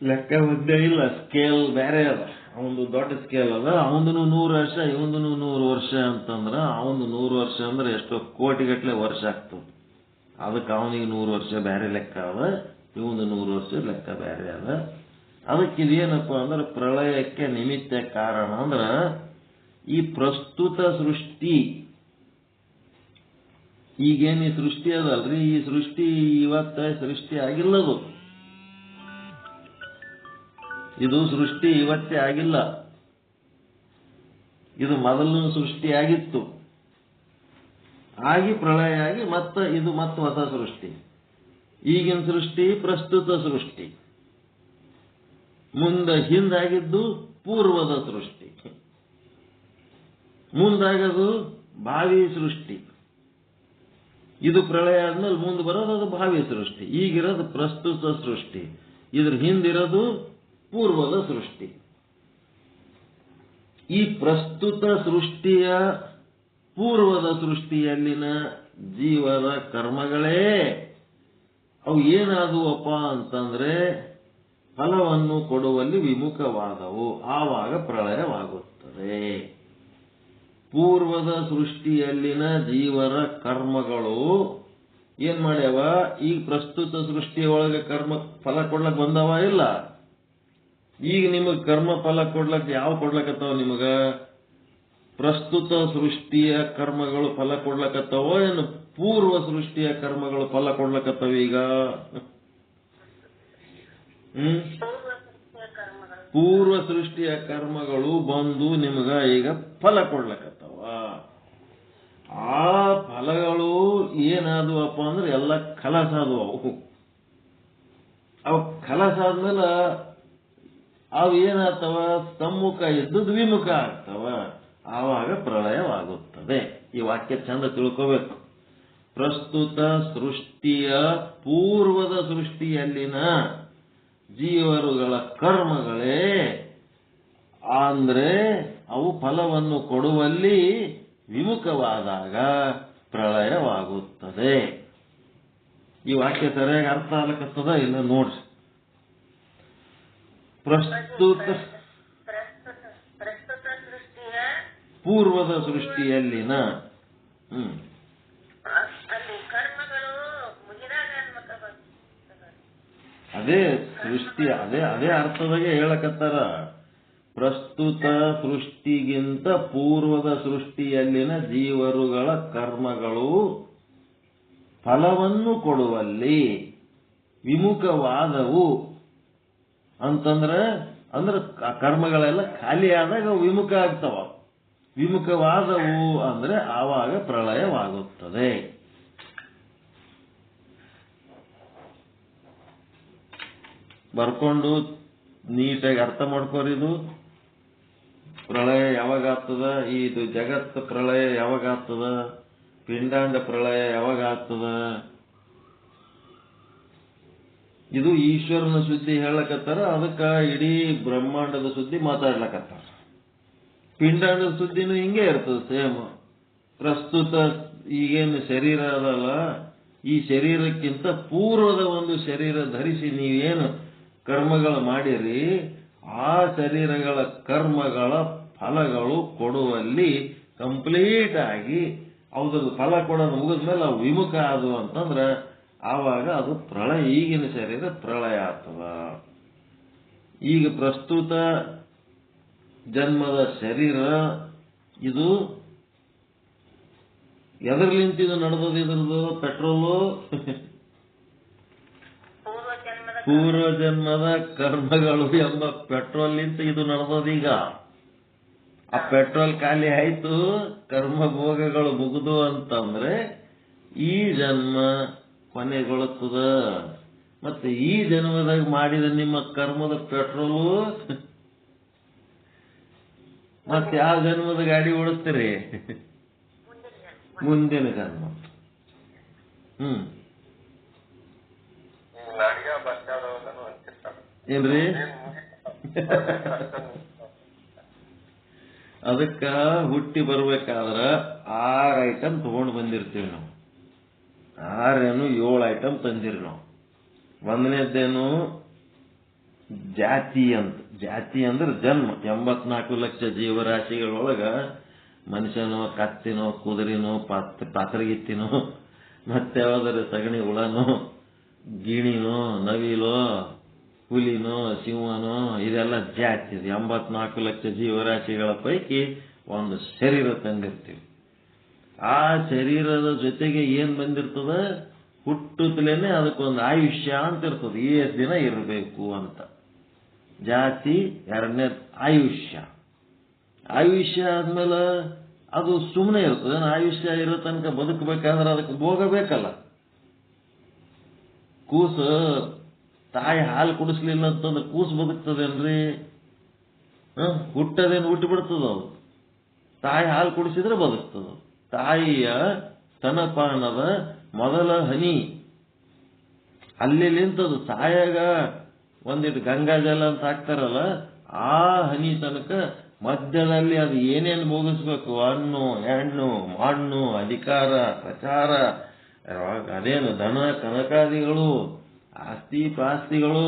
ಲೆಕ್ಕ ಒಂದೇ ಇಲ್ಲ, ಸ್ಕೇಲ್ ಬೇರೆ ಅದ. ಅವನು ದೊಡ್ಡ ಸ್ಕೇಲ್ ಅದ, ಅವನು 100 ವರ್ಷ, ಇವಂದು 100 ವರ್ಷ ಅಂತಂದ್ರ ಅವನು 100 ವರ್ಷ ಅಂದ್ರೆ ಎಷ್ಟೋ ಕೋಟಿಗಟ್ಟಲೆ ವರ್ಷ ಆಗ್ತದೆ. ಅದಕ್ಕೆ ಅವನಿಗೆ 100 ವರ್ಷ ಬೇರೆ ಲೆಕ್ಕ ಅದ, ಇವಂದು 100 ವರ್ಷ ಲೆಕ್ಕ ಬೇರೆ ಅದ. ಅದಕ್ಕೆ ಇದೇನಪ್ಪ ಅಂದ್ರೆ ಪ್ರಳಯಕ್ಕೆ ನಿಮಿತ್ತ ಕಾರಣ ಅಂದ್ರ ಈ ಪ್ರಸ್ತುತ ಸೃಷ್ಟಿ. ಈಗೇನು ಈ ಸೃಷ್ಟಿ ಅದಲ್ರಿ, ಈ ಸೃಷ್ಟಿ ಇವತ್ತ ಸೃಷ್ಟಿ ಆಗಿಲ್ಲದು. ಇದು ಸೃಷ್ಟಿ ಇವತ್ತೇ ಆಗಿಲ್ಲ, ಇದು ಮೊದಲು ಸೃಷ್ಟಿಯಾಗಿತ್ತು. ಆಗಿ ಪ್ರಳಯ ಆಗಿ ಇದು ಮತ್ತೆ ಹೊಸ ಸೃಷ್ಟಿ. ಈಗಿನ ಸೃಷ್ಟಿ ಪ್ರಸ್ತುತ ಸೃಷ್ಟಿ, ಹಿಂದಾಗಿದ್ದು ಪೂರ್ವದ ಸೃಷ್ಟಿ, ಮುಂದಾಗದು ಭಾವಿ ಸೃಷ್ಟಿ. ಇದು ಪ್ರಳಯ ಆದ್ಮೇಲೆ ಮುಂದೆ ಬರೋದು ಅದು ಭಾವಿ ಸೃಷ್ಟಿ. ಈಗಿರೋದು ಪ್ರಸ್ತುತ ಸೃಷ್ಟಿ, ಇದ್ರ ಹಿಂದಿರೋದು ಪೂರ್ವದ ಸೃಷ್ಟಿ. ಈ ಪ್ರಸ್ತುತ ಸೃಷ್ಟಿಯ ಪೂರ್ವದ ಸೃಷ್ಟಿಯಲ್ಲಿನ ಜೀವದ ಕರ್ಮಗಳೇ ಅವು ಏನಾದವಪ್ಪ ಅಂತಂದ್ರೆ ಫಲವನ್ನು ಕೊಡುವಲ್ಲಿ ವಿಮುಖವಾದವು. ಆವಾಗ ಪ್ರಳಯವಾಗುತ್ತದೆ. ಪೂರ್ವದ ಸೃಷ್ಟಿಯಲ್ಲಿನ ಜೀವರ ಕರ್ಮಗಳು ಏನ್ ಮಾಡ್ಯಾವ? ಈಗ ಪ್ರಸ್ತುತ ಸೃಷ್ಟಿಯೊಳಗೆ ಕರ್ಮ ಫಲ ಕೊಡ್ಲಕ್ ಬಂದವ ಇಲ್ಲ. ಈಗ ನಿಮಗ್ ಕರ್ಮ ಫಲ ಕೊಡ್ಲಕ್ ಯಾವ ಕೊಡ್ಲಕತ್ತಾವ? ನಿಮಗ ಪ್ರಸ್ತುತ ಸೃಷ್ಟಿಯ ಕರ್ಮಗಳು ಫಲ ಕೊಡ್ಲಕತ್ತಾವ, ಏನು ಪೂರ್ವ ಸೃಷ್ಟಿಯ ಕರ್ಮಗಳು ಫಲ ಕೊಡ್ಲಕತ್ತಾವ? ಈಗ ಪೂರ್ವ ಸೃಷ್ಟಿಯ ಕರ್ಮಗಳು ಬಂದು ನಿಮಗ ಈಗ ಫಲ ಕೊಡ್ಲಕತ್ತಾವ. ಆ ಫಲಗಳು ಏನಾದವಪ್ಪ ಅಂದ್ರೆ ಎಲ್ಲ ಖಲಾಸಾದವು. ಅವು ಖಲಾಸಾದ್ಮೇಲೆ ಅವು ಏನಾಗ್ತವ? ಸಮ್ಮುಖ ಇದ್ದದ್ದು ವಿಮುಖ ಆಗ್ತವ. ಆವಾಗ ಪ್ರಳಯವಾಗುತ್ತದೆ. ಈ ವಾಕ್ಯ ಚಂದ ತಿಳ್ಕೋಬೇಕು. ಪ್ರಸ್ತುತ ಸೃಷ್ಟಿಯ ಪೂರ್ವದ ಸೃಷ್ಟಿಯಲ್ಲಿನ ಜೀವರುಗಳ ಕರ್ಮಗಳೇ ಅಂದ್ರೆ ಅವು ಫಲವನ್ನು ಕೊಡುವಲ್ಲಿ ವಿಮುಖವಾದಾಗ ಪ್ರಳಯವಾಗುತ್ತದೆ. ಈ ವಾಕ್ಯ ಸರಿಯಾಗಿ ಅರ್ಥ ಆಗ್ಲಕತ್ತದ ಇಲ್ಲ ನೋಡ್ರಿ. ಪ್ರಸ್ತುತ ಸೃಷ್ಟಿಯ ಪೂರ್ವದ ಸೃಷ್ಟಿಯಲ್ಲಿನ ಕರ್ಮಗಳು ಮುಗಿದಾಗ ಅದೇ ಸೃಷ್ಟಿ, ಅದೇ ಅರ್ಥದಾಗೆ ಹೇಳಕತ್ತಾರ. ಪ್ರಸ್ತುತ ಸೃಷ್ಟಿಗಿಂತ ಪೂರ್ವದ ಸೃಷ್ಟಿಯಲ್ಲಿನ ಜೀವರುಗಳ ಕರ್ಮಗಳು ಫಲವನ್ನು ಕೊಡುವಲ್ಲಿ ವಿಮುಖವಾದವು ಅಂತಂದ್ರೆ ಆ ಕರ್ಮಗಳೆಲ್ಲ ಖಾಲಿ ಆದಾಗ ವಿಮುಖ ಆಗ್ತಾವ. ವಿಮುಖವಾದವು ಅಂದ್ರೆ ಆವಾಗ ಪ್ರಳಯವಾಗುತ್ತದೆ. ಬರ್ಕೊಂಡು ನೀಟಾಗಿ ಅರ್ಥ ಮಾಡ್ಕೋರಿದು. ಪ್ರಳಯ ಯಾವಾಗ ಆಗ್ತದ? ಇದು ಜಗತ್ ಪ್ರಳಯ ಯಾವಾಗ ಆಗ್ತದ? ಪಿಂಡಾಂಡ ಪ್ರಳಯ ಯಾವಾಗ ಆಗ್ತದ? ಇದು ಈಶ್ವರನ ಸುದ್ದಿ ಹೇಳಕತ್ತಾರ. ಅದಕ್ಕ ಇಡೀ ಬ್ರಹ್ಮಾಂಡದ ಸುದ್ದಿ ಮಾತಾಡ್ಲಕತ್ತಾರ. ಪಿಂಡಾಂಡದ ಸುದ್ದಿನೂ ಹಿಂಗೆ ಇರ್ತದೆ ಸೇಮ್. ಪ್ರಸ್ತುತ ಈಗೇನು ಶರೀರ ಅದಲ್ಲ, ಈ ಶರೀರಕ್ಕಿಂತ ಪೂರ್ವದ ಒಂದು ಶರೀರ ಧರಿಸಿ ನೀವೇನು ಕರ್ಮಗಳು ಮಾಡಿರಿ, ಆ ಶರೀರಗಳ ಕರ್ಮಗಳ ಫಲಗಳು ಕೊಡುವಲ್ಲಿ ಕಂಪ್ಲೀಟ್ ಆಗಿ ಅವ್ರದ್ದು ಫಲ ಕೊಡೋದು ಮುಗಿದ್ಮೇಲೆ ಅವು ವಿಮುಖ ಆದವು ಅಂತಂದ್ರೆ ಆವಾಗ ಅದು ಪ್ರಳಯ. ಈಗಿನ ಶರೀರ ಪ್ರಳಯ ಆಗ್ತದ. ಈಗ ಪ್ರಸ್ತುತ ಜನ್ಮದ ಶರೀರ ಇದು ಎದರ್ಲಿಂತ ಇದು ನಡೆದದು? ಇದ್ರದ್ದು ಪೆಟ್ರೋಲು ಪೂರ್ವ ಜನ್ಮದ ಕರ್ಮಗಳು ಎಂಬ ಪೆಟ್ರೋಲ್ ನಿಂತ ಇದು ನಡೆದದೀಗ. ಆ ಪೆಟ್ರೋಲ್ ಖಾಲಿ ಆಯ್ತು, ಕರ್ಮ ಭೋಗಗಳು ಮುಗಿದು ಅಂತಂದ್ರೆ ಈ ಜನ್ಮ ಕೊನೆಗೊಳ್ಳುತ್ತದ. ಮತ್ತೆ ಈ ಜನ್ಮದಾಗ ಮಾಡಿದ ನಿಮ್ಮ ಕರ್ಮದ ಪೆಟ್ರೋಲು ಮತ್ತೆ ಯಾವ ಜನ್ಮದ ಗಾಡಿ ಓಡಿಸ್ತೀರಿ? ಮುಂದಿನ ಜನ್ಮ. ಏನ್ರಿ? ಅದಕ್ಕ ಹುಟ್ಟಿ ಬರ್ಬೇಕಾದ್ರ 6 ಐಟಮ್ ತಗೊಂಡು ಬಂದಿರ್ತೀವಿ ನಾವು. 6 7 ಐಟಮ್ ತಂದಿರಿ ನಾವು. ಒಂದನೇದ್ದೇನು ಜಾತಿ ಅಂತ. ಜಾತಿ ಅಂದ್ರೆ ಜನ್ಮ. 84 ಲಕ್ಷ ಜೀವರಾಶಿಗಳೊಳಗ ಮನುಷ್ಯನೋ, ಕತ್ತಿನೋ, ಕುದುರೆನೋ, ಪಾತ್ರಗಿತ್ತಿನೋ, ಮತ್ತೆ ಯಾವ್ದಾರ ಸಗಣಿ ಹುಳನೋ, ಗಿಣಿನೋ, ನವಿಲೋ, ಹುಲಿನೋ, ಸಿಂಹನೋ, ಇದೆಲ್ಲ ಜಾತಿ. 84 ಲಕ್ಷ ಜೀವರಾಶಿಗಳ ಪೈಕಿ ಒಂದು ಶರೀರ ತಂದಿರ್ತೀವಿ. ಆ ಶರೀರದ ಜೊತೆಗೆ ಏನ್ ಬಂದಿರ್ತದ, ಹುಟ್ಟುತ್ತಲೇನೆ ಅದಕ್ಕೊಂದು ಆಯುಷ್ಯ ಅಂತ ಇರ್ತದೆ. ಎಷ್ಟು ದಿನ ಇರಬೇಕು ಅಂತ. ಜಾತಿ. ಎರಡನೇ ಆಯುಷ್ಯ. ಆಯುಷ್ಯ ಆದ್ಮೇಲೆ ಅದು ಸುಮ್ಮನೆ ಇರ್ತದೆ. ಆಯುಷ್ಯ ಇರೋ ತನಕ ಬದುಕಬೇಕಾದ್ರೆ ಅದಕ್ಕೆ ಭೋಗ ಬೇಕಲ್ಲ. ಕೂಸು ತಾಯಿ ಹಾಲು ಕುಡಿಸ್ಲಿಲ್ಲ ಅಂತಂದ್ರೆ ಕೂಸು ಬದುಕ್ತದೇನ್ರಿ? ಹುಟ್ಟದೇನು ಹುಟ್ಟಿ ಬಿಡ್ತದ. ಅದು ತಾಯಿ ಹಾಲು ಕುಡಿಸಿದ್ರೆ ಬದುಕ್ತದ. ತಾಯಿಯ ಸ್ತನಪಾನದ ಮೊದಲ ಹನಿ ಅಲ್ಲಿ ನಿಂತದು. ತಾಯಾಗ ಒಂದಿಟ್ಟು ಗಂಗಾಜಲ ಅಂತ ಹಾಕ್ತಾರಲ್ಲ, ಆ ಹನಿ ತನಕ ಮಧ್ಯದಲ್ಲಿ ಅದು ಏನೇನು ಭೋಗಿಸ್ಬೇಕು, ಹಣ್ಣು, ಹೆಣ್ಣು, ಮಣ್ಣು, ಅಧಿಕಾರ, ಪ್ರಚಾರ, ಅದೇನು ದನ ಕನಕಾದಿಗಳು, ಆಸ್ತಿ ಪಾಸ್ತಿಗಳು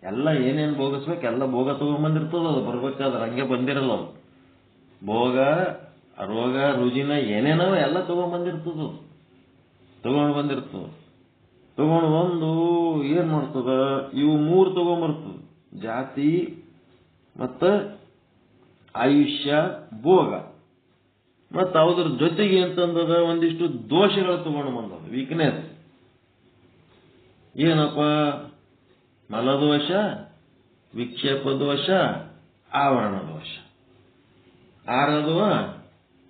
ಎಲ್ಲ ಏನೇನು ಭೋಗಿಸ್ಬೇಕು ಎಲ್ಲ ಭೋಗ ತಗೊಂಡ್ಬಂದಿರ್ತದ. ಅದು ಬರ್ಬೇಕಾದ್ರೆ ಹಂಗೆ ಬಂದಿರಲ್ಲ. ಅದು ಭೋಗ, ರೋಗ, ರುಜಿನ ಏನೇನವ ಎಲ್ಲ ತಗೊಂಡ್ಬಂದಿರ್ತದ. ತಗೊಂಡು ಬಂದು ಏನ್ ಮಾಡ್ತದ, ಇವು 3 ತಗೊಂಡ್ಬರ್ತದ. ಜಾತಿ ಮತ್ತ ಆಯುಷ್ಯ, ಭೋಗ. ಮತ್ತ ಅದ್ರ ಜೊತೆಗೆ ಅಂತಂದದ ಒಂದಿಷ್ಟು ದೋಷಗಳು ತಗೊಂಡು ಬಂದದ. ವೀಕ್ನೆಸ್ ಏನಪ್ಪ? ಮಲದೋಷ, ವಿಕ್ಷೇಪ ದೋಷ, ಆವರಣ ದೋಷ. 6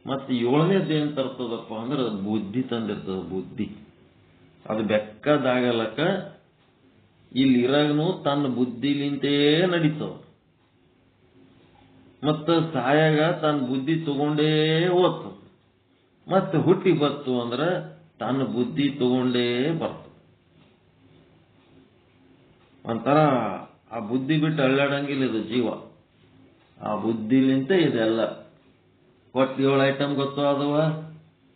ಮತ್ತೆ 7ನೇದು ಏನ್ ತರ್ತದಪ್ಪ ಅಂದ್ರೆ ಬುದ್ಧಿ ತಂದಿರ್ತದ. ಬುದ್ಧಿ ಅದು ಬೆಕ್ಕದಾಗಲಕ್ಕ ಇಲ್ಲಿರಾಗನು ತನ್ನ ಬುದ್ಧಿಲಿಂತೇ ನಡೀತದ. ಮತ್ತ ಸಾಯಾಗ ತನ್ನ ಬುದ್ಧಿ ತಗೊಂಡೇ ಓದ್ತದ. ಮತ್ತೆ ಹುಟ್ಟಿ ಬತ್ತು ಅಂದ್ರೆ ತನ್ನ ಬುದ್ಧಿ ತಗೊಂಡೇ ಬರ್ತದ. ಒಂಥರ ಆ ಬುದ್ಧಿ ಬಿಟ್ಟು ಅಳ್ಳಾಡಂಗಿಲ್ಲ ಇದು ಜೀವ. ಆ ಬುದ್ಧಿಲಿಂತ ಇದೆಲ್ಲ. ಒಟ್ಟು 7 ಐಟಮ್ ಗೊತ್ತು ಅದವ.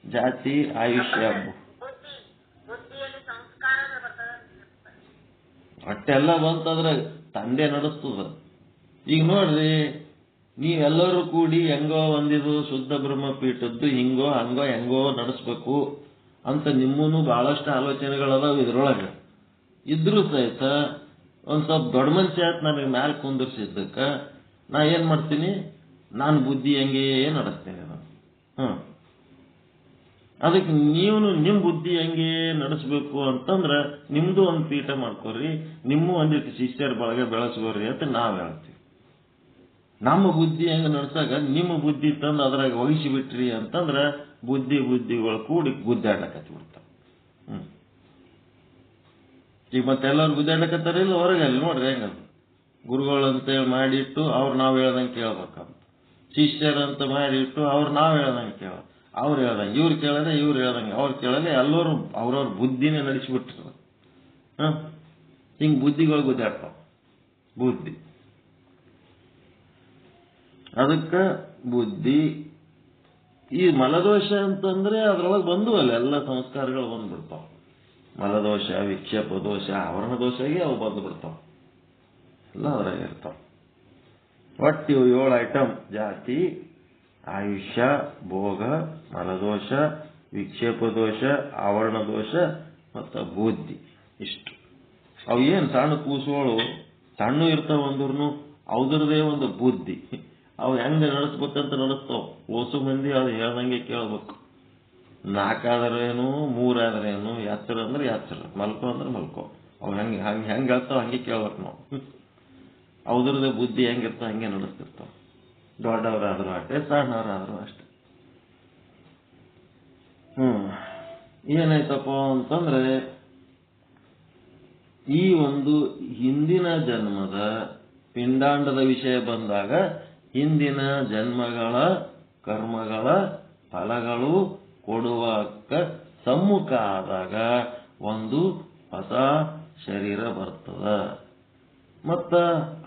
ಜಾತಿ, ಆಯುಷ್ಯ, ಬುದ್ಧಿಯಲ್ಲಿ ಸಂಸ್ಕಾರ ಬರ್ತದೆ. ಅಟ್ಟೆಲ್ಲ ಬಂತಂದ್ರೆ ತಂದೆ ನಡೆಸ್ತದ. ಈಗ ನೋಡ್ರಿ, ನೀವೆಲ್ಲರೂ ಕೂಡಿ ಹೆಂಗೋ ಒಂದಿದು ಶುದ್ಧ ಬ್ರಹ್ಮಪೀಠದ್ದು ಹಿಂಗೋ ಹಂಗೋ ಹೆಂಗೋ ನಡೆಸ್ಬೇಕು ಅಂತ ನಿಮ್ಮೂ ಬಹಳಷ್ಟು ಆಲೋಚನೆಗಳದಾವ ಇದ್ರೊಳಗೆ. ಇದ್ರೂ ಸಹಿತ ಒಂದ್ ಸ್ವಲ್ಪ ದೊಡ್ಡ ಮನುಷ್ಯ ಆಯ್ತು ನನಗೆ ಮ್ಯಾಲ ಕುಂದಿರ್ಸಿದ್ದಕ್ಕ ನಾ ಏನ್ ಮಾಡ್ತೀನಿ, ನಾನು ಬುದ್ಧಿ ಹೆಂಗೇ ನಡೆಸ್ತೇನೆ ನಾನು. ಅದಕ್ಕೆ ನೀವು ನಿಮ್ ಬುದ್ಧಿ ಹೆಂಗೆ ನಡೆಸ್ಬೇಕು ಅಂತಂದ್ರ ನಿಮ್ದು ಒಂದು ಪೀಠ ಮಾಡ್ಕೋರಿ, ನಿಮ್ಮ ಒಂದಿಟ್ಟು ಶಿಷ್ಯರ ಬಳಗ ಬೆಳೆಸ್ಕೋರಿ ಅಂತ ನಾವ್ ಹೇಳ್ತೀವಿ. ನಮ್ಮ ಬುದ್ಧಿ ಹೆಂಗ ನಡ್ಸಾಗ ನಿಮ್ಮ ಬುದ್ಧಿ ತಂದು ಅದ್ರಾಗ ವಹಿಸಿ ಬಿಟ್ರಿ ಅಂತಂದ್ರ ಬುದ್ಧಿಗಳು ಕೂಡಿ ಗುದ್ದಾಡಕತ್ತಿ ಬಿಡ್ತಾವ. ಈಗ ಮತ್ತೆಲ್ಲರೂ ಗುದ್ದಾಡಕತ್ತಾರ ಇಲ್ಲ ಹೊರಗೆ. ಅಲ್ಲಿ ನೋಡ್ರಿ ಹೆಂಗದು. ಗುರುಗಳು ಅಂತೇಳಿ ಮಾಡಿಟ್ಟು ಅವ್ರು ನಾವ್ ಹೇಳ್ದಂಗೆ ಕೇಳ್ಬೇಕಂತ, ಶಿಷ್ಯರಂತ ಮಾಡಿಟ್ಟು ಅವ್ರು ನಾವ್ ಹೇಳ್ದಂಗೆ ಕೇಳ, ಅವ್ರು ಹೇಳ್ದಂಗೆ ಇವ್ರು ಕೇಳದೆ, ಇವ್ರು ಹೇಳ್ದಂಗೆ ಅವ್ರು ಕೇಳದೆ, ಎಲ್ಲರೂ ಅವ್ರವ್ರ ಬುದ್ಧಿನೇ ನಡೆಸಿಬಿಟ್ರು. ಹಿಂಗ್ ಬುದ್ಧಿಗಳು ಗುದ್ದಾಡ್ತಾವ. ಬುದ್ಧಿ ಅದಕ್ಕ ಬುದ್ಧಿ. ಈ ಮಲದೋಷ ಅಂತಂದ್ರೆ ಅದ್ರೊಳಗೆ ಬಂದು ಅಲ್ಲ ಎಲ್ಲ ಸಂಸ್ಕಾರಗಳು ಬಂದ್ಬಿಡ್ತಾವ. ಮಲದೋಷ, ವಿಕ್ಷೇಪ ದೋಷ, ಆವರಣ ದೋಷಗೆ ಅವು ಬಂದು ಬಿಡ್ತಾವ. ಎಲ್ಲ ಅದ್ರಾಗ ಇರ್ತಾವ. ಒಟ್ಟು 7 ಐಟಮ್: ಜಾತಿ, ಆಯುಷ್ಯ, ಭೋಗ, ಮಲದೋಷ, ವಿಕ್ಷೇಪ ದೋಷ, ಆವರಣ ದೋಷ ಮತ್ತು ಬುದ್ಧಿ. ಇಷ್ಟು. ಅವು ಏನು ಸಣ್ಣ ಕೂಸುಗಳು ಸಣ್ಣ ಇರ್ತಾವ ಅಂದ್ರೂ ಅವ್ರದೇ ಒಂದು ಬುದ್ಧಿ. ಅವು ಹೆಂಗೆ ನಡೆಸ್ಬೇಕಂತ ನಡೆಸ್ತಾವ. ಓಸು ಮಂದಿ ಅದು ಹೇಳ್ದಂಗೆ ಕೇಳ್ಬೇಕು. 4 ಆದ್ರೇನು, 3 ಆದ್ರೇನು, ಎತ್ತರ ಅಂದ್ರೆ ಎತ್ತರ, ಮಲ್ಕೋ ಅಂದ್ರೆ ಮಲ್ಕೋ. ಅವು ಹೆಂಗೆ ಹೇಳ್ತಾವ ಹಂಗೆ ಕೇಳ್ಬೇಕು ನಾವು. ಅವ್ರದೇ ಬುದ್ಧಿ ಹೆಂಗಿರ್ತಾವ ಹಂಗೆ ನಡೆಸ್ತಿರ್ತಾವ. ದೊಡ್ಡವರಾದ್ರೂ ಅಷ್ಟೇ, ಸಣ್ಣವರಾದ್ರೂ ಅಷ್ಟೇ. ಏನಾಯ್ತಪ್ಪ ಅಂತಂದ್ರೆ ಈ ಒಂದು ಹಿಂದಿನ ಜನ್ಮದ ಪಿಂಡಾಂಡದ ವಿಷಯ ಬಂದಾಗ ಹಿಂದಿನ ಜನ್ಮಗಳ ಕರ್ಮಗಳ ಫಲಗಳು ಕೊಡುವಕ್ಕ ಸಮ್ಮುಖ ಆದಾಗ ಒಂದು ಹೊಸ ಶರೀರ ಬರ್ತದ. ಮತ್ತ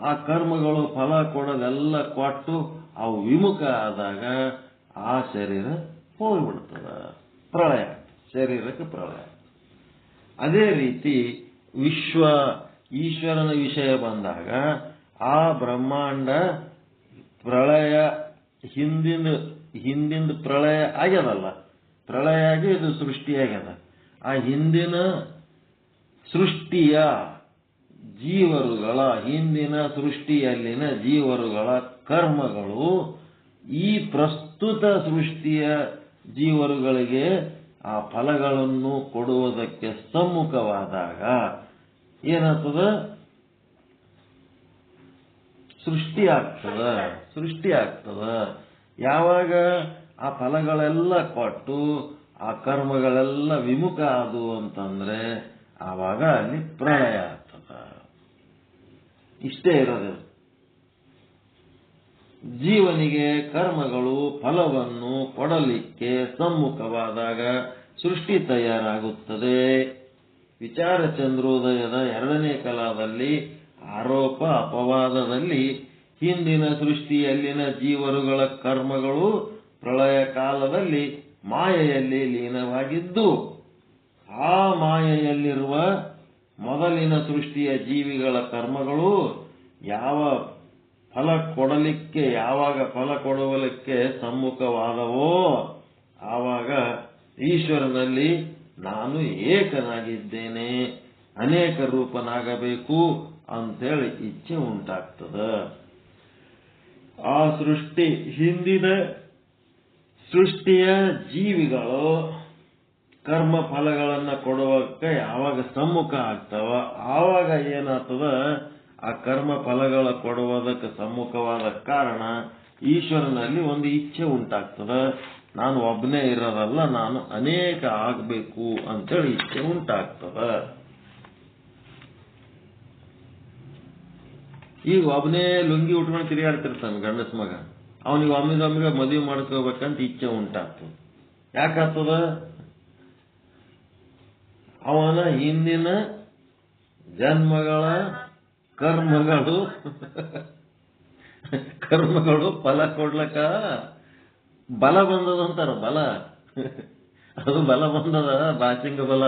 ಆ ಕರ್ಮಗಳು ಫಲ ಕೊಡೋದೆಲ್ಲ ಕೊಟ್ಟು ಅವು ವಿಮುಖ ಆದಾಗ ಆ ಶರೀರ ಹೋಗ್ಬಿಡ್ತದ, ಪ್ರಳಯ, ಶರೀರಕ್ಕೆ ಪ್ರಳಯ. ಅದೇ ರೀತಿ ಈಶ್ವರನ ವಿಷಯ ಬಂದಾಗ ಆ ಬ್ರಹ್ಮಾಂಡ ಪ್ರಳಯ ಹಿಂದಿನ ಪ್ರಳಯ ಆಗ್ಯದಲ್ಲ, ಪ್ರಳಯ ಆಗಿ ಇದು ಸೃಷ್ಟಿಯಾಗ್ಯದ. ಆ ಹಿಂದಿನ ಸೃಷ್ಟಿಯ ಜೀವರುಗಳ, ಹಿಂದಿನ ಸೃಷ್ಟಿಯಲ್ಲಿನ ಜೀವರುಗಳ ಕರ್ಮಗಳು ಈ ಪ್ರಸ್ತುತ ಸೃಷ್ಟಿಯ ಜೀವರುಗಳಿಗೆ ಆ ಫಲಗಳನ್ನು ಕೊಡುವುದಕ್ಕೆ ಸಮ್ಮುಖವಾದಾಗ ಏನಾಗ್ತದ? ಸೃಷ್ಟಿ ಆಗ್ತದ. ಯಾವಾಗ ಆ ಫಲಗಳೆಲ್ಲ ಕೊಟ್ಟು ಆ ಕರ್ಮಗಳೆಲ್ಲ ವಿಮುಖ ಆದವು ಅಂತಂದ್ರೆ ಆವಾಗ ಅಲ್ಲಿ ಪ್ರಳಯ ಆಗ್ತದ. ಇಷ್ಟೇ ಇರೋದು. ಜೀವನಿಗೆ ಕರ್ಮಗಳು ಫಲವನ್ನು ಕೊಡಲಿಕ್ಕೆ ಸಮ್ಮುಖವಾದಾಗ ಸೃಷ್ಟಿ ತಯಾರಾಗುತ್ತದೆ. ವಿಚಾರ ಚಂದ್ರೋದಯದ 2ನೇ ಕಲಾದಲ್ಲಿ ಆರೋಪ ಅಪವಾದದಲ್ಲಿ ಹಿಂದಿನ ಸೃಷ್ಟಿಯಲ್ಲಿನ ಜೀವರುಗಳ ಕರ್ಮಗಳು ಪ್ರಳಯ ಕಾಲದಲ್ಲಿ ಮಾಯೆಯಲ್ಲಿ ಲೀನವಾಗಿದ್ದು ಆ ಮಾಯೆಯಲ್ಲಿರುವ ಮೊದಲಿನ ಸೃಷ್ಟಿಯ ಜೀವಿಗಳ ಕರ್ಮಗಳು ಯಾವಾಗ ಫಲ ಕೊಡುವಲಿಕ್ಕೆ ಸಮ್ಮುಖವಾದವೋ ಆವಾಗ ಈಶ್ವರನಲ್ಲಿ ನಾನು ಏಕನಾಗಿದ್ದೇನೆ, ಅನೇಕ ರೂಪನಾಗಬೇಕು ಅಂತೇಳಿ ಇಚ್ಛೆ ಉಂಟಾಗ್ತದ. ಆ ಹಿಂದಿನ ಸೃಷ್ಟಿಯ ಜೀವಿಗಳು ಕರ್ಮ ಫಲಗಳನ್ನ ಕೊಡುವಕ್ಕೆ ಯಾವಾಗ ಸಮ್ಮುಖ ಆಗ್ತಾವ ಆವಾಗ ಏನಾಗ್ತದ? ಆ ಕರ್ಮ ಫಲಗಳ ಕೊಡುವುದಕ್ಕೆ ಸಮ್ಮುಖವಾದ ಕಾರಣ ಈಶ್ವರನಲ್ಲಿ ಒಂದು ಇಚ್ಛೆ ಉಂಟಾಗ್ತದ. ನಾನು ಒಬ್ಬನೇ ಇರೋದಲ್ಲ, ನಾನು ಅನೇಕ ಆಗಬೇಕು ಅಂತೇಳಿ ಇಚ್ಛೆ ಉಂಟಾಗ್ತದ. ಈಗ ಒಬ್ಬನೇ ಲುಂಗಿ ಉಟ್ಕೊಂಡು ತಿರುಗಾಡ್ತಿರ್ತಾನೆ ಗಂಡಸ ಮಗ, ಅವನಿಗೆ ಒಮ್ಮಿಗೆ ಮದುವೆ ಮಾಡ್ಕೋಬೇಕಂತ ಇಚ್ಛೆ ಉಂಟಾಗ್ತದ. ಯಾಕಾಗ್ತದ? ಅವನ ಹಿಂದಿನ ಜನ್ಮಗಳ ಕರ್ಮಗಳು ಫಲ ಕೊಡ್ಲಕ್ಕ ಬಲ ಬಂದದಂತಾರ. ಬಲ ಅದು ಬಲ ಬಂದದ, ಬಾಚಿಂಗ ಬಲ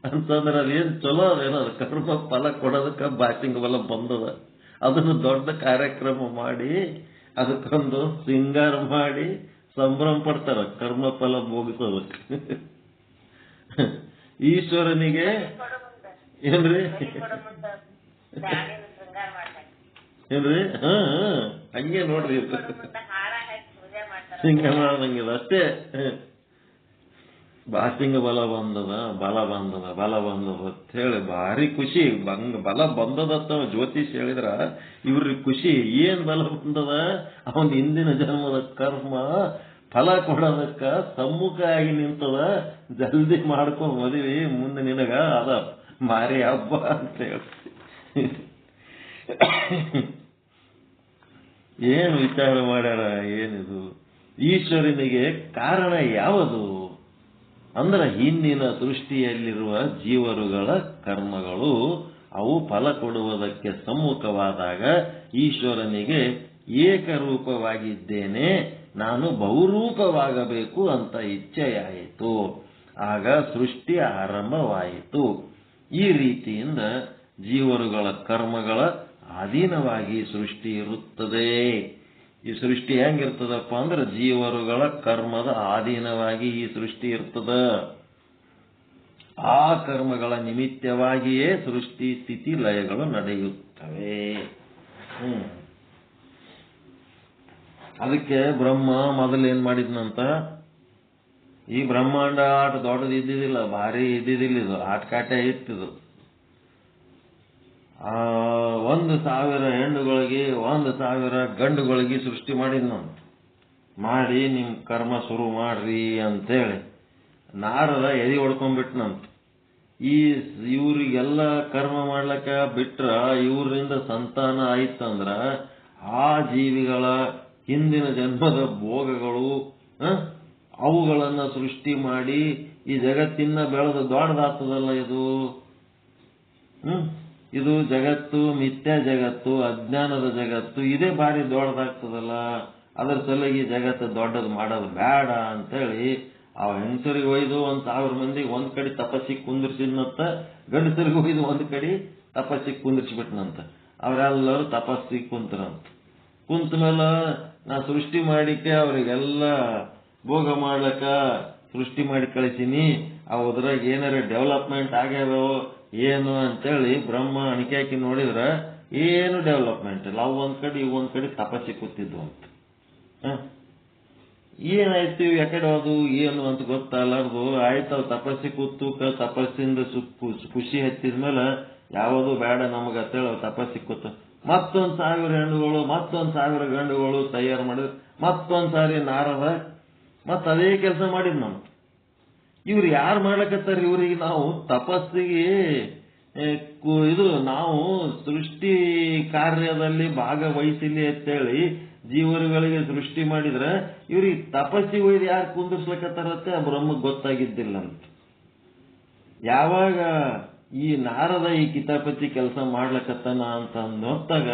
ಅಂತಂದ್ರೆ ಅದೇನ್ ಚಲೋ ಅದೇನದು. ಕರ್ಮ ಫಲ ಕೊಡೋದಕ್ಕ ಬಾಚಿಂಗ ಬಲ ಬಂದದ. ಅದನ್ನು ದೊಡ್ಡ ಕಾರ್ಯಕ್ರಮ ಮಾಡಿ ಅದಕ್ಕೊಂದು ಸಿಂಗಾರ ಮಾಡಿ ಸಂಭ್ರಮ ಪಡ್ತಾರ ಕರ್ಮ ಫಲ ಮುಗಿಸೋದಕ್ಕೆ. ಈಶ್ವರನಿಗೆ ಏನ್ರಿ ಏನ್ರಿ ಹಂಗೆ ನೋಡ್ರಿ, ಹಿಂಗ ಮಾಡಂಗಿಲ್ಲ ಅಷ್ಟೇ. ಬಾಸಿಂಗ ಬಲ ಬಂದದ ಅಂತ ಹೇಳಿ ಭಾರಿ ಖುಷಿ. ಬಲ ಬಂದದತ್ತ ಜ್ಯೋತಿಷ್ ಹೇಳಿದ್ರ ಇವ್ರಿಗೆ ಖುಷಿ. ಏನ್ ಬಲ ಬಂದದ? ಅವನ್ ಹಿಂದಿನ ಜನ್ಮದ ಕರ್ಮ ಫಲ ಕೊಡೋದಕ್ಕ ಸಮ್ಮುಖ ಆಗಿ ನಿಂತದ. ಜಲ್ದಿ ಮಾಡ್ಕೊಂಡ್ ಮದುವೆ ಮುಂದೆ ನಿನಗ ಅದ ಮಾರಿ ಹಬ್ಬ ಅಂತ ಹೇಳಿ ಏನು ವಿಚಾರ ಮಾಡ್ಯಾರ? ಏನಿದು? ಈಶ್ವರನಿಗೆ ಕಾರಣ ಯಾವುದು ಅಂದ್ರೆ ಹಿಂದಿನ ಸೃಷ್ಟಿಯಲ್ಲಿರುವ ಜೀವರುಗಳ ಕರ್ಮಗಳು ಅವು ಫಲ ಕೊಡುವುದಕ್ಕೆ ಸಮ್ಮುಖವಾದಾಗ ಈಶ್ವರನಿಗೆ ಏಕರೂಪವಾಗಿದ್ದೇನೆ, ನಾನು ಬಹುರೂಪವಾಗಬೇಕು ಅಂತ ಇಚ್ಛೆಯಾಯಿತು. ಆಗ ಸೃಷ್ಟಿ ಆರಂಭವಾಯಿತು. ಈ ರೀತಿಯಿಂದ ಜೀವರುಗಳ ಕರ್ಮಗಳ ಅಧೀನವಾಗಿ ಸೃಷ್ಟಿ ಇರುತ್ತದೆ. ಈ ಸೃಷ್ಟಿ ಹೆಂಗಿರ್ತದಪ್ಪ ಅಂದ್ರೆ ಜೀವರುಗಳ ಕರ್ಮದ ಅಧೀನವಾಗಿ ಈ ಸೃಷ್ಟಿ ಇರ್ತದ. ಆ ಕರ್ಮಗಳ ನಿಮಿತ್ತವಾಗಿಯೇ ಸೃಷ್ಟಿ ಸ್ಥಿತಿ ಲಯಗಳು ನಡೆಯುತ್ತವೆ. ಅದಕ್ಕೆ ಬ್ರಹ್ಮ ಮೊದಲೇನ್ ಮಾಡಿದ್ನಂತ, ಈ ಬ್ರಹ್ಮಾಂಡ ಆಟ ದೊಡ್ಡದು ಇದ್ದಿದ್ದಿಲ್ಲ, ಭಾರಿ ಇದ್ದಿದ್ದಿಲ್ಲ, ಇದು ಆಟಕಾಟ ಇತ್ತಿದು. 1,000 ಹೆಣ್ಣುಗಳಿಗೆ 1,000 ಗಂಡುಗಳಿಗೆ ಸೃಷ್ಟಿ ಮಾಡಿದ್ನಂತ. ಮಾಡಿ ನಿಮ್ ಕರ್ಮ ಶುರು ಮಾಡ್ರಿ ಅಂತೇಳಿ ನಾರದ ಎದಿ ಹೊಡ್ಕೊಂಡ್ಬಿಟ್ನಂತ. ಇವ್ರಿಗೆಲ್ಲ ಕರ್ಮ ಮಾಡ್ಲಕ್ಕ ಬಿಟ್ರ ಇವ್ರಿಂದ ಸಂತಾನ ಆಯ್ತಂದ್ರ ಆ ಜೀವಿಗಳ ಹಿಂದಿನ ಜನ್ಮದ ಭೋಗಗಳು ಅವುಗಳನ್ನ ಸೃಷ್ಟಿ ಮಾಡಿ ಈ ಜಗತ್ತಿನ ಬೆಳೆದು ದೊಡ್ಡದಾಗ್ತದಲ್ಲ ಇದು. ಇದು ಜಗತ್ತು ಮಿಥ್ಯಾ ಜಗತ್ತು, ಅಜ್ಞಾನದ ಜಗತ್ತು, ಇದೇ ಭಾರಿ ದೊಡ್ಡದಾಗ್ತದಲ್ಲ. ಅದ್ರ ಸಲುವಾಗಿ ಜಗತ್ತು ದೊಡ್ಡದು ಮಾಡೋದು ಬೇಡ ಅಂತೇಳಿ ಅವ ಹೆಂಗಸರಿಗೆ ಒಯ್ದು 1,000 ಮಂದಿಗೆ ಒಂದ್ ಕಡೆ ತಪಸ್ಸಿಗೆ ಕುಂದಿರ್ಸಿದ್ನಂತ, ಗಂಡಸರಿಗೆ ಒಯ್ದು ಒಂದ್ ಕಡೆ ತಪಸ್ಸಿಗೆ ಕುಂದಿರ್ಸಿಬಿಟ್ನಂತ. ಅವರೆಲ್ಲರೂ ತಪಸ್ಸಿಗೆ ಕುಂತರಂತ. ಕುಂತ ಮೇಲೆ ನಾ ಸೃಷ್ಟಿ ಮಾಡಿಕೆ ಅವ್ರಿಗೆಲ್ಲ ಭೋಗ ಮಾಡ್ಲಕ್ಕ ಸೃಷ್ಟಿ ಮಾಡಿ ಕಳಿಸೀನಿ, ಅದ್ರಾಗ ಏನಾರ ಡೆವಲಪ್ಮೆಂಟ್ ಆಗ್ಯಾವೋ ಏನು ಅಂತೇಳಿ ಬ್ರಹ್ಮ ಅಣಿಕೆ ಹಾಕಿ ನೋಡಿದ್ರ ಏನು ಡೆವಲಪ್ಮೆಂಟ್ ಇಲ್ಲ. ಅವು ಒಂದ್ ಕಡೆ ಇವು ಒಂದ್ ಕಡೆ ತಪಸ್ಸಿಗೆ ಕೂತಿದ್ವು ಅಂತ. ಏನಾಯ್ತು ಯಾಕಡೆ ಅದು ಏನು ಅಂತ ಗೊತ್ತಲ್ಲಾರ್ದು ಆಯ್ತು. ಅವ್ ತಪಸ್ಸಿಗೆ ಕೂತು ತಪಸ್ಸಿಂದ ಖುಷಿ ಹತ್ತಿದ್ಮೇಲೆ ಯಾವುದು ಬೇಡ ನಮಗ ಅಂತೇಳಿ ಅವ್ ತಪಸ್ಸಿಗೆ ಕೂತ ಮತ್ತೊಂದ್ 1000 ಹೆಣ್ಣುಗಳು ಮತ್ತೊಂದ್ 1000 ಗಂಡುಗಳು ತಯಾರು ಮಾಡಿದ್ರು. ಮತ್ತೊಂದ್ ಸಾರಿ ನಾರದ ಅದೇ ಕೆಲಸ ಮಾಡಿದ್ ನಾವು. ಇವ್ರು ಯಾರು ಮಾಡ್ಲಕತ್ತಾರ? ಇವ್ರಿಗೆ ನಾವು ತಪಸ್ಸಿಗೆ ನಾವು ಸೃಷ್ಟಿ ಕಾರ್ಯದಲ್ಲಿ ಭಾಗವಹಿಸಲಿ ಅಂತೇಳಿ ಜೀವರುಗಳಿಗೆ ಸೃಷ್ಟಿ ಮಾಡಿದ್ರೆ ಇವ್ರಿಗೆ ತಪಸ್ಸಿಗೆ ಒಯ್ದು ಯಾರು ಕುಂದಿರ್ಸ್ಲಕತ್ತಾರತ್ತೆ ಆ ಬ್ರಹ್ಮಕ್ಕೆ ಗೊತ್ತಾಗಿದ್ದಿಲ್ಲ ಅಂತ. ಯಾವಾಗ ಈ ನಾರದ ಈ ಕಿತಾಪತಿ ಕೆಲಸ ಮಾಡ್ಲಕತ್ತಾನ ಅಂತ ಹೊತ್ತಾಗ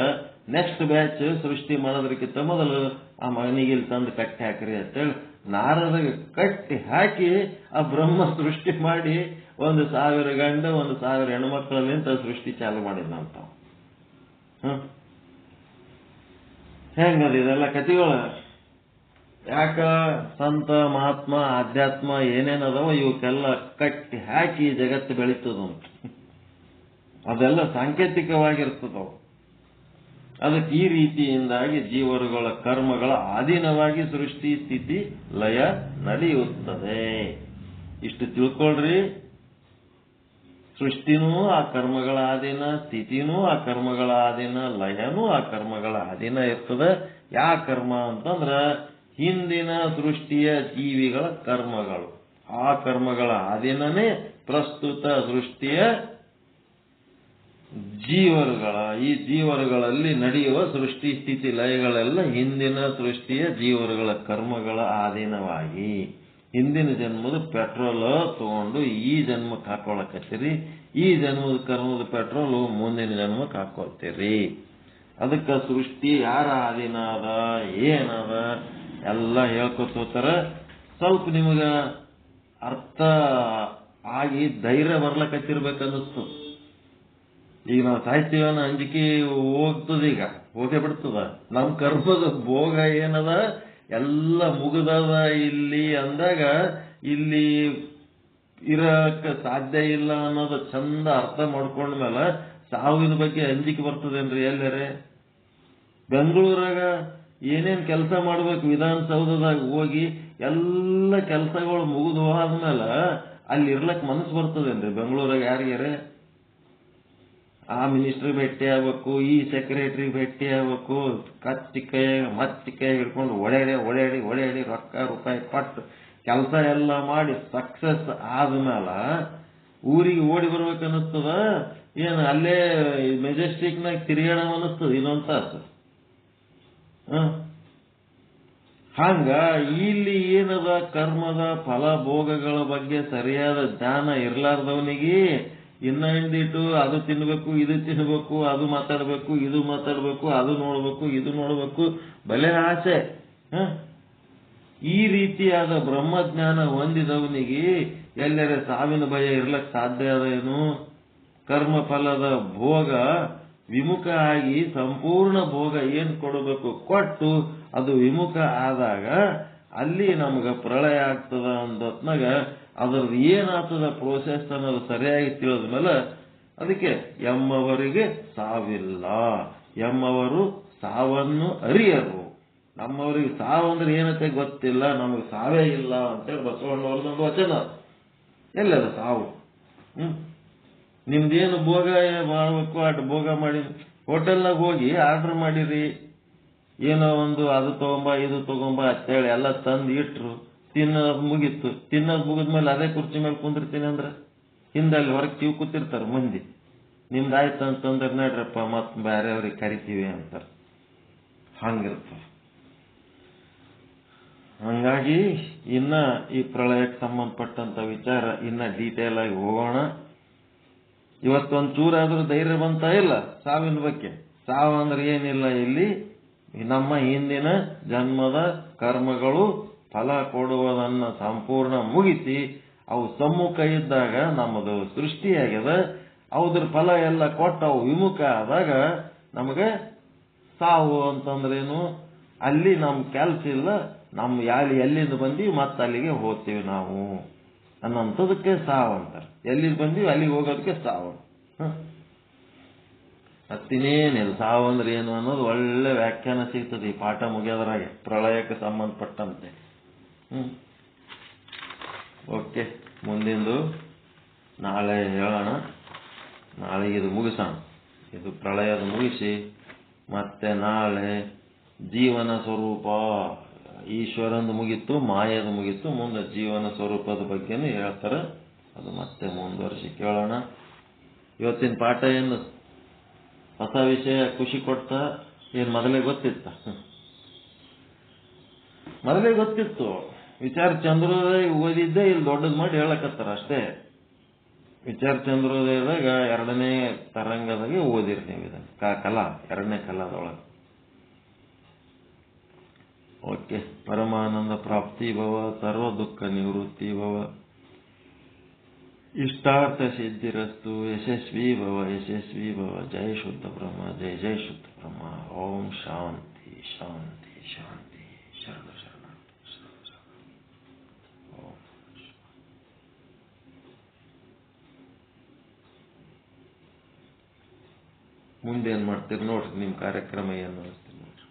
ನೆಕ್ಸ್ಟ್ ಬ್ಯಾಚ್ ಸೃಷ್ಟಿ ಮಾಡೋದಕ್ಕಿಂತ ಮೊದಲು ಆ ಮಗನಿಗೆ ಇಲ್ಲಿ ತಂದು ಕಟ್ಟಿ ಹಾಕ್ರಿ ಅಂತೇಳಿ ನಾರದ ಕಟ್ಟಿ ಹಾಕಿ ಆ ಬ್ರಹ್ಮ ಸೃಷ್ಟಿ ಮಾಡಿ 1,000 ಗಂಡ 1,000 ಹೆಣ್ಮಕ್ಳಲ್ಲಿಂತ ಸೃಷ್ಟಿ ಚಾಲು ಮಾಡಿದ್ನಂತ. ಹೆಂಗದ ಇದೆಲ್ಲ ಕಥೆಗಳು? ಯಾಕ ಸಂತ ಮಹಾತ್ಮ ಆಧ್ಯಾತ್ಮ ಏನೇನದವ ಇವಕ್ಕೆಲ್ಲ ಕಟ್ಟಿ ಹಾಕಿ ಜಗತ್ತು ಬೆಳೀತದಂತ. ಅದೆಲ್ಲ ಸಾಂಕೇತಿಕವಾಗಿರ್ತದವು. ಅದಕ್ಕೆ ಈ ರೀತಿಯಿಂದಾಗಿ ಜೀವರುಗಳ ಕರ್ಮಗಳ ಅಧೀನವಾಗಿ ಸೃಷ್ಟಿ ಸ್ಥಿತಿ ಲಯ ನಡೆಯುತ್ತದೆ. ಇಷ್ಟು ತಿಳ್ಕೊಳ್ರಿ. ಸೃಷ್ಟಿನೂ ಆ ಕರ್ಮಗಳ ಅಧೀನ, ಸ್ಥಿತಿನೂ ಆ ಕರ್ಮಗಳ ಅಧೀನ, ಲಯನೂ ಆ ಕರ್ಮಗಳ ಅಧೀನ ಇರ್ತದೆ. ಯಾ ಕರ್ಮ ಅಂತಂದ್ರ ಹಿಂದಿನ ಸೃಷ್ಟಿಯ ಜೀವಿಗಳ ಕರ್ಮಗಳು. ಆ ಕರ್ಮಗಳ ಅಧೀನನೇ ಪ್ರಸ್ತುತ ಸೃಷ್ಟಿಯ ಜೀವರುಗಳ. ಈ ಜೀವರುಗಳಲ್ಲಿ ನಡೆಯುವ ಸೃಷ್ಟಿ ಸ್ಥಿತಿ ಲಯಗಳೆಲ್ಲ ಹಿಂದಿನ ಸೃಷ್ಟಿಯ ಜೀವರುಗಳ ಕರ್ಮಗಳ ಅಧೀನವಾಗಿ ಹಿಂದಿನ ಜನ್ಮದ ಪೆಟ್ರೋಲ್ ತಗೊಂಡು ಈ ಜನ್ಮಕ್ಕೆ ಹಾಕೊಳಕತ್ತೀರಿ. ಈ ಜನ್ಮದ ಕರ್ಮದ ಪೆಟ್ರೋಲ್ ಮುಂದಿನ ಜನ್ಮಕ್ಕೆ ಹಾಕೊಳ್ತೀರಿ. ಅದಕ್ಕೆ ಸೃಷ್ಟಿ ಯಾರ ಅಧೀನ ಅದ ಏನದ ಎಲ್ಲ ಹೇಳ್ಕೊತಾರ. ಸ್ವಲ್ಪ ನಿಮಗ ಅರ್ಥ ಆಗಿ ಧೈರ್ಯ ಬರ್ಲಕತ್ತಿರ್ಬೇಕನ್ನಿಸ್ತು. ಈಗ ನಾವು ಸಾಹಿತ್ಯವನ್ನ ಅಂಜಿಕೆ ಹೋಗ್ತದ, ಈಗ ಹೋಗೇ ಬಿಡ್ತದ. ನಮ್ ಕರ್ಮದ ಭೋಗ ಏನದ ಎಲ್ಲ ಮುಗಿದದ ಇಲ್ಲಿ ಅಂದಾಗ ಇಲ್ಲಿ ಇರಕ್ಕೆ ಸಾಧ್ಯ ಇಲ್ಲ ಅನ್ನೋದು ಚಂದ ಅರ್ಥ ಮಾಡ್ಕೊಂಡ್ಮೇಲೆ ಸಾವಿನ ಬಗ್ಗೆ ಅಂಜಿಕೆ ಬರ್ತದೇನ್ರಿ? ಎಲ್ಲರೇ ಬೆಂಗಳೂರಾಗ ಏನೇನ್ ಕೆಲಸ ಮಾಡ್ಬೇಕು ವಿಧಾನಸೌಧದಾಗ ಹೋಗಿ ಎಲ್ಲ ಕೆಲಸಗಳು ಮುಗಿದು ಆದ್ಮೇಲೆ ಅಲ್ಲಿ ಇರ್ಲಕ್ ಮನಸ್ಸು ಬರ್ತದೇನ್ರಿ? ಬೆಂಗಳೂರಾಗ ಯಾರಿಗಾರೆ ಆ ಮಿನಿಸ್ಟರ್ ಭೇಟಿ ಆಗ್ಬೇಕು, ಈ ಸೆಕ್ರೆಟರಿ ಭೇಟಿ ಆಗ್ಬೇಕು, ಮತ್ತಿಕೈ ಹಿಡ್ಕೊಂಡು ಒಡೆಯಾಡಿ ರೊಕ್ಕ ರೂಪಾಯಿ ಕೊಟ್ಟು ಕೆಲಸ ಎಲ್ಲ ಮಾಡಿ ಸಕ್ಸಸ್ ಆದ್ಮೇಲೆ ಊರಿಗೆ ಓಡಿ ಬರ್ಬೇಕನ್ನಿಸ್ತದ? ಏನು ಅಲ್ಲೇ ಮೆಜೆಸ್ಟಿಕ್ನಾಗ ತಿರುಗಾಡ ಅನಿಸ್ತದ ಇನ್ನೊಂದು ತಾಸು? ಹಂಗ ಇಲ್ಲಿ ಏನದ ಕರ್ಮದ ಫಲ ಭೋಗಗಳ ಬಗ್ಗೆ ಸರಿಯಾದ ಜ್ಞಾನ ಇರ್ಲಾರ್ದವನಿಗೆ ಇನ್ನ ಹಿಂದಿಟ್ಟು ಅದು ತಿನ್ಬೇಕು ಇದು ತಿನ್ಬೇಕು, ಅದು ಮಾತಾಡ್ಬೇಕು ಇದು ಮಾತಾಡ್ಬೇಕು, ಅದು ನೋಡ್ಬೇಕು ಇದು ನೋಡ್ಬೇಕು, ಬಲೆ ಆಸೆ. ಈ ರೀತಿಯಾದ ಬ್ರಹ್ಮಜ್ಞಾನ ಹೊಂದಿದವನಿಗೆ ಎಲ್ಲರ ಸಾವಿನ ಭಯ ಇರ್ಲಕ್ ಸಾಧ್ಯ ಅದೇನು? ಕರ್ಮ ಫಲದ ಭೋಗ ವಿಮುಖ ಆಗಿ ಸಂಪೂರ್ಣ ಭೋಗ ಏನ್ ಕೊಡಬೇಕು ಕೊಟ್ಟು ಅದು ವಿಮುಖ ಆದಾಗ ಅಲ್ಲಿ ನಮ್ಗ ಪ್ರಳಯ ಆಗ್ತದ ಅಂದತ್ನಾಗ ಅದ್ರದ್ದು ಏನಾಗ್ತದ ಪ್ರೋಸೆಸ್ ಅನ್ನೋದು ಸರಿಯಾಗಿ ತಿಳಿದ ಮೇಲೆ ಅದಕ್ಕೆ ಎಮ್ಮವರಿಗೆ ಸಾವಿಲ್ಲ, ಎಮ್ಮವರು ಸಾವನ್ನು ಅರಿಯರು. ನಮ್ಮವರಿಗೆ ಸಾವು ಅಂದ್ರೆ ಏನಂತೆ ಗೊತ್ತಿಲ್ಲ, ನಮಗೆ ಸಾವೇ ಇಲ್ಲ ಅಂತೇಳಿ ಬಸವಣ್ಣವ್ರದೊಂದು ವಚನ. ಎಲ್ಲದ ಸಾವು? ನಿಮ್ದೇನು ಭೋಗ ಮಾಡ್ಬೇಕು ಅಟ್ ಭೋಗ ಮಾಡಿ ಹೋಟೆಲ್ನಾಗ ಹೋಗಿ ಆರ್ಡರ್ ಮಾಡಿರಿ, ಏನೋ ಒಂದು ಅದು ತಗೊಂಬ ಇದು ತಗೊಂಬ ಅಂತೇಳಿ ಎಲ್ಲ ತಂದು ಇಟ್ರು, ತಿನ್ನೋದು ಮುಗೀತು. ತಿನ್ನೋದು ಮುಗಿದ್ಮೇಲೆ ಅದೇ ಕುರ್ಚಿ ಮೇಲೆ ಕುಂದಿರ್ತೀನಿ ಅಂದ್ರೆ ಹಿಂದಲ್ಲಿ ಹೊರಗೆ ಕಿವ್ ಕೂತಿರ್ತಾರ ಮಂದಿ. ನಿಮ್ದಾಯ್ತು ಅಂತಂದ್ರೆ ನಡ್ರಪ್ಪ ಮತ್ ಬೇರೆಯವ್ರಿಗೆ ಕರಿತೀವಿ ಅಂತಾರ. ಹಂಗಿರ್ತಾರ. ಹಂಗಾಗಿ ಇನ್ನ ಈ ಪ್ರಳಯಕ್ಕೆ ಸಂಬಂಧಪಟ್ಟಂತ ವಿಚಾರ ಇನ್ನ ಡೀಟೇಲ್ ಆಗಿ ಹೋಗೋಣ. ಇವತ್ತೊಂದು ಚೂರಾದ್ರೂ ಧೈರ್ಯ ಬಂತ ಇಲ್ಲ ಸಾವಿನ ಬಗ್ಗೆ? ಸಾವು ಅಂದ್ರೆ ಏನಿಲ್ಲ, ಇಲ್ಲಿ ನಮ್ಮ ಹಿಂದಿನ ಜನ್ಮದ ಕರ್ಮಗಳು ಫಲ ಕೊಡುವುದನ್ನು ಸಂಪೂರ್ಣ ಮುಗಿಸಿ ಅವು ಸಮ್ಮುಖ ಇದ್ದಾಗ ನಮ್ಮದು ಸೃಷ್ಟಿಯಾಗ್ಯದ. ಅದ್ರ ಫಲ ಎಲ್ಲ ಕೊಟ್ಟು ಅವು ವಿಮುಖ ಆದಾಗ ನಮಗೆ ಸಾವು ಅಂತಂದ್ರೇನು? ಅಲ್ಲಿ ನಮ್ಮ ಕೆಲಸ ಇಲ್ಲ, ನಮ್ಮ ಎಲ್ಲಿಂದ ಬಂದೀವಿ ಮತ್ತೆ ಅಲ್ಲಿಗೆ ಹೋಗ್ತೀವಿ ನಾವು ಅನ್ನೋಂಥದಕ್ಕೆ ಸಾವು ಅಂತಾರೆ. ಎಲ್ಲಿಂದ ಬಂದೀವಿ ಅಲ್ಲಿಗೆ ಹೋಗೋದಕ್ಕೆ ಸಾವು. ಮತ್ತಿನೇನಿಲ್ಲ. ಸಾವು ಅಂದ್ರೆ ಏನು ಅನ್ನೋದು ಒಳ್ಳೆ ವ್ಯಾಖ್ಯಾನ ಸಿಗ್ತದೆ ಈ ಪಾಠ ಮುಗಿಯೋದ್ರಾಗೆ, ಪ್ರಳಯಕ್ಕೆ ಸಂಬಂಧಪಟ್ಟಂತೆ. ಓಕೆ, ಮುಂದಿಂದು ನಾಳೆ ಹೇಳೋಣ. ನಾಳೆಗೆ ಇದು ಮುಗಿಸೋಣ. ಇದು ಪ್ರಳಯದ ಮುಗಿಸಿ ಮತ್ತೆ ನಾಳೆ ಜೀವನ ಸ್ವರೂಪ, ಈಶ್ವರಂದು ಮುಗಿತು, ಮಾಯದ ಮುಗಿತು, ಮುಂದೆ ಜೀವನ ಸ್ವರೂಪದ ಬಗ್ಗೆನೂ ಹೇಳ್ತಾರೆ. ಅದು ಮತ್ತೆ ಮುಂದುವರಿಸಿ ಕೇಳೋಣ. ಇವತ್ತಿನ ಪಾಠ ಏನು ಹೊಸ ವಿಷಯ ಖುಷಿ ಕೊಡ್ತಾ? ಏನು ಮೊದಲೇ ಗೊತ್ತಿತ್ತ? ಮೊದಲೇ ಗೊತ್ತಿತ್ತು. ವಿಚಾರ ಚಂದ್ರೋದಯ ಓದಿದ್ದೆ ಇಲ್ಲಿ ದೊಡ್ಡದು ಮಾಡಿ ಹೇಳಕತ್ತಾರ ಅಷ್ಟೇ. ವಿಚಾರ ಚಂದ್ರೋದಯದಾಗ 2ನೇ ತರಂಗದಾಗೆ ಓದಿರಿ ನೀವು ಇದನ್ನು, ಕಲಾ 2ನೇ ಕಲಾದೊಳಗೆ. ಓಕೆ. ಪರಮಾನಂದ ಪ್ರಾಪ್ತಿ ಭವ, ಸರ್ವ ದುಃಖ ನಿವೃತ್ತಿ ಭವ, ಇಷ್ಟಾರ್ಥ ಸಿದ್ಧಿರಸ್ತು, ಯಶಸ್ವಿ ಭವ, ಯಶಸ್ವಿ ಭವ. ಜೈ ಶುದ್ಧ ಬ್ರಹ್ಮ, ಜೈ ಜೈ ಶುದ್ಧ ಬ್ರಹ್ಮ. ಓಂ ಶಾಂತಿ ಶಾಂತಿ ಶಾಂತಿ. ಶರಣ ಶರಣ. ಮುಂದೆ ಏನ್ ಮಾಡ್ತೀರಿ ನೋಡ್ರಿ, ನಿಮ್ ಕಾರ್ಯಕ್ರಮ ಏನು ಅನಿಸ್ತೀರಿ ನೋಡ್ರಿ.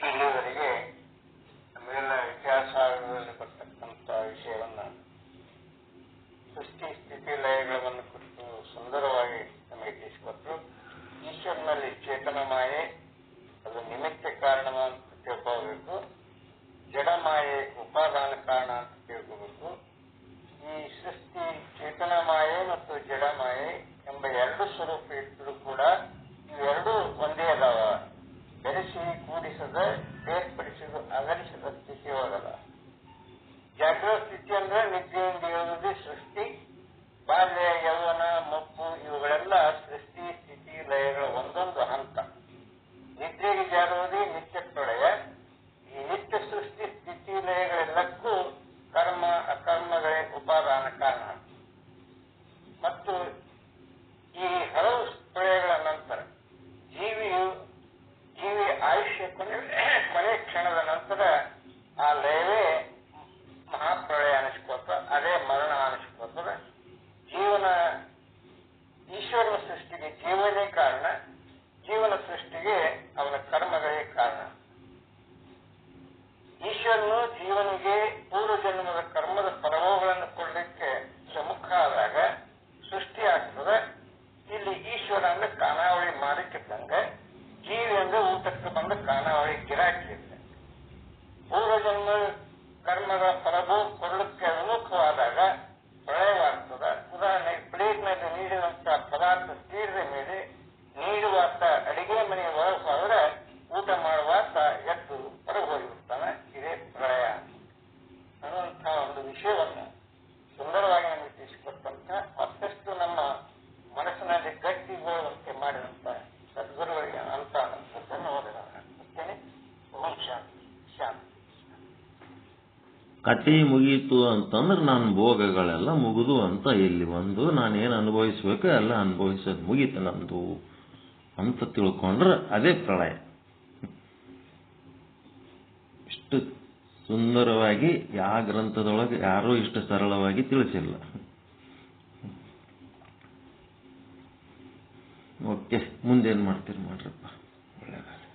ಇಲ್ಲಿವರೆಗೆ ನಮಗೆಲ್ಲ ಇತಿಹಾಸದಲ್ಲಿ ಬರ್ತಕ್ಕಂಥ ವಿಷಯವನ್ನ, ಸೃಷ್ಟಿ ಸ್ಥಿತಿ ಲಯಗಳನ್ನು ಕುರಿತು ಸುಂದರವಾಗಿ ನಮಗೆ ತಿಳಿಸಿಕೊಟ್ರು. ಈಶ್ವರನಲ್ಲಿ ಚೇತನ ಮಾಯೆ, ಅದು ನಿಮಿತ್ತ ಕಾರಣ ಅಂತ ತಿಳ್ಕೋಬೇಕು. ಜಡ ಮಾಯೆ ಉಪಾದಾನ ಕಾರಣ ಅಂತ ತಿಳ್ಕೋಬೇಕು. ಈ ಸೃಷ್ಟಿ ಚೇತನ ಮಾಯೆ ಮತ್ತು ಜಡ ಮಾಯೆ ಎಂಬ 2 ಸ್ವರೂಪ ಇದ್ದರೂ ಕೂಡ ಇವೆರಡೂ ಒಂದೇ ಅದಾವ. ಬೆರೆಸಿ ಕೂಡಿಸದ, ಬೇರ್ಪಡಿಸದ, ಅಗಲಿಸದ ಸ್ಥಿತಿ ಒಳಗದ. ಜಾಗೃತ ಸ್ಥಿತಿ ಅಂದ್ರೆ ನಿದ್ದೆಯಿಂದ ಹೇಳುವುದು ಸೃಷ್ಟಿ. ಬಾಲ್ಯ, ಯೌವನ, ಮುಪ್ಪು ಇವುಗಳೆಲ್ಲ ಸೃಷ್ಟಿ ಸ್ಥಿತಿ ಲಯಗಳ ಒಂದೊಂದು ಹಂತ. ನಿದ್ರೆಗೆ ಜಾರುವುದೇ ನಿತ್ಯ ಪ್ರಳಯ. ಈ ನಿತ್ಯ ಸೃಷ್ಟಿ ಸ್ಥಿತಿ ಲಯಗಳೆಲ್ಲಕ್ಕೂ ಕರ್ಮ ಅಕರ್ಮಗಳೇ ಉಪಾದಾನ ಕಾರಣ. ಮತ್ತು ಈ ಹಲವು ಪ್ರಳಯಗಳ ನಂತರ ಜೀವಿ ಆಯುಷ್ಯ ಕೊನೆ ಕ್ಷಣದ ನಂತರ ಆ ಲಯವೇ ಮಹಾಪ್ರಳಯ ಅನಿಸ್ಕೋತ, ಅದೇ ಮರಣ ಅನಿಸ್ಕೋತದ. ಜೀವನ, ಈಶ್ವರನ ಸೃಷ್ಟಿಗೆ ಜೀವನೇ ಕಾರಣ, ಜೀವನ ಸೃಷ್ಟಿಗೆ ಅವನ ಕರ್ಮಗಳೇ ಕಾರಣ. ಈಶ್ವರನು ಜೀವನಿಗೆ ಪೂರ್ವ ಜನ್ಮದ ಕರ್ಮದ ಫಲಗಳನ್ನು ಕೊಡಲಿಕ್ಕೆ ಪ್ರಮುಖ ಆದಾಗ ಸೃಷ್ಟಿ ಆಗ್ತದೆ. ಇಲ್ಲಿ ಈಶ್ವರ ಅಂದ್ರೆ ಖಾನಾವಳಿ ಮಾಲಿಕ್ಕಿದ್ದಂಗೆ, ಜೀವಿ ಅಂದ್ರೆ ಊಟಕ್ಕೆ ಬಂದ ಖಾನಾವಳಿ ಗಿರಾಕಿ ಇದ್ದಂಗೆ. ಪೂರ್ವಜನ್ಮ ಕರ್ಮದ ಫಲವು ಕೊಡಲಿಕ್ಕೆ ವಿಮುಖವಾದಾಗ ಪ್ರಳಯವಾಗ್ತದೆ. ಉದಾಹರಣೆಗೆ ಪ್ಲೇಟ್ನಲ್ಲಿ ನೀಡಿದಂತಹ ಪದಾರ್ಥ ತೀರದ ಮೇಲೆ ನೀಡುವಾತ ಅಡಿಗೆ ಮನೆಯ ಒಳಗೆ ಹೋದ್ರೆ ಊಟ ಮಾಡುವಾತ ಎದ್ದು ಹೊರಗೆ ಹೋಗಿರ್ತಾನೆ. ಇದೇ ಪ್ರಳಯ ಅನ್ನುವಂತಹ ಒಂದು ವಿಷಯವನ್ನು ಸುಂದರವಾಗಿ ನಮಗೆ ತಿಳಿಸಿಕೊಟ್ಟಂತ, ಮತ್ತಷ್ಟು ನಮ್ಮ ಮನಸ್ಸಿನಲ್ಲಿ ಗಟ್ಟಿಗೊಳ್ಳುವಂತೆ ಮಾಡಿದಂತ ಸದ್ಗುರುಗಳಿಗೆ ಅಂತ ಧನ್ಯವಾದಗಳನ್ನು ಅರ್ಪಿಸ್ತೇನೆ. ಓಂ ಶಾಂತಿ ಶಾಂತಿ. ಕಟಿ ಮುಗೀತು ಅಂತಂದ್ರೆ ನನ್ನ ಭೋಗಗಳೆಲ್ಲ ಮುಗಿದು ಅಂತ ಇಲ್ಲಿ ಒಂದು ನಾನೇನು ಅನುಭವಿಸ್ಬೇಕು ಎಲ್ಲ ಅನುಭವಿಸೋದು ಮುಗೀತು ನಂದು ಅಂತ ತಿಳ್ಕೊಂಡ್ರೆ ಅದೇ ಪ್ರಳಯ. ಇಷ್ಟು ಸುಂದರವಾಗಿ ಯಾವ ಗ್ರಂಥದೊಳಗೆ ಯಾರೂ ಇಷ್ಟು ಸರಳವಾಗಿ ತಿಳಿಸಿಲ್ಲ. ಓಕೆ, ಮುಂದೇನು ಮಾಡ್ತೀರಿ ಮಾಡ್ರಪ್ಪ. ಒಳ್ಳೆಯದಾಗಲಿ.